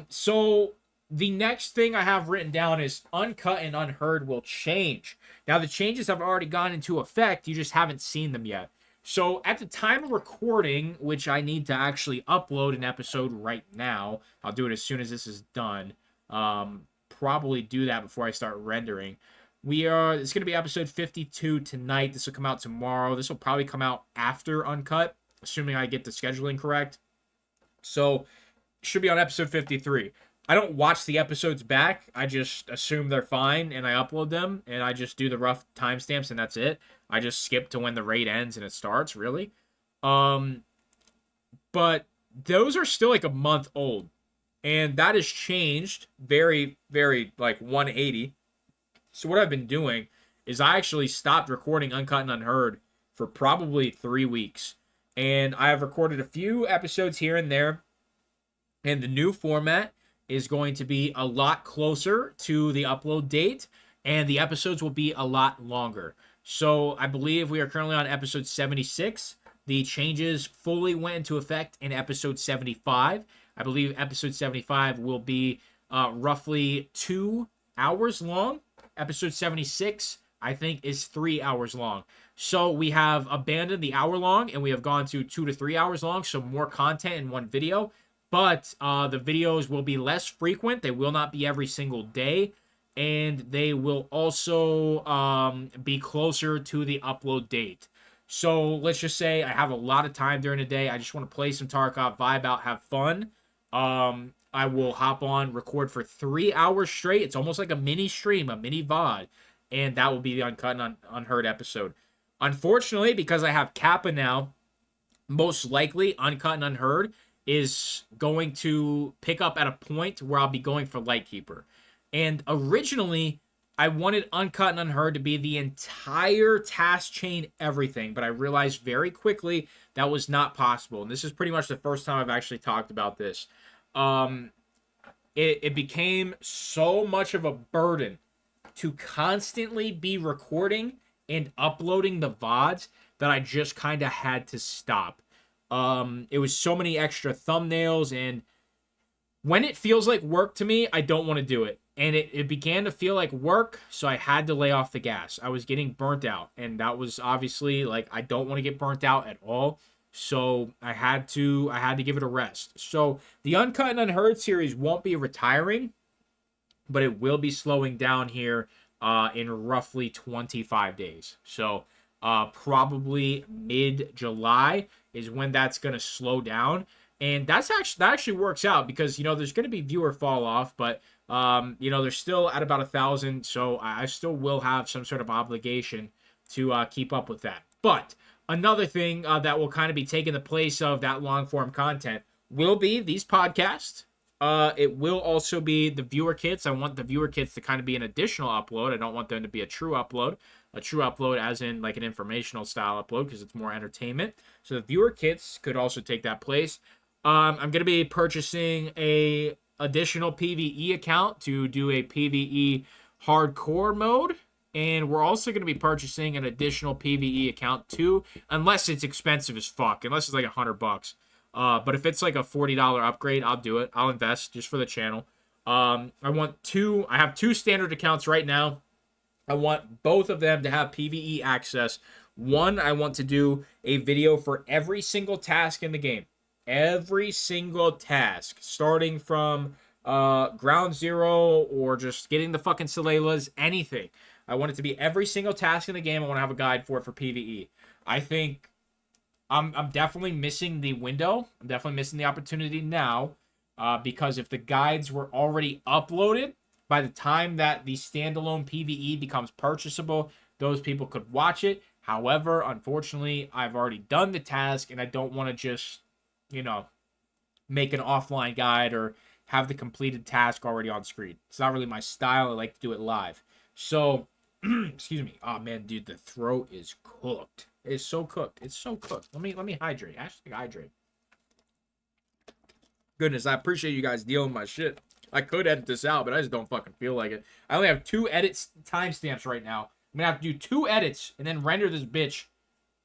So the next thing I have written down is Uncut and Unheard will change. Now, the changes have already gone into effect. You just haven't seen them yet. So at the time of recording, which I need to actually upload an episode right now. I'll do it as soon as this is done. Probably do that before I start rendering. It's going to be episode 52 tonight. This will come out tomorrow. This will probably come out after Uncut, assuming I get the scheduling correct. So, it should be on episode 53. I don't watch the episodes back. I just assume they're fine, and I upload them, and I just do the rough timestamps, and that's it. I just skip to when the raid ends and it starts, really. But those are still like a month old. And that has changed very, very, 180. So what I've been doing is I actually stopped recording Uncut and Unheard for probably 3 weeks. And I have recorded a few episodes here and there. And the new format is going to be a lot closer to the upload date. And the episodes will be a lot longer. So I believe we are currently on episode 76. The changes fully went into effect in episode 75. I believe episode 75 will be roughly 2 hours long. Episode 76, I think, is 3 hours long. So we have abandoned the hour long, and we have gone to 2 to 3 hours long, so more content in one video. But the videos will be less frequent. They will not be every single day. And they will also be closer to the upload date. So let's just say I have a lot of time during the day. I just want to play some Tarkov, vibe out, have fun. I will hop on, record for 3 hours straight. It's almost like a mini stream, a mini VOD. And that will be the Uncut and Unheard episode. Unfortunately, because I have Kappa now, most likely Uncut and Unheard is going to pick up at a point where I'll be going for Lightkeeper. And originally, I wanted Uncut and Unheard to be the entire task chain, everything. But I realized very quickly that was not possible. And this is pretty much the first time I've actually talked about this. It became so much of a burden to constantly be recording and uploading the VODs that I just kind of had to stop. It was so many extra thumbnails, and when it feels like work to me, I don't want to do it. and it began to feel like work, so I had to lay off the gas. I was getting burnt out, and that was obviously like, I don't want to get burnt out at all. So I had to give it a rest. So the Uncut and Unheard series won't be retiring, but it will be slowing down here in roughly 25 days. So probably mid-July is when that's going to slow down. And that actually works out because, there's going to be viewer fall off, but they're still at about 1,000, so I still will have some sort of obligation to keep up with that. But another thing that will kind of be taking the place of that long form content will be these podcasts. It will also be the viewer kits. I want the viewer kits to kind of be an additional upload. I don't want them to be a true upload as in like an informational style upload, because it's more entertainment. So the viewer kits could also take that place. I'm going to be purchasing a additional PVE account to do a PVE hardcore mode. And we're also going to be purchasing an additional PVE account too, unless it's expensive as fuck, unless it's like $100. But if it's like a $40 upgrade, I'll do it. I'll invest just for the channel. I have two standard accounts right now. I want both of them to have PVE access. One, I want to do a video for every single task in the game. Every single task, starting from ground zero or just getting the fucking Salelas, anything. I want it to be every single task in the game. I want to have a guide for it for PVE. I think I'm definitely missing the window. I'm definitely missing the opportunity now because if the guides were already uploaded, by the time that the standalone PVE becomes purchasable, those people could watch it. However, unfortunately, I've already done the task, and I don't want to just, make an offline guide or have the completed task already on screen. It's not really my style. I like to do it live. So, excuse me. Oh man, dude, the throat is cooked. It's so cooked. It's so cooked. Let me hydrate. Hashtag hydrate. Goodness, I appreciate you guys dealing with my shit. I could edit this out, but I just don't fucking feel like it. I only have 2 edit timestamps right now. I'm gonna have to do 2 edits and then render this bitch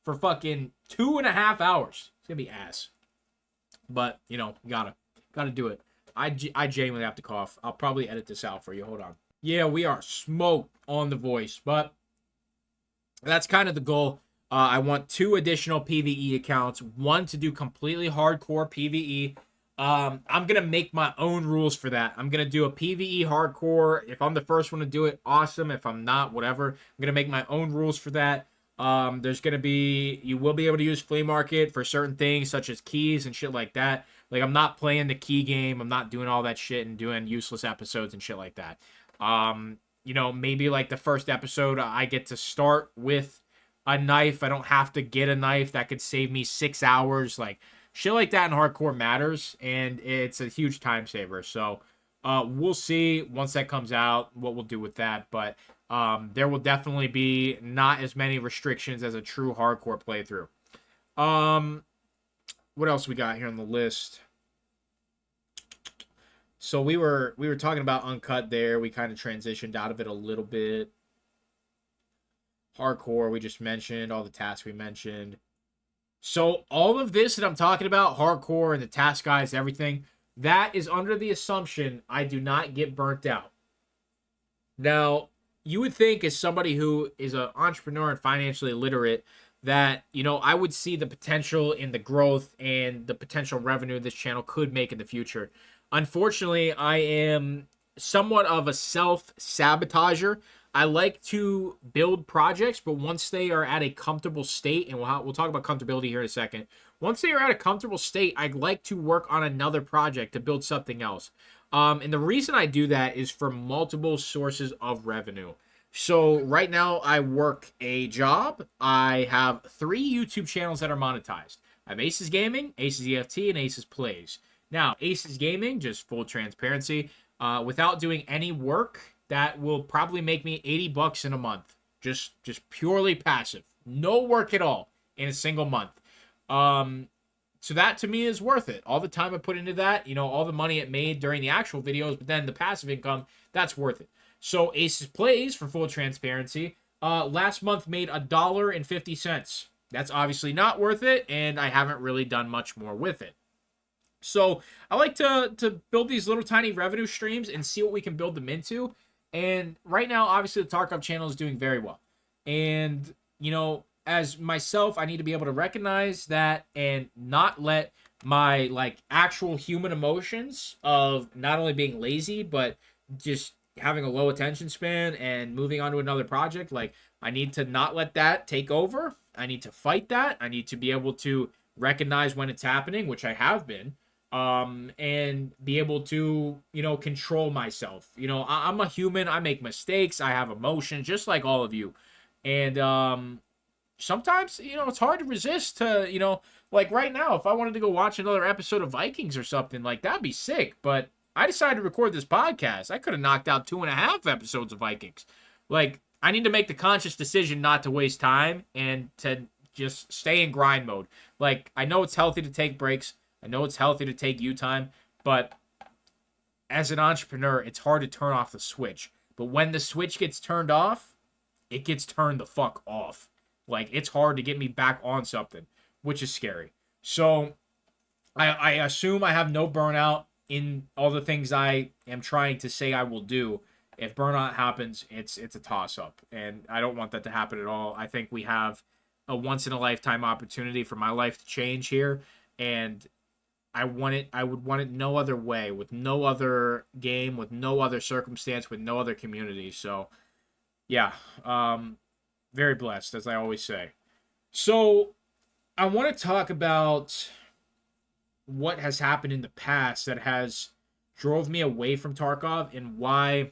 for fucking 2.5 hours. It's gonna be ass. But, gotta do it. I genuinely have to cough. I'll probably edit this out for you. Hold on. Yeah, we are smoked on the voice, but that's kind of the goal. I want 2 additional PVE accounts. One to do completely hardcore PVE. I'm going to make my own rules for that. I'm going to do a PVE hardcore. If I'm the first one to do it, awesome. If I'm not, whatever. I'm going to make my own rules for that. You will be able to use Flea Market for certain things, such as keys and shit like that. Like, I'm not playing the key game. I'm not doing all that shit and doing useless episodes and shit like that. Maybe like the first episode, I get to start with a knife. I don't have to get a knife. That could save me 6 hours. Like, shit like that in hardcore matters, and it's a huge time saver. So we'll see once that comes out what we'll do with that. But there will definitely be not as many restrictions as a true hardcore playthrough. What else we got here on the list? So we were talking about Uncut there. We kind of transitioned out of it a little bit. Hardcore, we just mentioned. All the tasks we mentioned. So all of this that I'm talking about, hardcore and the task guides, everything, that is under the assumption I do not get burnt out. Now, you would think as somebody who is an entrepreneur and financially literate that, I would see the potential in the growth and the potential revenue this channel could make in the future. Unfortunately, I am somewhat of a self-sabotager. I like to build projects, but once they are at a comfortable state, and we'll talk about comfortability here in a second. Once they are at a comfortable state, I'd like to work on another project to build something else. And the reason I do that is for multiple sources of revenue. So right now I work a job. I have 3 YouTube channels that are monetized. I have Acez Gaming, Acez EFT, and Acez Plays. Now, Acez Gaming, just full transparency, without doing any work, that will probably make me $80 in a month. Just purely passive. No work at all in a single month. So that to me is worth it. All the time I put into that, all the money it made during the actual videos, but then the passive income, that's worth it. So Acez Plays, for full transparency, last month made $1.50. That's obviously not worth it, and I haven't really done much more with it. So I like to build these little tiny revenue streams and see what we can build them into. And right now, obviously, the Tarkov channel is doing very well. And as myself, I need to be able to recognize that and not let my like actual human emotions of not only being lazy but just having a low attention span and moving on to another project. Like, I need to not let that take over. I need to fight that. I need to be able to recognize when it's happening, which I have been, and be able to control myself. I'm a human. I make mistakes. I have emotions just like all of you. And sometimes it's hard to resist to like right now, if I wanted to go watch another episode of Vikings or something, like, that'd be sick. But I decided to record this podcast. I could have knocked out 2.5 episodes of Vikings. Like, I need to make the conscious decision not to waste time and to just stay in grind mode. Like, I know it's healthy to take breaks. I know it's healthy to take you time, but as an entrepreneur, it's hard to turn off the switch. But when the switch gets turned off, it gets turned the fuck off. Like, it's hard to get me back on something, which is scary. So I assume I have no burnout in all the things I am trying to say I will do. If burnout happens, it's a toss up, and I don't want that to happen at all. I think we have a once in a lifetime opportunity for my life to change here, and I would want it no other way, with no other game, with no other circumstance, with no other community. So yeah, very blessed, as I always say. So I want to talk about what has happened in the past that has drove me away from Tarkov and why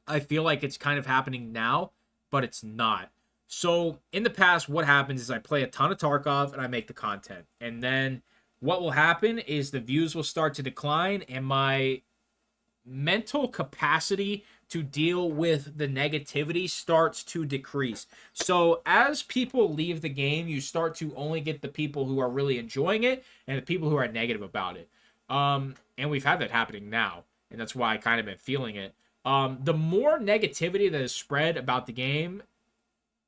I feel like it's kind of happening now, but it's not. So in the past, what happens is I play a ton of Tarkov and I make the content. And then what will happen is the views will start to decline and my mental capacity to deal with the negativity starts to decrease. So as people leave the game, you start to only get the people who are really enjoying it and the people who are negative about it. And we've had that happening now, and that's why I kind of been feeling it. The more negativity that is spread about the game,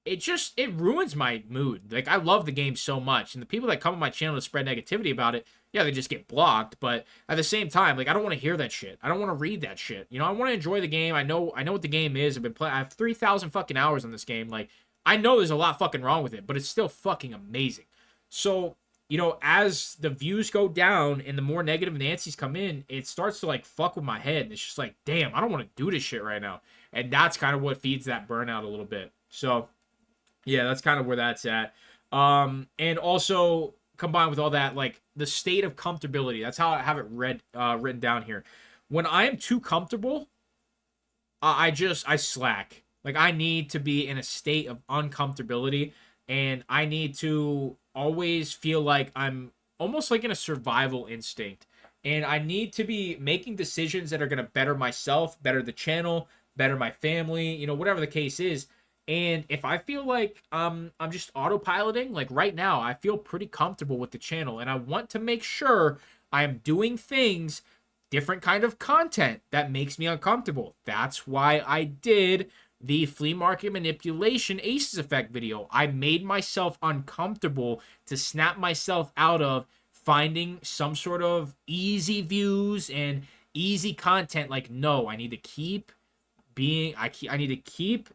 it ruins my mood. Like, I love the game so much, and the people that come on my channel to spread negativity about it, yeah, they just get blocked. But at the same time, like, I don't want to hear that shit. I don't want to read that shit. I want to enjoy the game. I know what the game is. I have 3,000 fucking hours on this game. Like, I know there's a lot fucking wrong with it, but it's still fucking amazing. So, as the views go down and the more negative Nancy's come in, it starts to like fuck with my head. And it's just like, damn, I don't want to do this shit right now. And that's kind of what feeds that burnout a little bit. So yeah, that's kind of where that's at. And also combined with all that, like the state of comfortability. That's how I have it written down here. When I am too comfortable, I slack. Like, I need to be in a state of uncomfortability, and I need to always feel like I'm almost like in a survival instinct. And I need to be making decisions that are going to better myself, better the channel, better my family, whatever the case is. And if I feel like I'm just autopiloting, like right now, I feel pretty comfortable with the channel, and I want to make sure I'm doing things, different kind of content that makes me uncomfortable. That's why I did the flea market manipulation Acez effect video. I made myself uncomfortable to snap myself out of finding some sort of easy views and easy content. Like, no, I need to keep being, I need to keep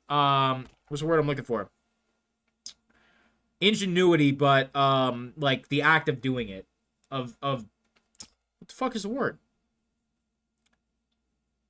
what's the word I'm looking for? Ingenuity, but like the act of doing it. Of what the fuck is the word?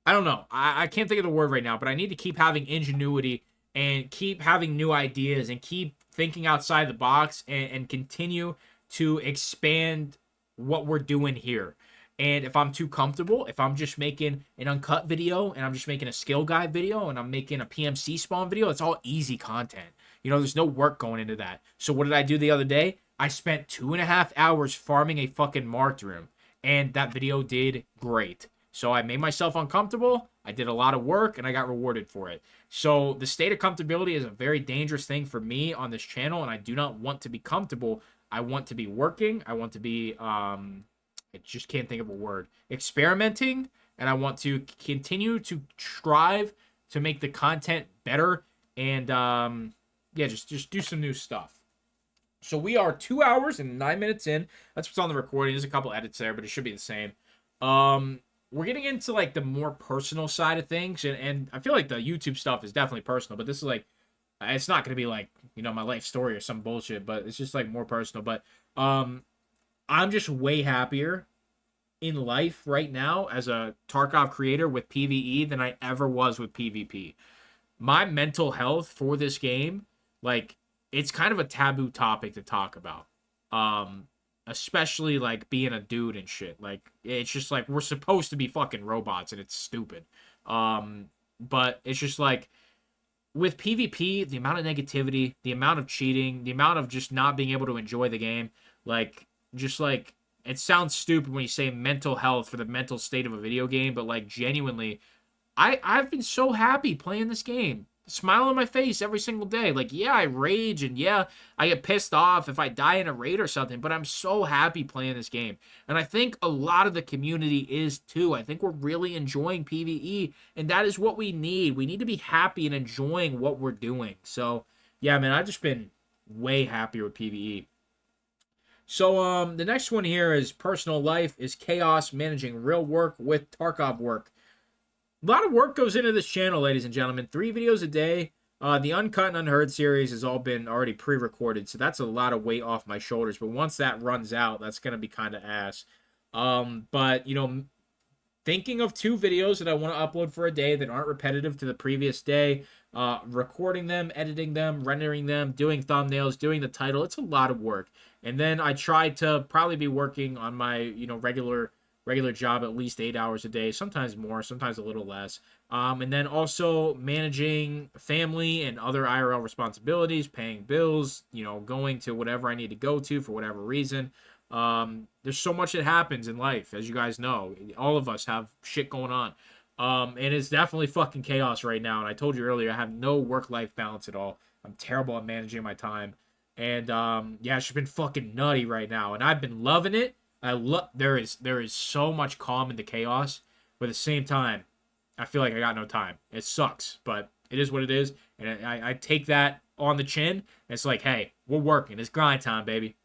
I don't know. I can't think of the word right now, but I need to keep having ingenuity and keep having new ideas and keep thinking outside the box and continue to expand what we're doing here. And if I'm too comfortable, if I'm just making an uncut video and I'm just making a skill guide video and I'm making a PMC spawn video, it's all easy content. There's no work going into that. So what did I do the other day? I spent 2.5 hours farming a fucking marked room, and that video did great. So I made myself uncomfortable, I did a lot of work, and I got rewarded for it. So the state of comfortability is a very dangerous thing for me on this channel, and I do not want to be comfortable. I want to be working. I want to be, I just can't think of a word, experimenting, and I want to continue to strive to make the content better and, yeah, just do some new stuff. So we are 2 hours and 9 minutes in. That's what's on the recording. There's a couple edits there, but it should be the same. We're getting into like the more personal side of things, and I feel like the YouTube stuff is definitely personal, but this is like, it's not gonna be like, my life story or some bullshit, but it's just like more personal. But I'm just way happier in life right now as a Tarkov creator with PVE than I ever was with PvP. My mental health for this game, like, it's kind of a taboo topic to talk about. Especially like being a dude and shit. Like, it's just like we're supposed to be fucking robots and it's stupid. But it's just like with PvP, the amount of negativity, the amount of cheating, the amount of just not being able to enjoy the game, like, just like, it sounds stupid when you say mental health for the mental state of a video game, but like, genuinely, I've been so happy playing this game. Smile on my face every single day. Like, yeah, I rage and yeah, I get pissed off if I die in a raid or something, but I'm so happy playing this game. And I think a lot of the community is too. I think we're really enjoying PvE, and that is what we need. We need to be happy and enjoying what we're doing. So, yeah, man, I've just been way happier with PvE. So, the next one here is personal life is chaos, managing real work with Tarkov work. A lot of work goes into this channel, ladies and gentlemen. 3 videos a day. The Uncut and Unheard series has all been already pre-recorded, so that's a lot of weight off my shoulders. But once that runs out, that's going to be kind of ass. But, thinking of 2 videos that I want to upload for a day that aren't repetitive to the previous day, recording them, editing them, rendering them, doing thumbnails, doing the title. It's a lot of work. And then I try to probably be working on my, regular job at least 8 hours a day, sometimes more, sometimes a little less. And then also managing family and other IRL responsibilities, paying bills, going to whatever I need to go to for whatever reason. There's so much that happens in life, as you guys know. All of us have shit going on. And it's definitely fucking chaos right now. And I told you earlier, I have no work-life balance at all. I'm terrible at managing my time. And yeah, it's just been fucking nutty right now. And I've been loving it. There is so much calm in the chaos, but at the same time, I feel like I got no time. It sucks, but it is what it is, and I take that on the chin. And it's like, hey, we're working. It's grind time, baby.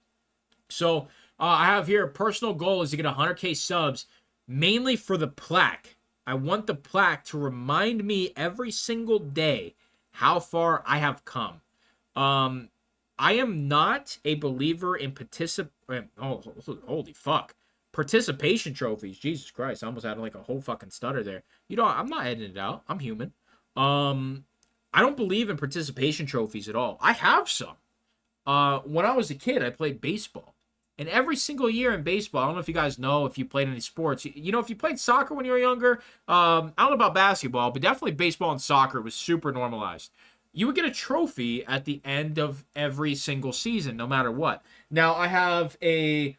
So I have here a personal goal is to get 100K subs, mainly for the plaque. I want the plaque to remind me every single day how far I have come. I am not a believer in holy fuck. Participation trophies. Jesus Christ. I almost had like a whole fucking stutter there. I'm not editing it out. I'm human. I don't believe in participation trophies at all. I have some. When I was a kid, I played baseball. And every single year in baseball, I don't know if you guys know if you played any sports. If you played soccer when you were younger, I don't know about basketball, but definitely baseball and soccer was super normalized. You would get a trophy at the end of every single season, no matter what. Now I have a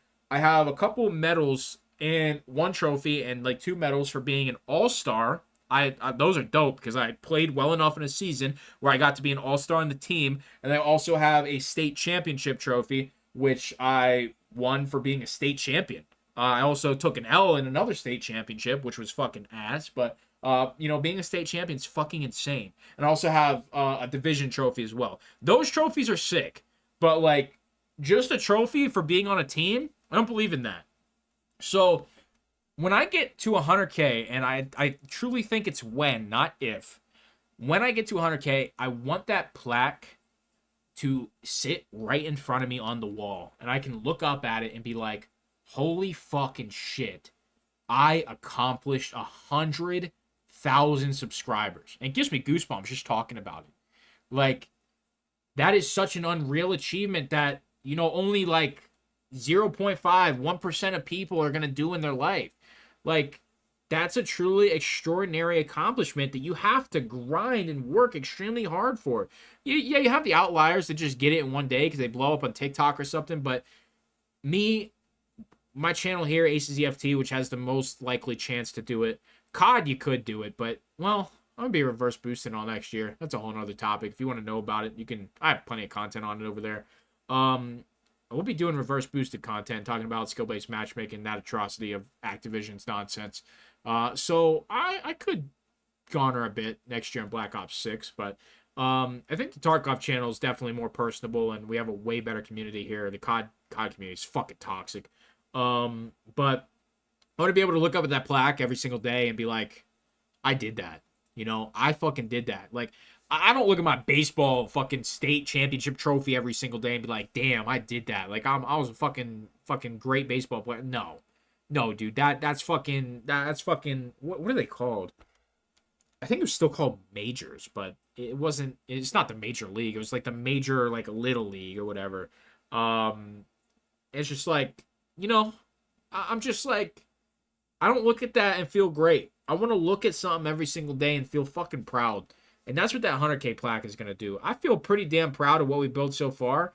couple medals and 1 trophy and like 2 medals for being an all-star. I those are dope because I played well enough in a season where I got to be an all-star on the team, and I also have a state championship trophy which I won for being a state champion. I also took an L in another state championship, which was fucking ass, but being a state champion is fucking insane. And I also have a division trophy as well. Those trophies are sick, but like just a trophy for being on a team, I don't believe in that. So when I get to 100K, and I truly think it's when, not if, when I get to 100K, I want that plaque to sit right in front of me on the wall, and I can look up at it and be like, holy fucking shit, I accomplished 100,000 subscribers. And it gives me goosebumps just talking about it. Like, that is such an unreal achievement that, only like 0.5, 1% of people are going to do in their life. Like, that's a truly extraordinary accomplishment that you have to grind and work extremely hard for. You have the outliers that just get it in one day because they blow up on TikTok or something, but my channel here, Acez EFT, which has the most likely chance to do it. COD, you could do it, but, well, I'm going to be reverse boosting all next year. That's a whole nother topic. If you want to know about it, I have plenty of content on it over there. We'll be doing reverse boosted content, talking about skill-based matchmaking, that atrocity of Activision's nonsense. So I could garner a bit next year in Black Ops 6, but I think the Tarkov channel is definitely more personable, and we have a way better community here. The COD community is fucking toxic. But I want to be able to look up at that plaque every single day and be like, I did that. You know, I fucking did that. Like, I don't look at my baseball fucking state championship trophy every single day and be like, damn, I did that. Like, I was a fucking great baseball player. No, dude, that's fucking what are they called? I think it was still called majors, but it wasn't. It's not the major league. It was like the major, like little league or whatever. Um, it's just like, you know, I'm just like, I don't look at that and feel great. I want to look at something every single day and feel fucking proud. And that's what that 100K plaque is going to do. I feel pretty damn proud of what we built so far.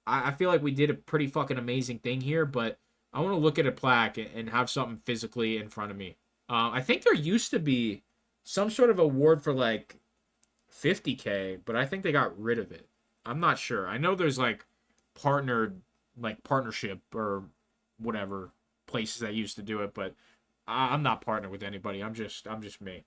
I feel like we did a pretty fucking amazing thing here, but I want to look at a plaque and have something physically in front of me. I think there used to be some sort of award for like 50K, but I think they got rid of it. I'm not sure. I know there's like partnership or whatever places that used to do it, but I'm not partnered with anybody. I'm just me.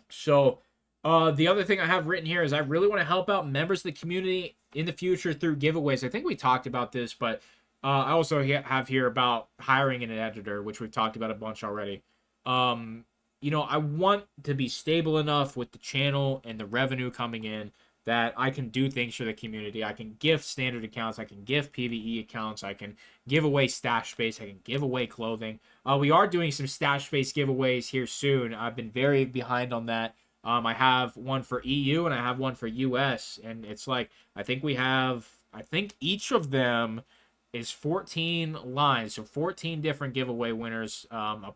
So, the other thing I have written here is I really want to help out members of the community in the future through giveaways. I think we talked about this, but I also have here about hiring an editor, which we've talked about a bunch already. I want to be stable enough with the channel and the revenue coming in that I can do things for the community. I can gift standard accounts. I can gift PvE accounts. I can give away stash space. I can give away clothing. We are doing some stash space giveaways here soon. I've been very behind on that. I have one for EU and I have one for US. And it's like, I think each of them is 14 lines. So 14 different giveaway winners. I'm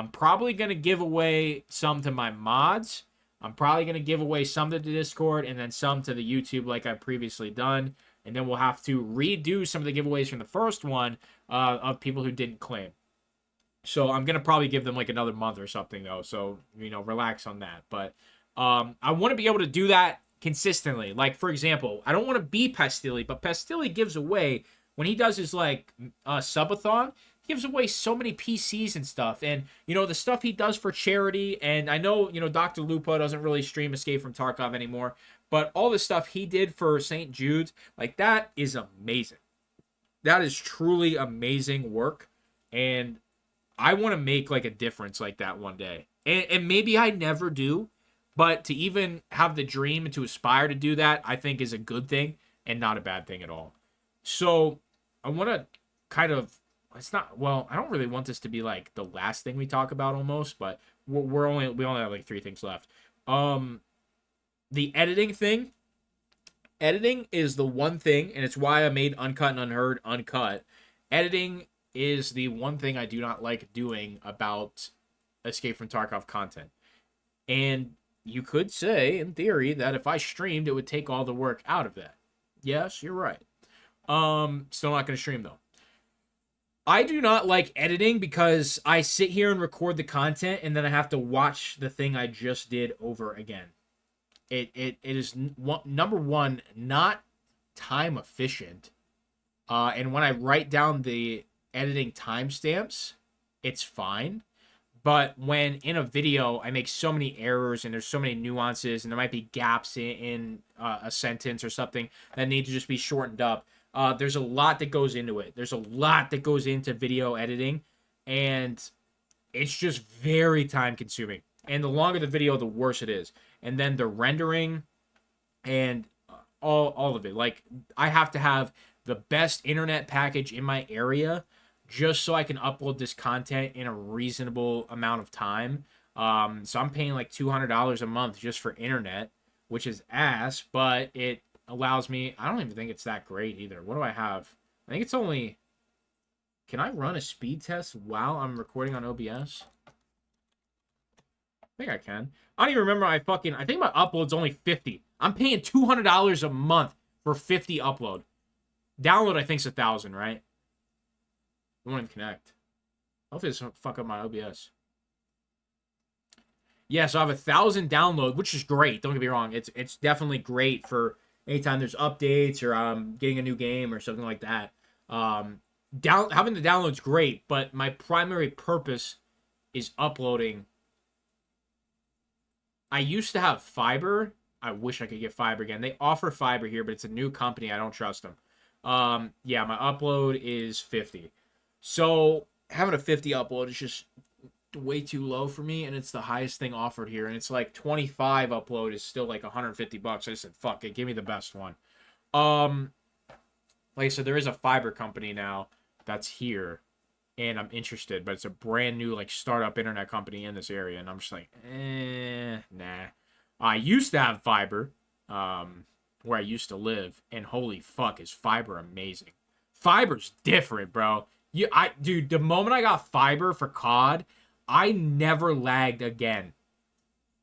probably going to give away some to my mods. I'm probably going to give away some to the Discord and then some to the YouTube like I've previously done. And then we'll have to redo some of the giveaways from the first one of people who didn't claim. So I'm going to probably give them like another month or something though. So, relax on that. But I want to be able to do that consistently. Like, for example, I don't want to be Pastilli, but Pastilli gives away, when he does his like subathon, gives away so many PCs and stuff. And, the stuff he does for charity. And I know, Dr. Lupo doesn't really stream Escape from Tarkov anymore. But all the stuff he did for St. Jude's, like, that is amazing. That is truly amazing work. And I want to make, like, a difference like that one day. And maybe I never do. But to even have the dream and to aspire to do that, I think is a good thing and not a bad thing at all. So I want to kind of... I don't really want this to be like the last thing we talk about almost, but we only have like 3 things left. The editing thing. Editing is the one thing, and it's why I made Uncut and Unheard uncut. Editing is the one thing I do not like doing about Escape from Tarkov content. And you could say, in theory, that if I streamed, it would take all the work out of that. Yes, you're right. Still not going to stream though. I do not like editing because I sit here and record the content and then I have to watch the thing I just did over again. It is number one, not time efficient. And when I write down the editing timestamps, it's fine. But when in a video I make so many errors and there's so many nuances and there might be gaps in a sentence or something that need to just be shortened up. There's a lot that goes into it. There's a lot that goes into video editing, and it's just very time consuming. And the longer the video, the worse it is. And then the rendering and all of it. Like, I have to have the best internet package in my area just so I can upload this content in a reasonable amount of time. So I'm paying like $200 a month just for internet, which is ass, but it allows me... I don't even think it's that great either. What do I have? I think it's only... Can I run a speed test while I'm recording on OBS? I think I can. I don't even remember I think my upload's only 50. I'm paying $200 a month for 50 upload. Download, I think, is 1,000, right? It won't even connect. Hopefully this won't fuck up my OBS. Yeah, so I have 1,000 download, which is great. Don't get me wrong. It's definitely great for anytime there's updates or getting a new game or something like that. Having the download's great, but my primary purpose is uploading. I used to have fiber. I wish I could get fiber again. They offer fiber here, but it's a new company. I don't trust them. Yeah, my upload is 50. So having a 50 upload is just way too low for me, and it's the highest thing offered here. And it's like 25 upload is still like 150 bucks. I said, fuck it, give me the best one. Like I said, there is a fiber company now that's here, and I'm interested, but it's a brand new like startup internet company in this area, and I'm just like, nah. I used to have fiber, where I used to live, and holy fuck, is fiber amazing. Fiber's different, bro. Dude, the moment I got fiber for COD, I never lagged again.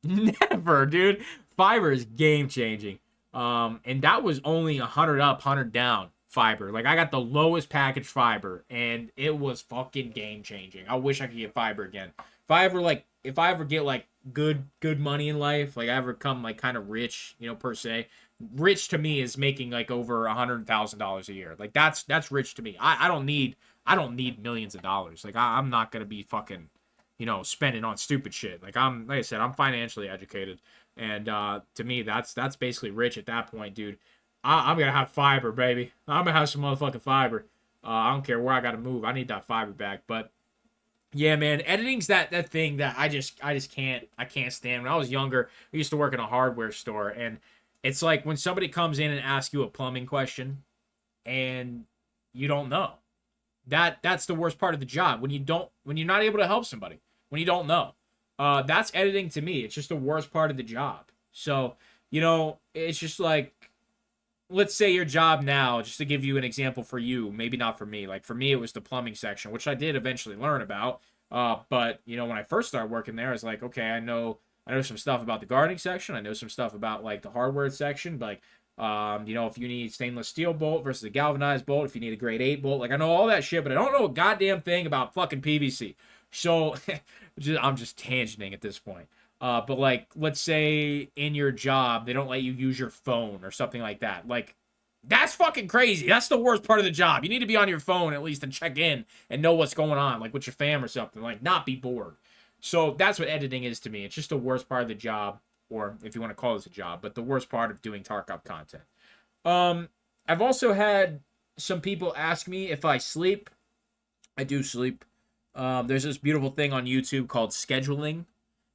Never, dude. Fiber is game changing. And that was only 100 up, 100 down fiber. Like, I got the lowest package fiber, and it was fucking game changing. I wish I could get fiber again. If I ever get like good money in life, like I ever come like kind of rich, per se. Rich to me is making like over $100,000 a year. Like that's rich to me. I don't need millions of dollars. Like I'm not gonna be fucking, spending on stupid shit. Like I said, I'm financially educated, and to me that's basically rich at that point, dude. I'm gonna have fiber, baby. I'm gonna have some motherfucking fiber. I don't care where I gotta move. I need that fiber back. But yeah, man, editing's that thing that I just can't stand. When I was younger, I used to work in a hardware store, and it's like when somebody comes in and asks you a plumbing question and you don't know. That's the worst part of the job. When you're not able to help somebody, when you don't know. That's editing to me. It's just the worst part of the job. So, it's just like, let's say your job now, just to give you an example for you, maybe not for me. Like for me, it was the plumbing section, which I did eventually learn about. But when I first started working there, I was like, okay, I know some stuff about the gardening section. I know some stuff about like the hardware section. Like, if you need stainless steel bolt versus a galvanized bolt, if you need a grade 8 bolt, like I know all that shit, but I don't know a goddamn thing about fucking PVC. So I'm just tangenting at this point. But like, let's say in your job, they don't let you use your phone or something like that. Like, that's fucking crazy. That's the worst part of the job. You need to be on your phone at least and check in and know what's going on, like with your fam or something, like not be bored. So that's what editing is to me. It's just the worst part of the job, or if you want to call this a job, but the worst part of doing Tarkov content. I've also had some people ask me if I sleep. I do sleep. There's this beautiful thing on YouTube called scheduling.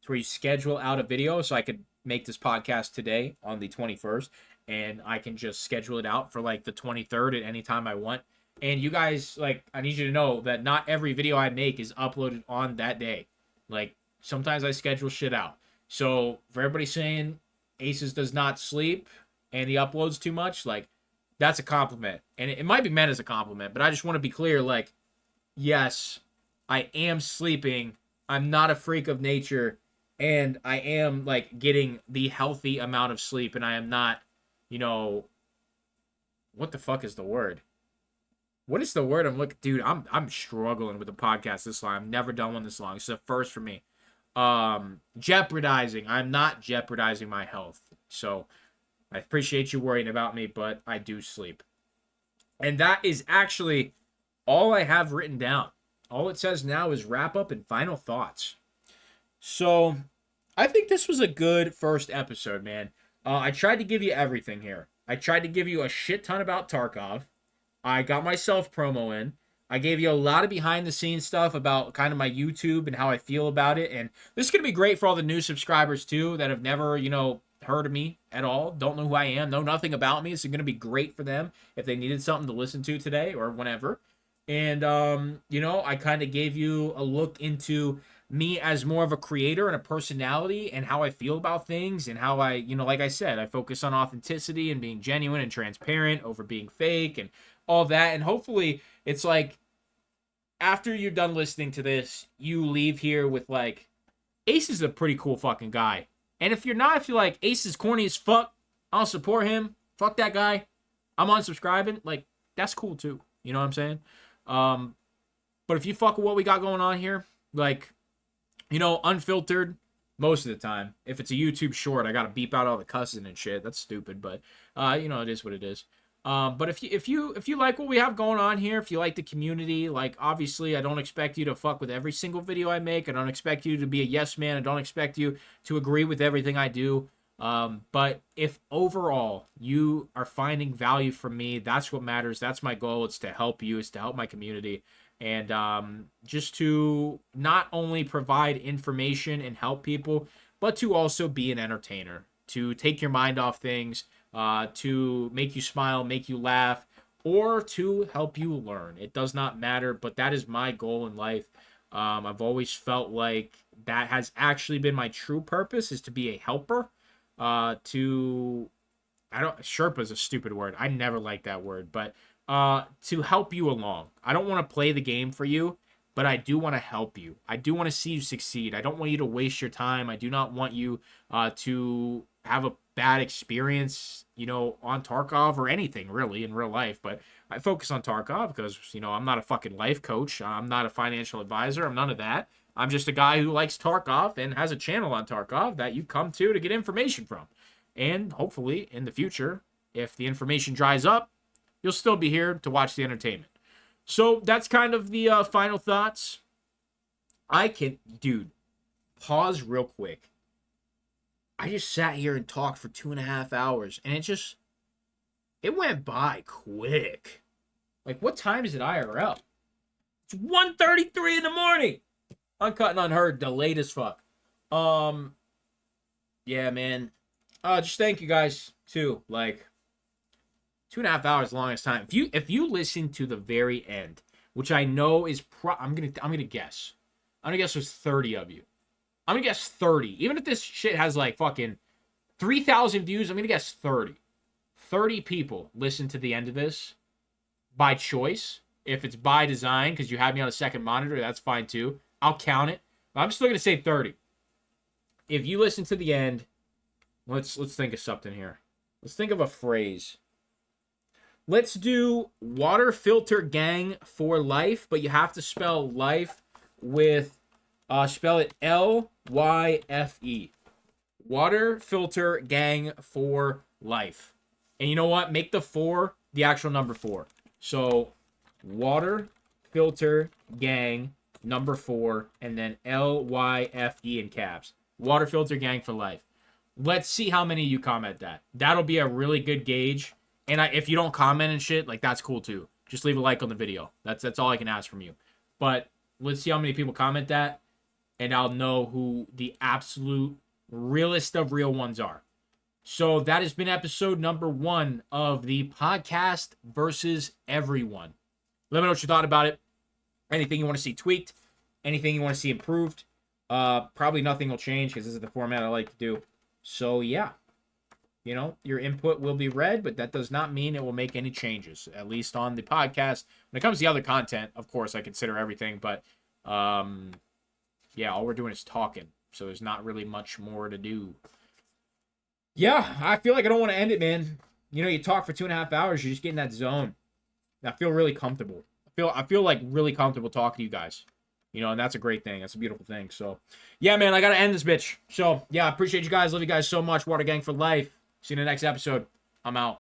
It's where you schedule out a video. So I could make this podcast today on the 21st, and I can just schedule it out for like the 23rd at any time I want. And you guys, like, I need you to know that not every video I make is uploaded on that day. Like, sometimes I schedule shit out. So, for everybody saying Acez does not sleep and he uploads too much, like, that's a compliment. And it might be meant as a compliment, but I just want to be clear, like, yes, I am sleeping. I'm not a freak of nature. And I am, like, getting the healthy amount of sleep. And I am not, what the fuck is the word? What is the word I'm looking? Dude, I'm struggling with the podcast this long. I've never done one this long. It's a first for me. Jeopardizing. I'm not jeopardizing my health. So I appreciate you worrying about me, but I do sleep. And that is actually all I have written down. All it says now is wrap up and final thoughts. So I think this was a good first episode, man. I tried to give you everything here. I tried to give you a shit ton about Tarkov. I got myself promo in. I gave you a lot of behind the scenes stuff about kind of my YouTube and how I feel about it. And this is going to be great for all the new subscribers too that have never, heard of me at all. Don't know who I am. Know nothing about me. This is going to be great for them if they needed something to listen to today or whenever. And, I kind of gave you a look into me as more of a creator and a personality and how I feel about things and how I, like I said, I focus on authenticity and being genuine and transparent over being fake and all that. And hopefully it's like after you're done listening to this, you leave here with like, Ace is a pretty cool fucking guy. And if you're like, Ace is corny as fuck, I'll support him. Fuck that guy. I'm unsubscribing. Like, that's cool too. You know what I'm saying? But if you fuck with what we got going on here, like, unfiltered most of the time. If it's a YouTube short, I gotta beep out all the cussing and shit. That's stupid, but it is what it is. But if you like what we have going on here, if you like the community, like obviously I don't expect you to fuck with every single video I make. I don't expect you to be a yes man. I don't expect you to agree with everything I do. But if overall you are finding value from me, that's what matters. That's my goal. It's to help you. It's to help my community. And just to not only provide information and help people, but to also be an entertainer, to take your mind off things, to make you smile, make you laugh, or to help you learn. It does not matter, but that is my goal in life. I've always felt like that has actually been my true purpose, is to be a helper. To I don't Sherpa is a stupid word. I never liked that word, but to help you along. I don't want to play the game for you, but I do want to help you. I do want to see you succeed. I don't want you to waste your time. I do not want you to have a bad experience, on Tarkov or anything really in real life. But I focus on Tarkov because, I'm not a fucking life coach. I'm not a financial advisor. I'm none of that. I'm just a guy who likes Tarkov and has a channel on Tarkov that you come to get information from. And hopefully in the future, if the information dries up, you'll still be here to watch the entertainment. So that's kind of the final thoughts. Dude, pause real quick. I just sat here and talked for 2.5 hours, and it went by quick. Like, what time is it IRL? It's 1:33 in the morning. Uncut and Unheard, delayed as fuck. Yeah, man. Just thank you guys too. Like, 2.5 hours, longest time. If you listen to the very end, which I know is I'm gonna guess. I'm gonna guess there's 30 of you. I'm gonna guess 30. Even if this shit has like fucking 3,000 views, I'm gonna guess 30. 30 people listen to the end of this by choice. If it's by design, because you have me on a second monitor, that's fine too. I'll count it. But I'm still gonna say 30. If you listen to the end, let's think of something here. Let's think of a phrase. Let's do water filter gang for life, but you have to spell life with spell it L-Y-F-E. Water filter gang for life. And you know what? Make the 4 the actual number 4. So water filter gang number 4 and then L-Y-F-E in caps. Water filter gang for life. Let's see how many of you comment that. That'll be a really good gauge. And if you don't comment and shit, like, that's cool too. Just leave a like on the video. That's all I can ask from you. But let's see how many people comment that, and I'll know who the absolute realest of real ones are. So that has been episode number 1 of the podcast versus everyone. Let me know what you thought about it. Anything you want to see tweaked, anything you want to see improved. Probably nothing will change because this is the format I like to do. So yeah. Your input will be read, but that does not mean it will make any changes, at least on the podcast. When it comes to the other content, of course, I consider everything, but yeah, all we're doing is talking, so there's not really much more to do. Yeah, I feel like I don't want to end it, man. You talk for 2.5 hours, you're just getting that zone. I feel really comfortable. I feel like really comfortable talking to you guys. And that's a great thing. That's a beautiful thing. So, yeah, man, I got to end this bitch. So, yeah, I appreciate you guys. Love you guys so much. Water Gang for life. See you in the next episode. I'm out.